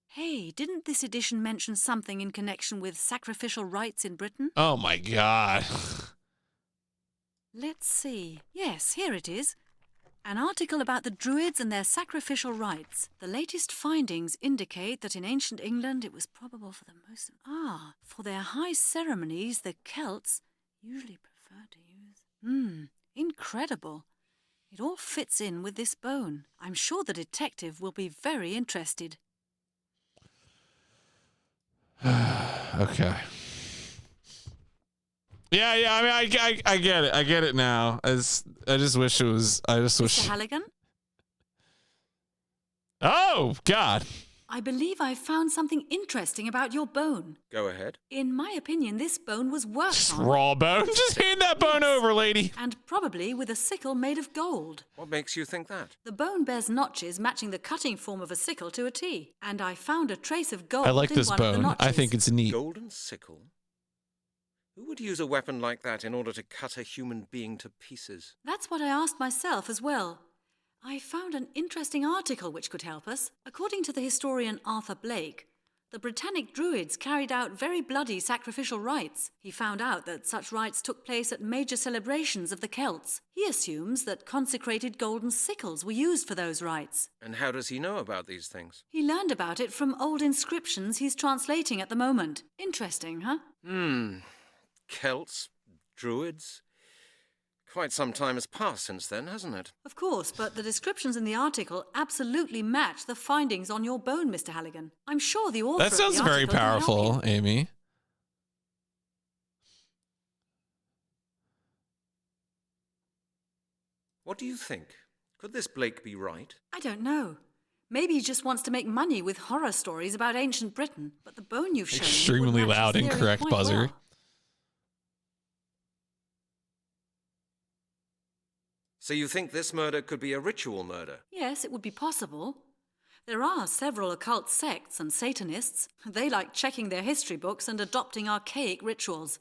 Hey, didn't this edition mention something in connection with sacrificial rites in Britain? Oh my God. Let's see. Yes, here it is. An article about the Druids and their sacrificial rites. The latest findings indicate that in ancient England it was probable for the most... for their high ceremonies, the Celts usually preferred to use... Incredible. It all fits in with this bone. I'm sure the detective will be very interested. Okay. Yeah. I mean, I get it. I get it now. I just wish it was. I just wish. Mr. Halligan? Oh God. I believe I found something interesting about your bone. Go ahead. In my opinion, this bone was worked Just on. raw bone. Just hand that bone over, lady. And probably with a sickle made of gold. What makes you think that? The bone bears notches matching the cutting form of a sickle to a T. And I found a trace of gold I like in this one of the bone. notches. I think it's neat. Golden sickle? Who would use a weapon like that in order to cut a human being to pieces? That's what I asked myself as well. I found an interesting article which could help us. According to the historian Arthur Blake, the Britannic Druids carried out very bloody sacrificial rites. He found out that such rites took place at major celebrations of the Celts. He assumes that consecrated golden sickles were used for those rites. And how does he know about these things? He learned about it from old inscriptions he's translating at the moment. Interesting, huh? Celts? Druids? Quite some time has passed since then, hasn't it? Of course, but the descriptions in the article absolutely match the findings on your bone, Mr. Halligan. I'm sure the author That sounds of the very article can help powerful, you. Amy. What do you think? Could this Blake be right? I don't know. Maybe he just wants to make money with horror stories about ancient Britain, but the bone you've shown me would Extremely match his loud and theory correct quite buzzer. well. So you think this murder could be a ritual murder? Yes, it would be possible. There are several occult sects and Satanists. They like checking their history books and adopting archaic rituals.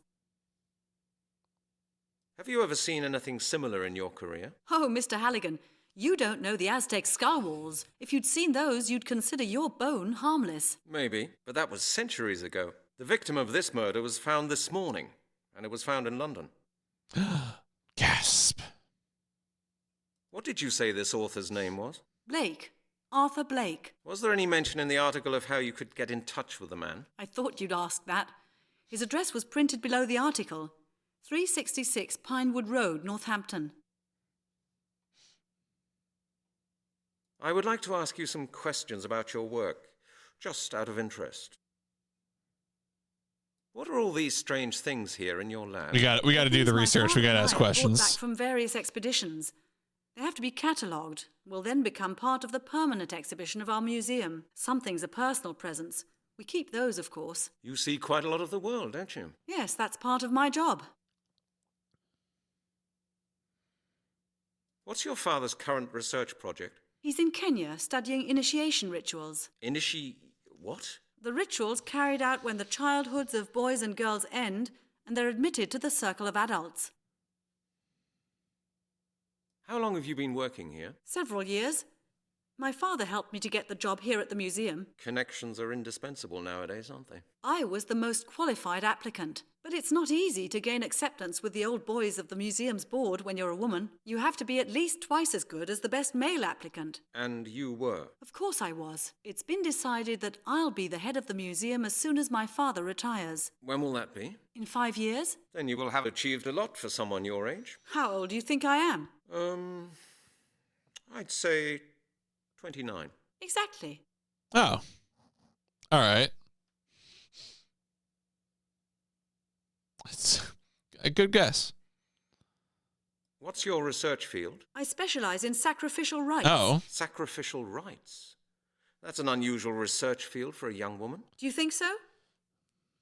Have you ever seen anything similar in your career? Oh, Mr. Halligan, you don't know the Aztec Scar Wars. If you'd seen those, you'd consider your bone harmless. Maybe, but that was centuries ago. The victim of this murder was found this morning, and it was found in London. Gasp. What did you say this author's name was? Blake. Arthur Blake. Was there any mention in the article of how you could get in touch with the man? I thought you'd ask that. His address was printed below the article. 366 Pinewood Road, Northampton. I would like to ask you some questions about your work, just out of interest. What are all these strange things here in your lab? We got to do the research. We got to ask Brought back questions. from various expeditions. They have to be catalogued, will then become part of the permanent exhibition of our museum. Some things are personal presents. We keep those, of course. You see quite a lot of the world, don't you? Yes, that's part of my job. What's your father's current research project? He's in Kenya studying initiation rituals. What? The rituals carried out when the childhoods of boys and girls end and they're admitted to the circle of adults. How long have you been working here? Several years. My father helped me to get the job here at the museum. Connections are indispensable nowadays, aren't they? I was the most qualified applicant. But it's not easy to gain acceptance with the old boys of the museum's board when you're a woman. You have to be at least twice as good as the best male applicant. And you were? Of course I was. It's been decided that I'll be the head of the museum as soon as my father retires. When will that be? In 5 years? Then you will have achieved a lot for someone your age. How old do you think I am? I'd say 29. Exactly. Oh. All right. It's a good guess. What's your research field? I specialize in sacrificial rites. Oh. Sacrificial rites? That's an unusual research field for a young woman. Do you think so?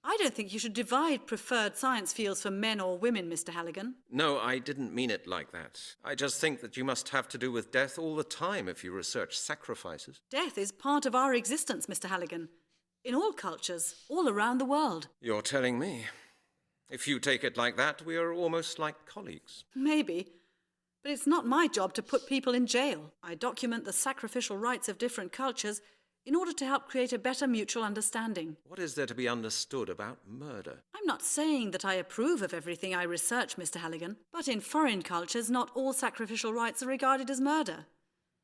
I don't think you should divide preferred science fields for men or women, Mr. Halligan. No, I didn't mean it like that. I just think that you must have to do with death all the time if you research sacrifices. Death is part of our existence, Mr. Halligan. In all cultures, all around the world. You're telling me. If you take it like that, we are almost like colleagues. Maybe. But it's not my job to put people in jail. I document the sacrificial rites of different cultures in order to help create a better mutual understanding. What is there to be understood about murder? I'm not saying that I approve of everything I research, Mr. Halligan, but in foreign cultures, not all sacrificial rites are regarded as murder.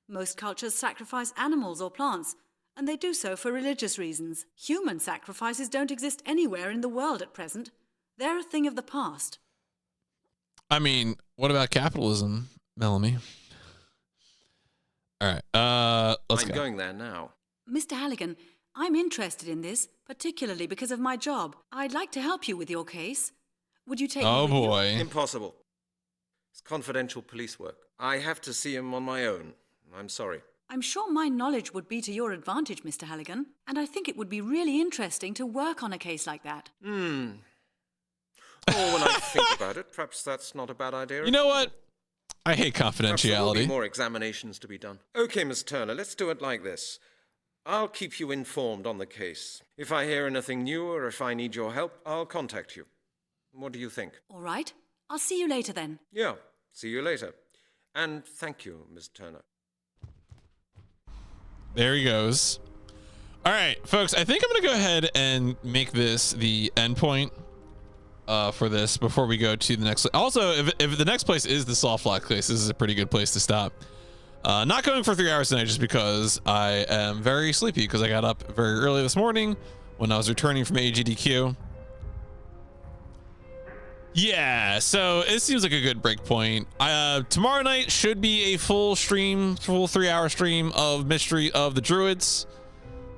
Most cultures sacrifice animals or plants, and they do so for religious reasons. Human sacrifices don't exist anywhere in the world at present. They're a thing of the past. I mean, what about capitalism, Melanie? All right, let's go. I'm going there now. Mr. Halligan, I'm interested in this, particularly because of my job. I'd like to help you with your case. Would you take me with you? Boy. Impossible. It's confidential police work. I have to see him on my own. I'm sorry. I'm sure my knowledge would be to your advantage, Mr. Halligan, and I think it would be really interesting to work on a case like that. Or when I think about it, perhaps that's not a bad idea. You know what? I hate Perhaps there will be confidentiality. more examinations to be done. Okay, Miss Turner, let's do it like this. I'll keep you informed on the case. If I hear anything new or if I need your help, I'll contact you. What do you think? All right. I'll see you later then. Yeah, see you later. And thank you, Miss Turner. There he goes. All right, folks, I think I'm going to go ahead and make this the endpoint for this before we go to the next. Also, if the next place is the soft lock place, this is a pretty good place to stop. Not going for 3 hours tonight just because I am very sleepy because I got up very early this morning when I was returning from AGDQ. Yeah, so it seems like a good break point. Tomorrow night should be a full 3-hour stream of Mystery of the Druids.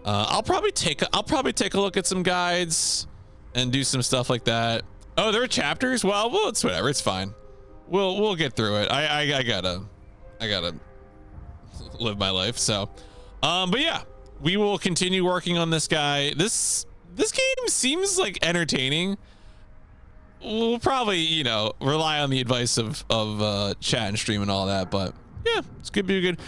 I'll probably take a look at some guides and do some stuff like that. Oh, there are chapters. Well, it's whatever. It's fine. We'll get through it. I gotta live my life. So, but yeah, we will continue working on this guy. This game seems like entertaining. We'll probably, rely on the advice of chat and stream and all that, but yeah, it's gonna be good.